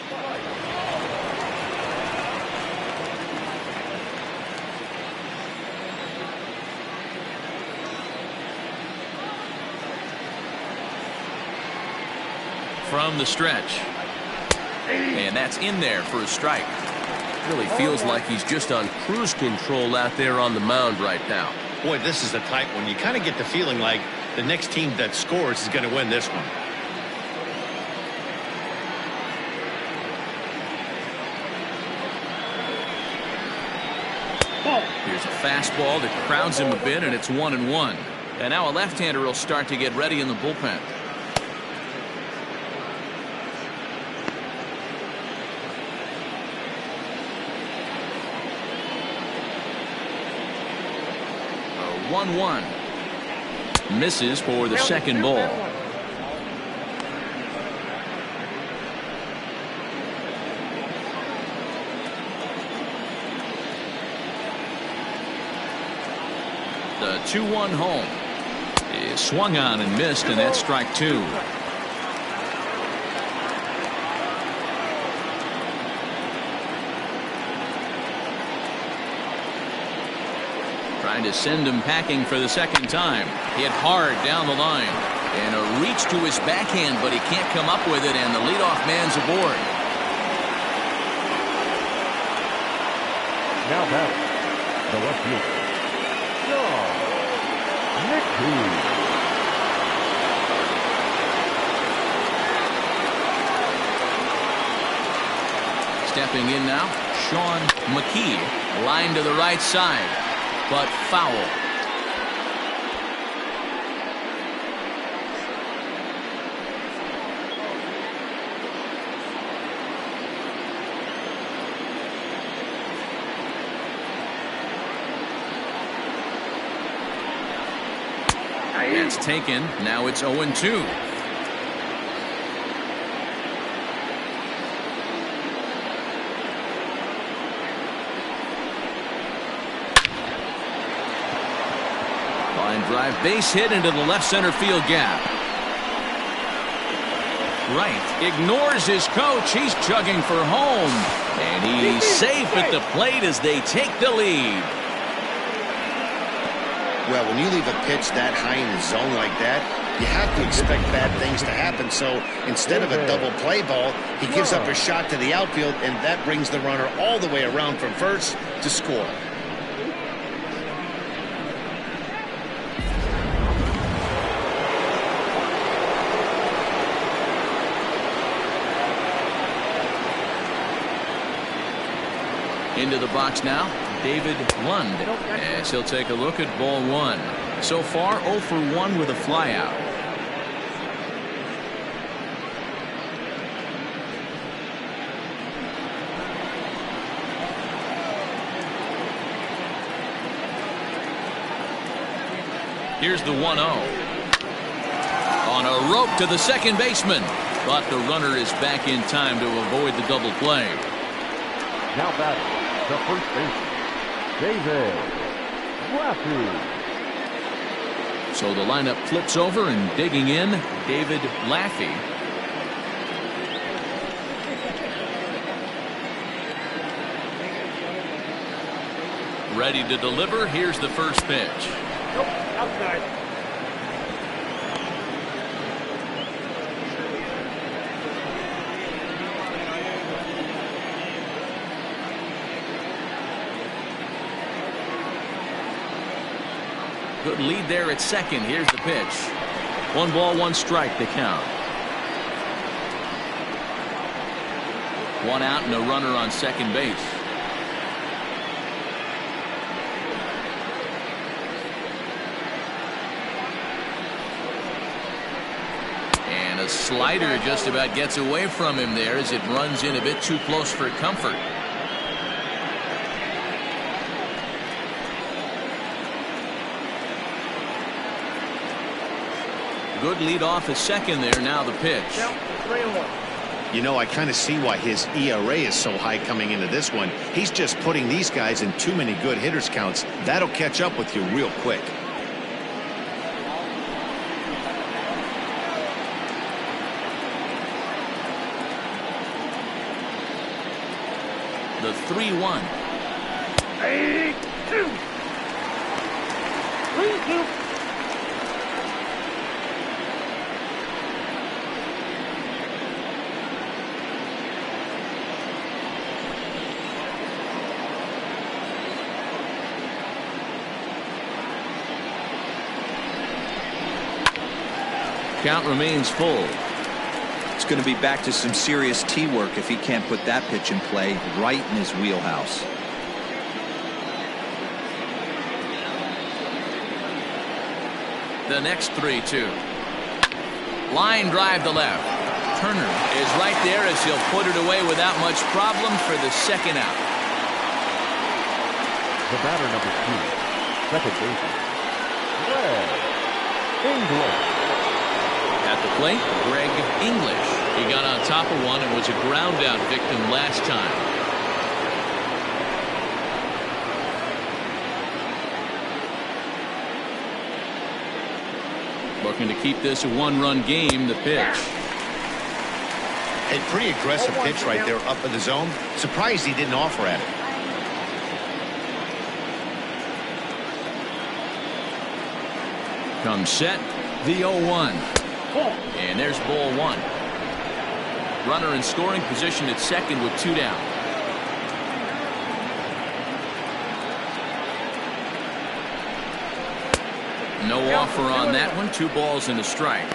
From the stretch. And that's in there for a strike. Really feels like he's just on cruise control out there on the mound right now. Boy, this is a tight one. You kind of get the feeling like the next team that scores is going to win this one. Here's a fastball that crowds him a bit, and it's 1-1. And now a left-hander will start to get ready in the bullpen. A 1-1. Misses for the second ball. The 2-1 home is swung on and missed, and that's strike 2. Trying to send him packing for the second time. Hit hard down the line. And a reach to his backhand, but he can't come up with it, and the leadoff man's aboard. Now batting, the left fielder, Mercury. Stepping in now, Sean McKee. Line to the right side, but foul. That's taken. Now it's 0-2. Line drive, base hit into the left center field gap. Wright ignores his coach. He's chugging for home. And he's safe at the plate as they take the lead. Well, when you leave a pitch that high in the zone like that, you have to expect bad things to happen. So instead of a double play ball, he gives up a shot to the outfield, and that brings the runner all the way around from first to score. Into the box now, David Lund, as he'll take a look at ball one. So far, 0 for 1 with a flyout. Here's the 1-0. On a rope to the second baseman. But the runner is back in time to avoid the double play. Now batting, the first baseman, David Laffey. So the lineup flips over, and digging in, David Laffey. Ready to deliver. Here's the first pitch. Nope, outside. Good lead there at second. Here's the pitch. 1 ball, 1 strike to count. 1 out and a runner on second base. And a slider just about gets away from him there as it runs in a bit too close for comfort. Good lead off at second there. Now the pitch. 3-1. You know, I kind of see why his ERA is so high coming into this one. He's just putting these guys in too many good hitters counts. That'll catch up with you real quick. The 3-1. 8-2. 3-2. Count remains full. It's going to be back to some serious tee work if he can't put that pitch in play right in his wheelhouse. The next 3-2. Line drive to left. Turner is right there as he'll put it away without much problem for the second out. The batter number 2, second baseman, Greg English. At the plate, Greg English. He got on top of one and was a ground out victim last time. Looking to keep this a 1-run game. The pitch. A pretty aggressive pitch right there up in the zone. Surprised he didn't offer at it. Comes set. The 0-1. And there's ball 1. Runner in scoring position at second with 2 down. No offer on that one. 2 balls and a strike.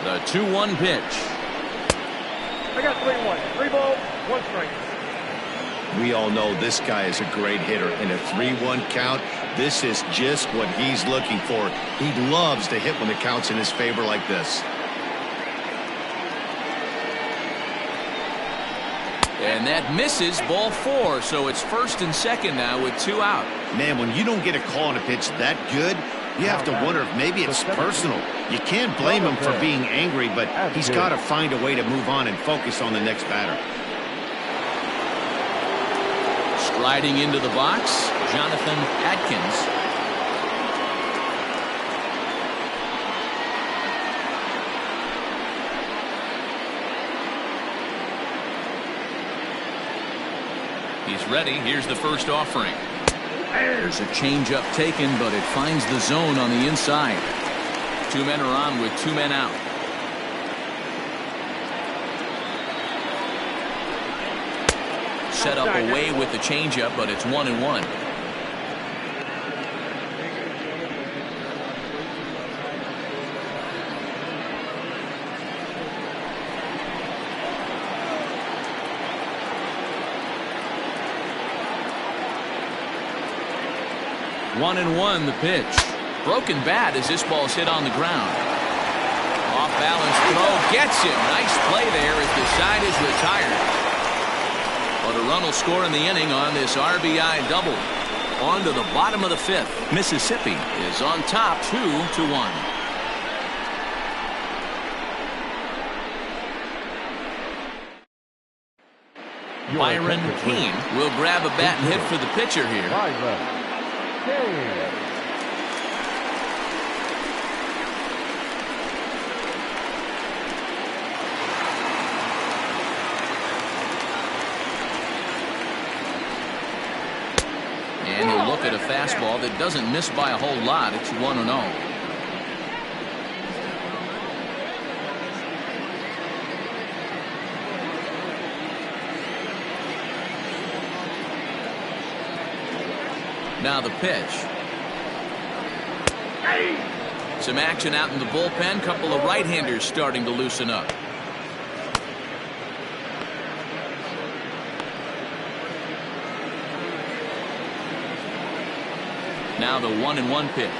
The 2-1 pitch. I got 3-1. 3 balls, 1 strike. We all know this guy is a great hitter. In a 3-1 count, this is just what he's looking for. He loves to hit when the count's in his favor like this. And that misses. Ball 4. So it's first and second now with 2 out. Man, when you don't get a call on a pitch that good, you have to wonder if maybe it's personal. You can't blame him for being angry, but he's got to find a way to move on and focus on the next batter. Striding into the box, Jonathan Atkins. He's ready. Here's the first offering. There's a changeup taken, but it finds the zone on the inside. 2 men are on with 2 men out. set up away with the changeup, but it's 1-1. One and one, the pitch. Broken bat as this ball's hit on the ground. Off balance throw gets him. Nice play there as the side is retired. But a run will score in the inning on this RBI double. On to the bottom of the fifth. Mississippi is on top 2-1. Byron Kane will grab a bat and hit for the pitcher here. And he'll look at a fastball that doesn't miss by a whole lot. It's 1-0. Now the pitch. Some action out in the bullpen. Couple of right-handers starting to loosen up. Now the 1-1 pitch.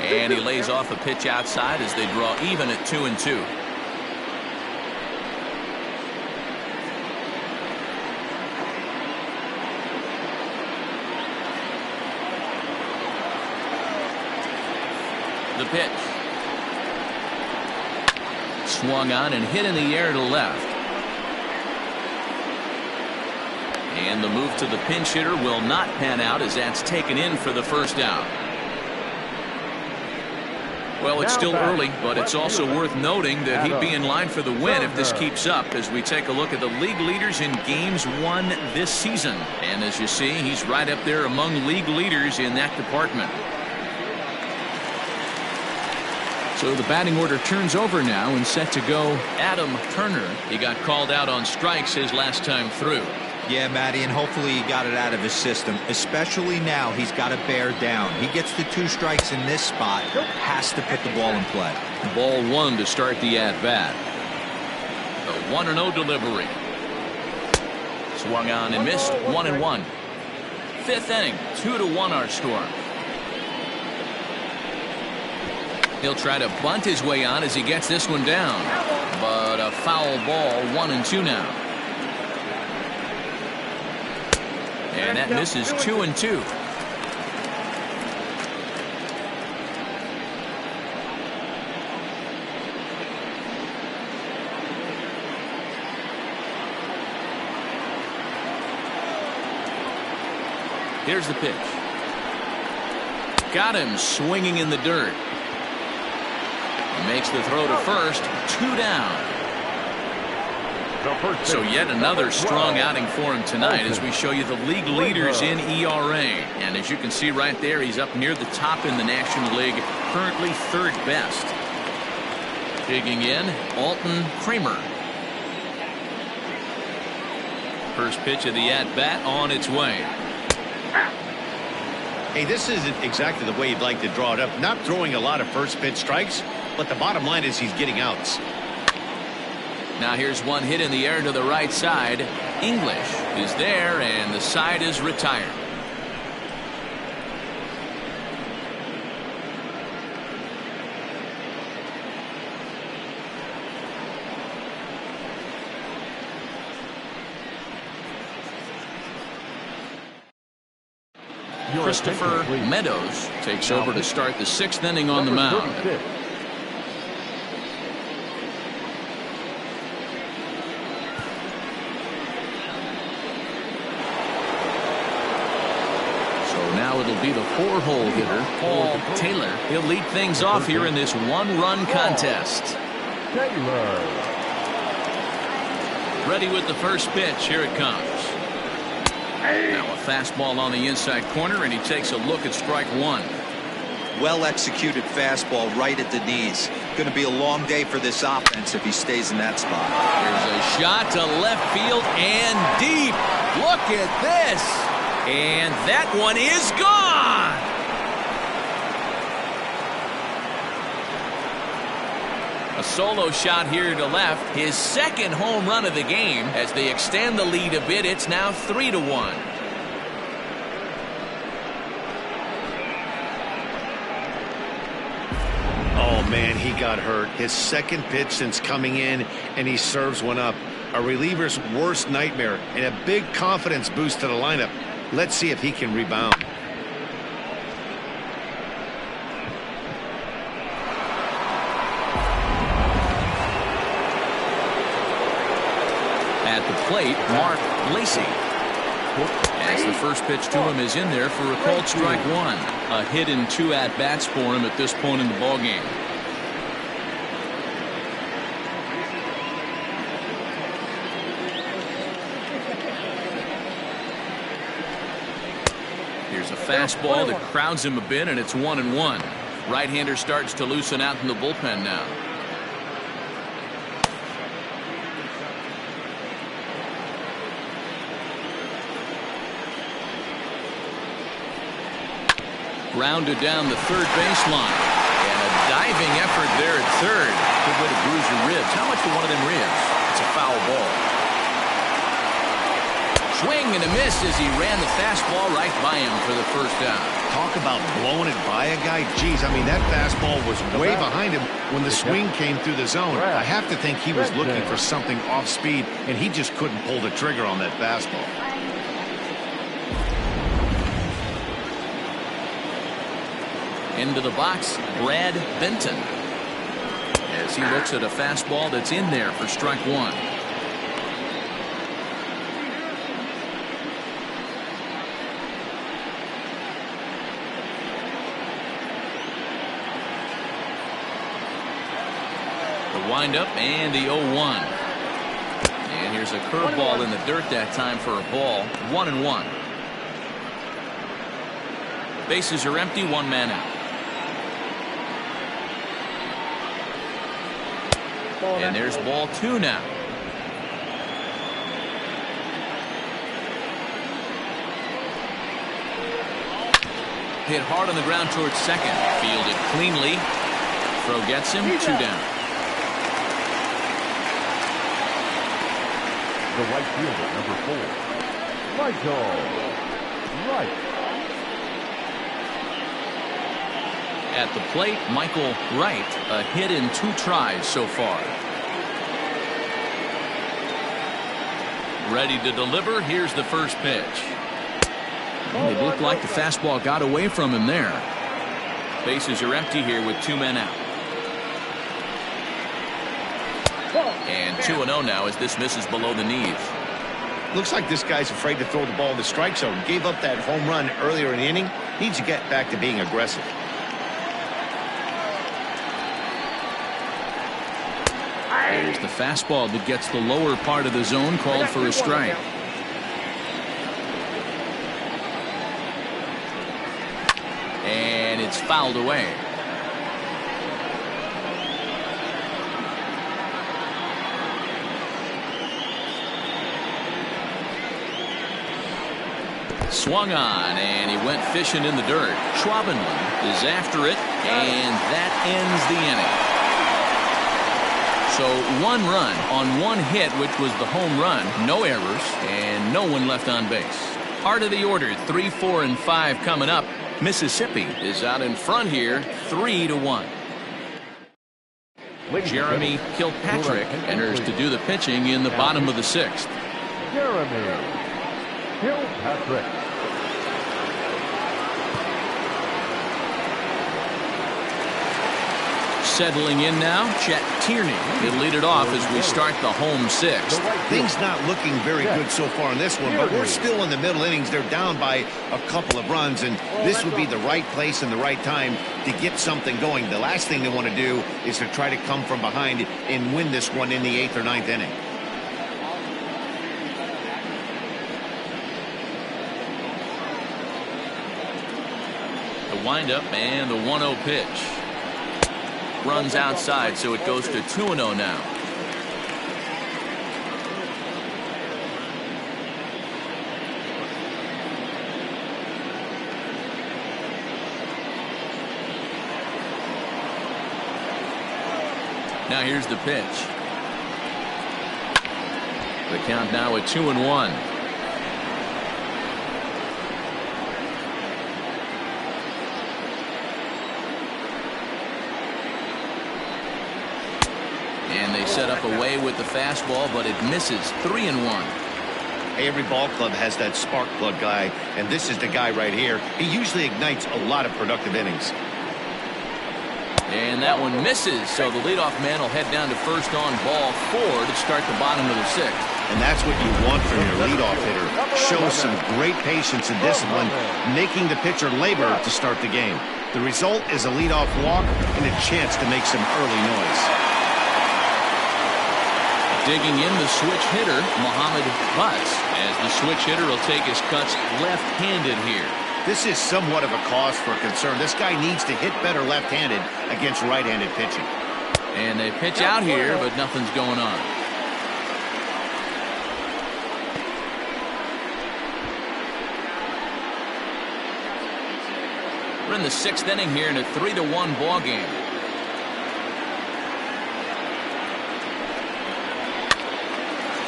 And he lays off a pitch outside as they draw even at 2-2. The pitch. Swung on and hit in the air to left. And the move to the pinch hitter will not pan out as that's taken in for the first out. Well, it's still early, but it's also worth noting that he'd be in line for the win if this keeps up as we take a look at the league leaders in games won this season. And as you see, he's right up there among league leaders in that department. So the batting order turns over now and set to go. Adam Turner. He got called out on strikes his last time through. Yeah, Matty, and hopefully he got it out of his system. Especially now, he's got to bear down. He gets the 2 strikes in this spot. Has to put the ball in play. Ball 1 to start the at-bat. The 1-0 delivery. Swung on and missed. 1-1. Fifth inning. 2-1 our score. He'll try to bunt his way on as he gets this one down. But a foul ball. 1-2 now. And that misses. 2-2. Here's the pitch. Got him swinging in the dirt. He makes the throw to first. 2 down. So yet another strong outing for him tonight as we show you the league leaders in ERA. And as you can see right there, he's up near the top in the National League, currently 3rd best. Digging in, Alton Kramer. First pitch of the at-bat on its way. Hey, this isn't exactly the way you'd like to draw it up. Not throwing a lot of first pitch strikes, but the bottom line is he's getting outs. Now here's one hit in the air to the right side. English is there, and the side is retired. Christopher Meadows takes over to start the 6th inning on the mound. Now it'll be the 4-hole hitter, Paul Taylor. He'll lead things off here in this 1-run contest. Ready with the first pitch. Here it comes. Now a fastball on the inside corner, and he takes a look at strike one. Well executed fastball right at the knees. Going to be a long day for this offense if he stays in that spot. Here's a shot to left field and deep. Look at this. And that one is gone. A solo shot here to left. His second home run of the game. As they extend the lead a bit, it's now 3-1. Oh, man, he got hurt. His second pitch since coming in, and he serves one up. A reliever's worst nightmare and a big confidence boost to the lineup. Let's see if he can rebound. At the plate, Mark Lacey. As the first pitch to him is in there for a called strike one. A hit in 2 at-bats for him at this point in the ballgame. Here's a fastball that crowds him a bit, and it's 1-1. Right-hander starts to loosen out in the bullpen now. Grounded down the third baseline. And a diving effort there at third. Good way to bruise your ribs. How much for one of them ribs? It's a foul ball. Swing and a miss as he ran the fastball right by him for the first down. Talk about blowing it by a guy. Geez, I mean, that fastball was way behind him when the swing came through the zone. I have to think he was looking for something off speed, and he just couldn't pull the trigger on that fastball. Into the box, Brad Benton. As he looks at a fastball that's in there for strike one. The windup and the 0-1. And here's a curveball in the dirt that time for a ball. 1-1. Bases are empty, one man out. And there's ball two now. Hit hard on the ground towards second. Fielded cleanly. Throw gets him, 2 down. The right fielder, number 4, Michael Wright. At the plate, Michael Wright, a hit in 2 tries so far. Ready to deliver. Here's the first pitch. It looked like the fastball got away from him there. Bases are empty here with 2 men out. And 2-0 now as this misses below the knees. Looks like this guy's afraid to throw the ball in the strike zone. Gave up that home run earlier in the inning. Needs to get back to being aggressive. There's the fastball that gets the lower part of the zone, called for a strike. And it's fouled away. Swung on, and he went fishing in the dirt. Schwabenland is after it, and that ends the inning. So 1 run on 1 hit, which was the home run. No errors, and no one left on base. Heart of the order, 3, 4, and 5 coming up. Mississippi is out in front here, 3-1. Jeremy Kilpatrick enters to do the pitching in the bottom of the 6th. Jeremy Kilpatrick. Settling in now, Chet Tierney. He'll lead it off as we start the home 6th. Things not looking very good so far in this one, but we're still in the middle innings. They're down by a couple of runs, and this would be the right place and the right time to get something going. The last thing they want to do is to try to come from behind and win this one in the 8th or 9th inning. windup and the 1-0 pitch. Runs outside, so it goes to 2-0 now. Now here's the pitch. The count now at 2-1. And they set up away with the fastball, but it misses. 3-1. Hey, every ball club has that spark plug guy, and this is the guy right here. He usually ignites a lot of productive innings. And that one misses, so the leadoff man will head down to first on ball 4 to start the bottom of the 6th. And that's what you want from your leadoff hitter. Show some great patience and discipline, making the pitcher labor to start the game. The result is a leadoff walk and a chance to make some early noise. Digging in the switch hitter, Muhammad Butts, as the switch hitter will take his cuts left-handed here. This is somewhat of a cause for concern. This guy needs to hit better left-handed against right-handed pitching. And they pitch out here, but nothing's going on. We're in the 6th inning here in a 3-1 ball game.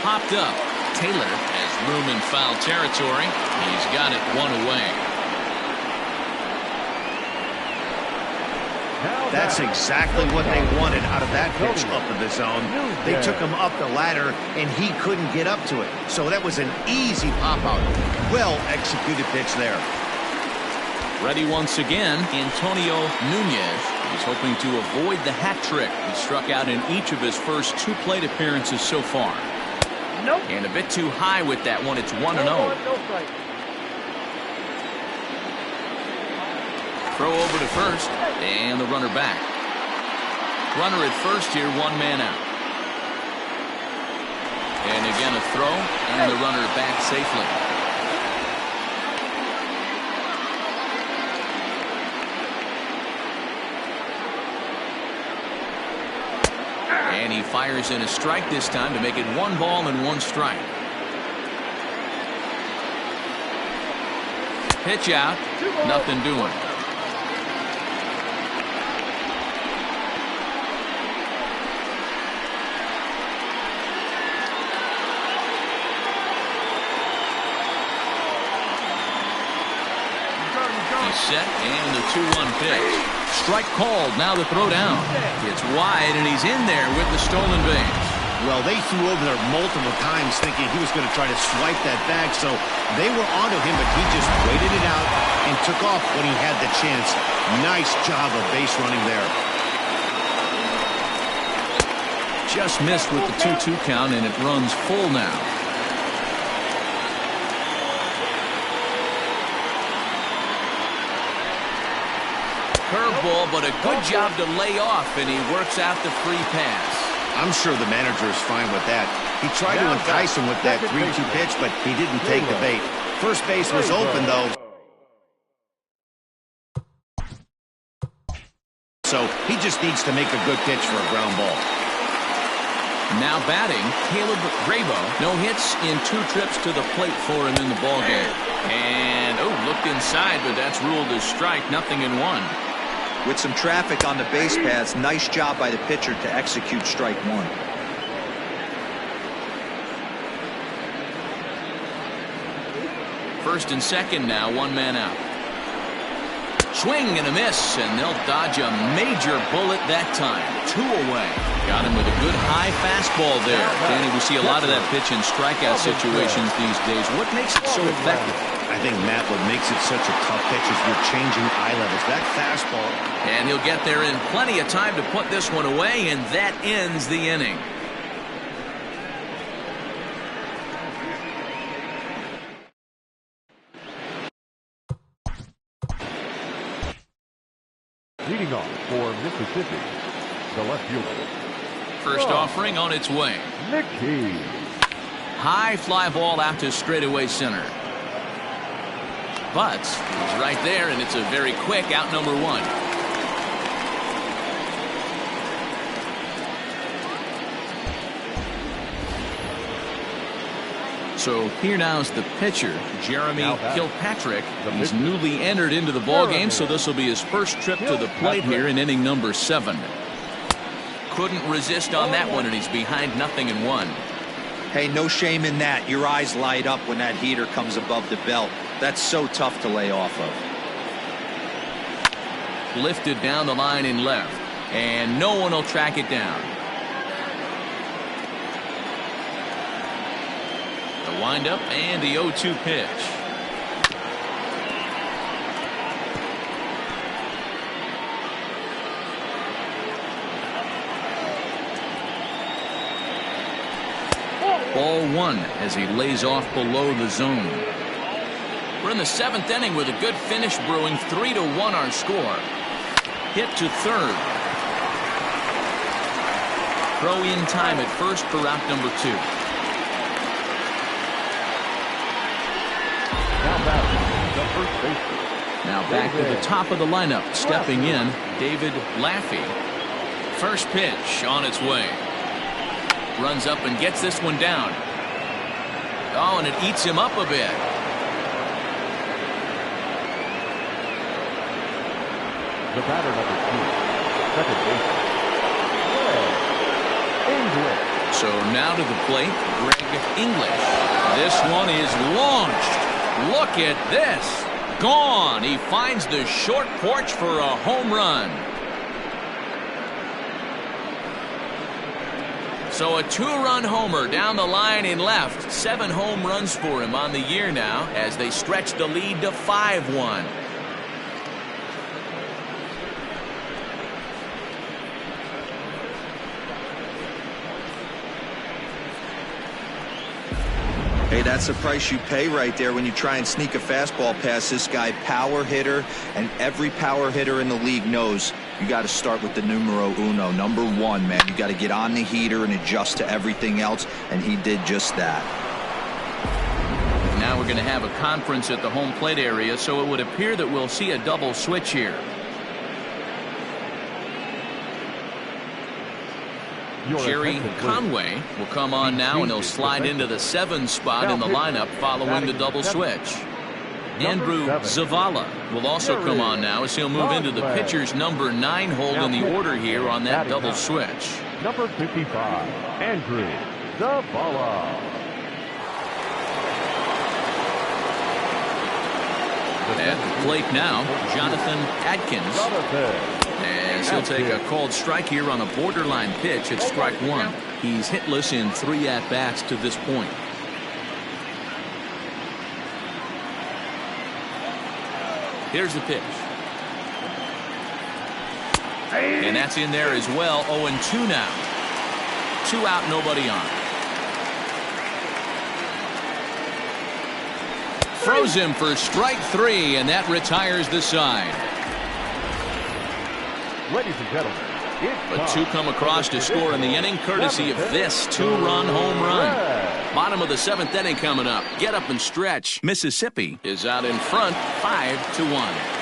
Popped up. Taylor has room in foul territory. He's got it 1 away. That's exactly what they wanted out of that pitch up in the zone. They took him up the ladder, and he couldn't get up to it. So that was an easy pop-out. Well-executed pitch there. Ready once again, Antonio Nunez. He's hoping to avoid the hat trick. He struck out in each of his first 2 plate appearances so far. Nope. And a bit too high with that one. It's 1-0. Throw over to first, and the runner back. Runner at first here, 1 man out. And again a throw, and the runner back safely. And he fires in a strike this time to make it 1 ball and 1 strike. Pitch out, nothing doing. Set and the 2-1 pitch. Strike called. Now the throw down. It's wide and he's in there with the stolen base. Well, they threw over there multiple times thinking he was going to try to swipe that bag, so they were onto him, but he just waited it out and took off when he had the chance. Nice job of base running there. Just missed with the 2-2 count, and it runs full now. Curveball, but a good job to lay off, and he works out the free pass. I'm sure the manager is fine with that. He tried to entice him with that 3-2 pitch, but he didn't take the bait. First base was open, though. So he just needs to make a good pitch for a ground ball. Now batting, Caleb Grabo. No hits in 2 trips to the plate for him in the ballgame. And, looked inside, but that's ruled as strike. Nothing in 1. With some traffic on the base paths, nice job by the pitcher to execute strike 1. First and second now, 1 man out. Swing and a miss, and they'll dodge a major bullet that time. 2 away. Got him with a good high fastball there. Danny, we see a lot of that pitch in strikeout situations these days. What makes it so effective? I think, Matt, what makes it such a tough pitch is you're changing eye levels. That fastball. And he'll get there in plenty of time to put this one away, and that ends the inning. Leading off for Mississippi, the left fielder. First offering on its way. Mickey. High fly ball out to straightaway center. But he's right there, and it's a very quick out number one. So here now is the pitcher, Jeremy Kilpatrick. He's newly entered into the ballgame, so this will be his first trip to the plate here in inning number 7. Couldn't resist on that one, and he's behind 0-1. Hey, no shame in that. Your eyes light up when that heater comes above the belt. That's so tough to lay off of. Lifted down the line in left, and no one will track it down. The windup and the 0-2 pitch. Ball 1 as he lays off below the zone. We're in the 7th inning with a good finish brewing. 3-1 our score. Hit to third. Throw in time at first for out number 2. Now back to the top of the lineup. Stepping in, David Laffey. First pitch on its way. Runs up and gets this one down. Oh, and it eats him up a bit. The batter number 2, second baseman, English. So now to the plate, Greg English. This one is launched. Look at this. Gone. He finds the short porch for a home run. So a 2-run homer down the line in left. 7 home runs for him on the year now as they stretch the lead to 5-1. Hey, that's the price you pay right there when you try and sneak a fastball past this guy. Power hitter, and every power hitter in the league knows you got to start with the numero uno, number 1, man. You got to get on the heater and adjust to everything else, and he did just that. Now we're going to have a conference at the home plate area, so it would appear that we'll see a double switch here. Jerry Conway will come on now, and he'll slide into the 7 spot in the lineup following the double switch. Andrew Zavala will also come on now as he'll move into the pitcher's number 9 hold in the order here on that double switch. Number 55, Andrew Zavala. At the plate now, Jonathan Adkins. As he'll take a called strike here on a borderline pitch at strike 1. He's hitless in 3 at-bats to this point. Here's the pitch. And that's in there as well. 0-2 now. 2 out, nobody on. Throws him for strike 3, and that retires the side. Ladies and gentlemen, But 2 come across to score in the inning, courtesy of this 2-run home run. Bottom of the 7th inning coming up. Get up and stretch. Mississippi is out in front, 5-1.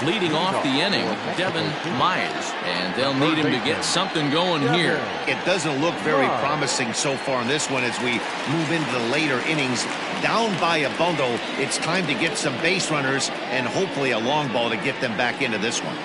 Leading off the inning, Devin Myers, and they'll need him to get something going here. It doesn't look very promising so far in this one as we move into the later innings. Down by a bundle, it's time to get some base runners and hopefully a long ball to get them back into this one.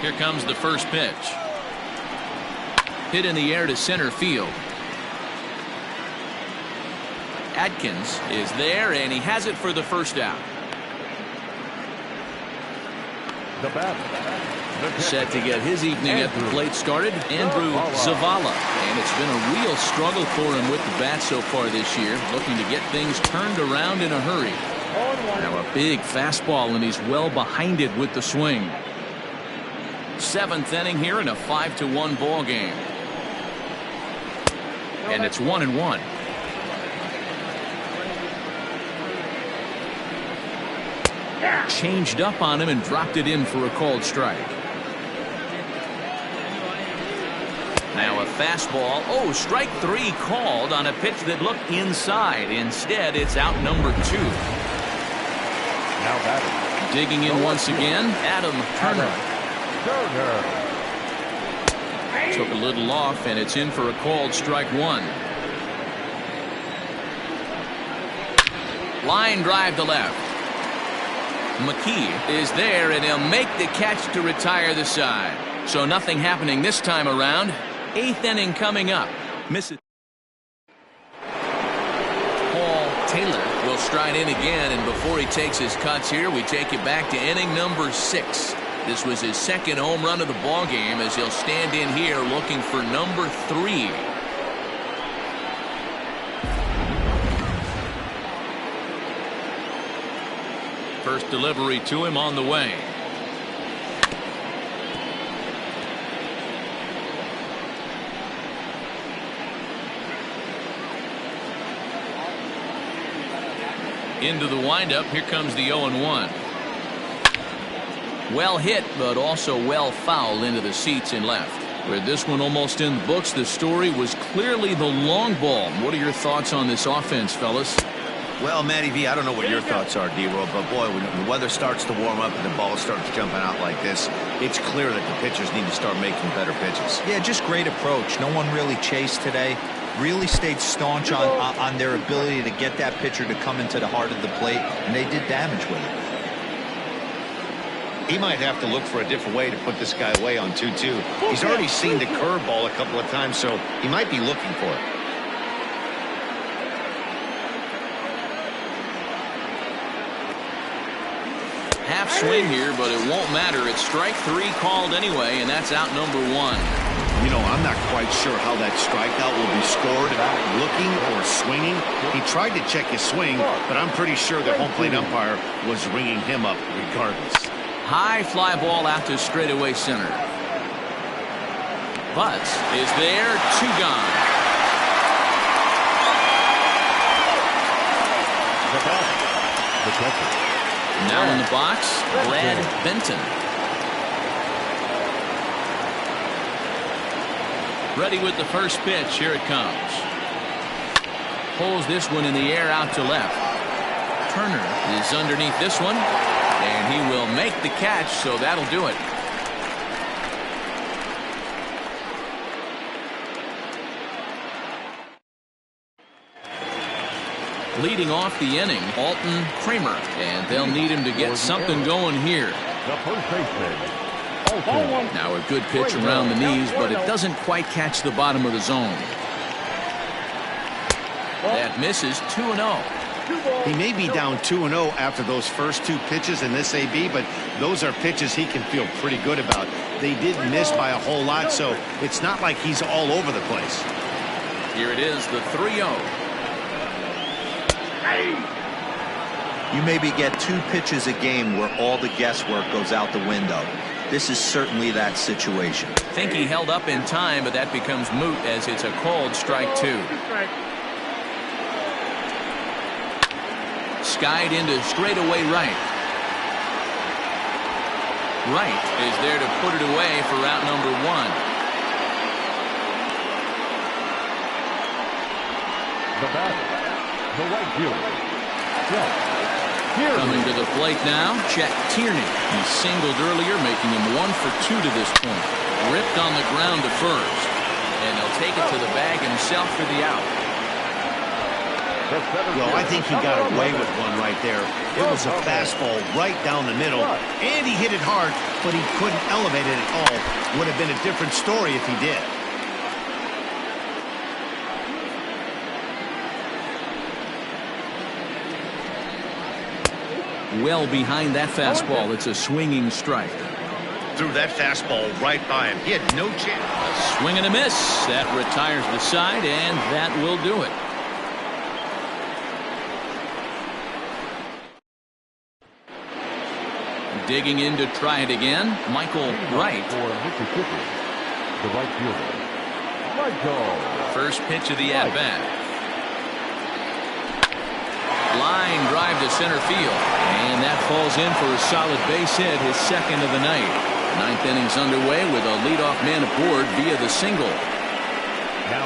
Here comes the first pitch. Hit in the air to center field. Atkins is there, and he has it for the first out. The bat. Set to get his evening at the plate started, Andrew Zavala. And it's been a real struggle for him with the bat so far this year, looking to get things turned around in a hurry. Now a big fastball, and he's well behind it with the swing. Seventh inning here in a 5-1 ball game. And it's 1-1. Changed up on him and dropped it in for a called strike. Now a fastball. Oh, strike 3 called on a pitch that looked inside. Instead, it's out number 2. Now batting. Digging in once again, Adam Turner. Took a little off, and it's in for a called strike 1. Line drive to left. McKee is there, and he'll make the catch to retire the side. So nothing happening this time around. 8th inning coming up. Miss it. Paul Taylor will stride in again, and before he takes his cuts here, we take it back to inning number 6. This was his second home run of the ball game, as he'll stand in here looking for number 3. First delivery to him on the way. Into the windup. Here comes the 0-1. Well hit, but also well fouled into the seats and left. With this one almost in the books, the story was clearly the long ball. What are your thoughts on this offense, fellas? Well, Matty V, I don't know what your thoughts are, D-Roll, but boy, when the weather starts to warm up and the ball starts jumping out like this, it's clear that the pitchers need to start making better pitches. Yeah, just great approach. No one really chased today. Really stayed staunch on their ability to get that pitcher to come into the heart of the plate, and they did damage with it. He might have to look for a different way to put this guy away on 2-2. He's already seen the curveball a couple of times, so he might be looking for it. Half swing here, but it won't matter. It's strike 3 called anyway, and that's out number 1. You know, I'm not quite sure how that strikeout will be scored, looking or swinging. He tried to check his swing, but I'm pretty sure the home plate umpire was ringing him up regardless. High fly ball out to straightaway center. Butts is there, 2 gone. The catcher. Now in the box, Brad Benton. Ready with the first pitch. Here it comes. Pulls this one in the air out to left. Turner is underneath this one, and he will make the catch, so that'll do it. Leading off the inning, Alton Kramer, and they'll need him to get something going here. The first baseman. Alton. Now a good pitch around the knees, but it doesn't quite catch the bottom of the zone. That misses. 2-0. He may be down 2-0 after those first 2 pitches in this AB, but those are pitches he can feel pretty good about. They did miss by a whole lot, so it's not like he's all over the place. Here it is, the 3-0. You maybe get 2 pitches a game where all the guesswork goes out the window. This is certainly that situation. Think he held up in time, but that becomes moot as it's a called strike 2. Skied into straightaway right. Right is there to put it away for out number 1. The batter. The right fielder. Coming to the plate now, Chet Tierney. He singled earlier, making him 1 for 2 to this point. Ripped on the ground to first, and he'll take it to the bag himself for the out. Well, I think he got away with one right there. It was a fastball right down the middle, and he hit it hard, but he couldn't elevate it at all. Would have been a different story if he did. Well behind that fastball. It's a swinging strike. Threw that fastball right by him. He had no chance. A swing and a miss. That retires the side, and that will do it. Digging in to try it again, Michael Wright. For Mississippi, the right fielder, Michael. First pitch of the at-bat. Line drive to center field, and that falls in for a solid base hit, his second of the night. Ninth inning's underway with a leadoff man aboard via the single.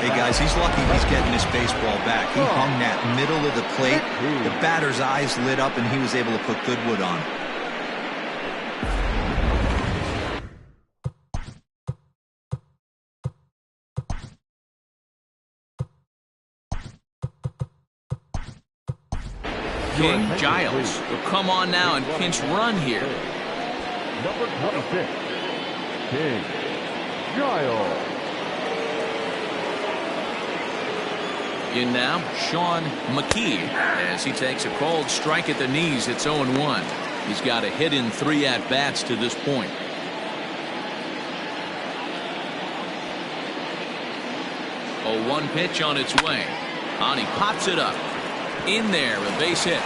Hey guys, he's lucky he's getting this baseball back. He hung that middle of the plate. The batter's eyes lit up, and he was able to put good wood on. King Giles will come on now and pinch run here. Number 26, King Giles. In now, Sean McKee, as he takes a cold strike at the knees. It's 0-1. He's got a hit in 3 at-bats to this point. A 1 pitch on its way. On he pops it up. In there, a base hit.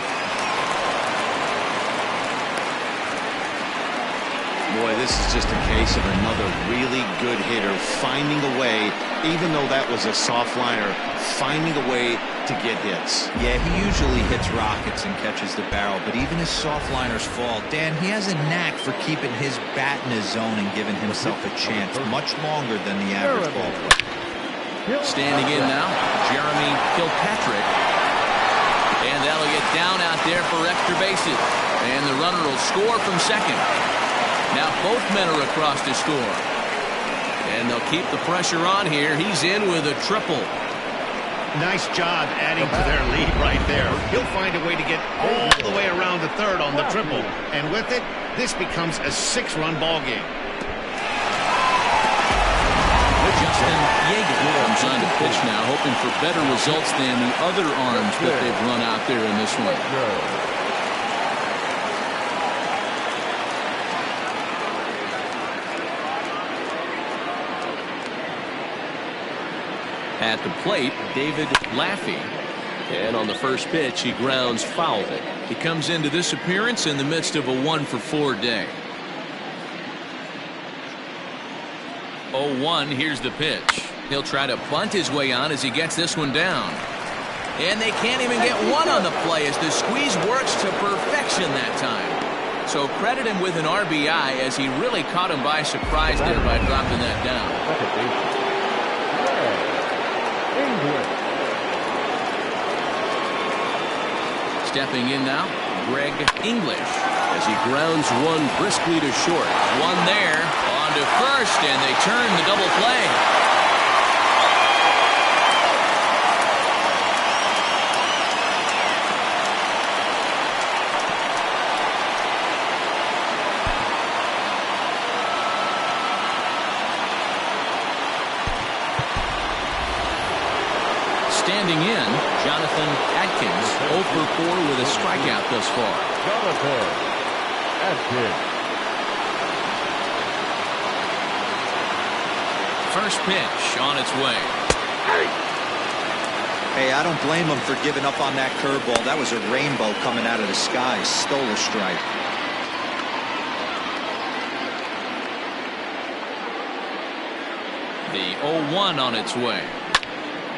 Boy, this is just a case of another really good hitter finding a way, even though that was a soft liner, finding a way to get hits. Yeah, he usually hits rockets and catches the barrel, but even his soft liners fall. Dan, he has a knack for keeping his bat in his zone and giving himself a chance much longer than the average ball player. Standing in now, Jeremy Kilpatrick. And that'll get down out there for extra bases. And the runner will score from second. Now both men are across to score. And they'll keep the pressure on here. He's in with a triple. Nice job adding to their lead right there. He'll find a way to get all the way around the third on the triple. And with it, this becomes a 6-run ball game. Justin Yeager comes on to pitch now, hoping for better results than the other arms that they've run out there in this one. At the plate, David Laffey. And on the first pitch, he grounds foul. He comes into this appearance in the midst of a 1-for-4 day. 0-1, here's the pitch. He'll try to bunt his way on as he gets this one down. And they can't even get one on the play as the squeeze works to perfection that time. So credit him with an RBI as he really caught him by surprise there by dropping that down. Stepping in now, Greg English as he grounds one briskly to short. One there. On to first, and they turn the double play. Standing in, Jonathan Atkins, 0 for 4 with a strikeout thus far. Jonathan Atkins. First pitch on its way. Hey, I don't blame him for giving up on that curveball. That was a rainbow coming out of the sky. Stole a strike. The 0-1 on its way.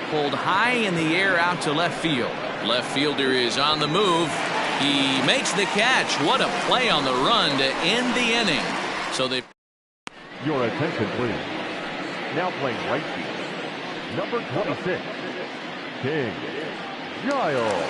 Pulled high in the air out to left field. Left fielder is on the move. He makes the catch. What a play on the run to end the inning. So they. Your attention, please. Now playing right field, number 26, King Giles.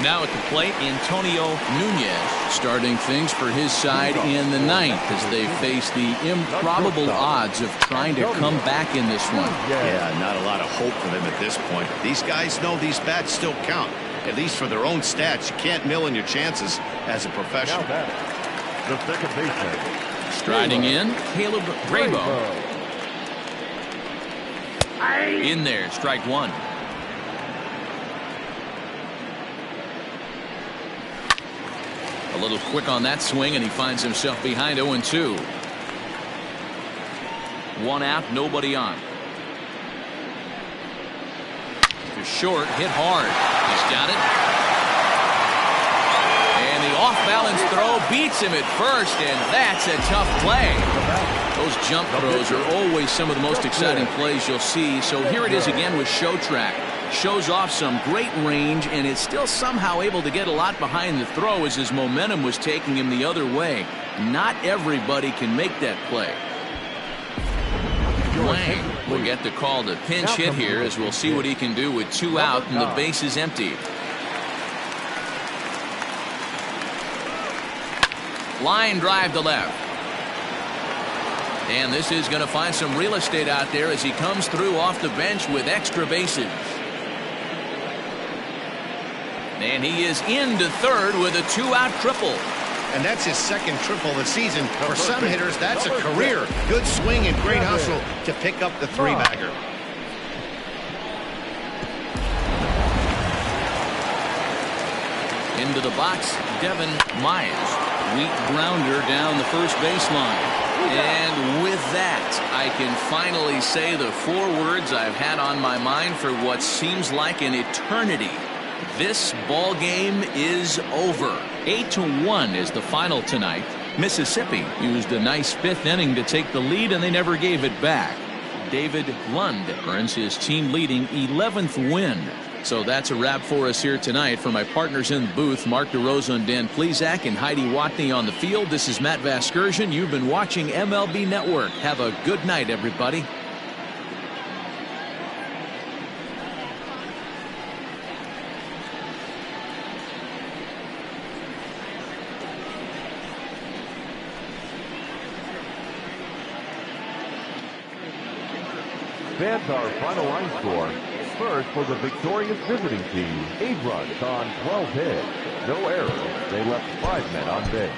Now at the plate, Antonio Nunez starting things for his side in the ninth as they face the improbable odds of trying to come back in this one. Yeah, not a lot of hope for them at this point. These guys know these bats still count, at least for their own stats. You can't mill in your chances as a professional. The second baseman. Striding in, Caleb Grabo. In there, strike one. A little quick on that swing, and he finds himself behind 0-2. One out, nobody on. To short, hit hard. He's got it. And the off-balance throw beats him at first, and that's a tough play. Those jump throws are always some of the most exciting plays you'll see. So here it is again with Show Track. Shows off some great range, and is still somehow able to get a lot behind the throw as his momentum was taking him the other way. Not everybody can make that play. Wang will get the call to pinch hit here, as we'll see what he can do with 2 out and the base is empty. Line drive to left. And this is going to find some real estate out there as he comes through off the bench with extra bases. And he is into third with a 2-out triple. And that's his second triple of the season. For some hitters, that's a career. Good swing and great hustle to pick up the 3-bagger. Into the box, Devin Myers. Weak grounder down the first baseline. And with that, I can finally say the 4 words I've had on my mind for what seems like an eternity. This ball game is over. 8-1 is the final tonight. Mississippi used a nice 5th inning to take the lead, and they never gave it back. David Lund earns his team-leading 11th win. So that's a wrap for us here tonight. For my partners in the booth, Mark DeRosa and Dan Plesac and Heidi Watney on the field, this is Matt Vasgersian. You've been watching MLB Network. Have a good night, everybody. Fans, our final line score. First for the victorious visiting team, 8 runs on 12 hits. No errors. They left 5 men on base.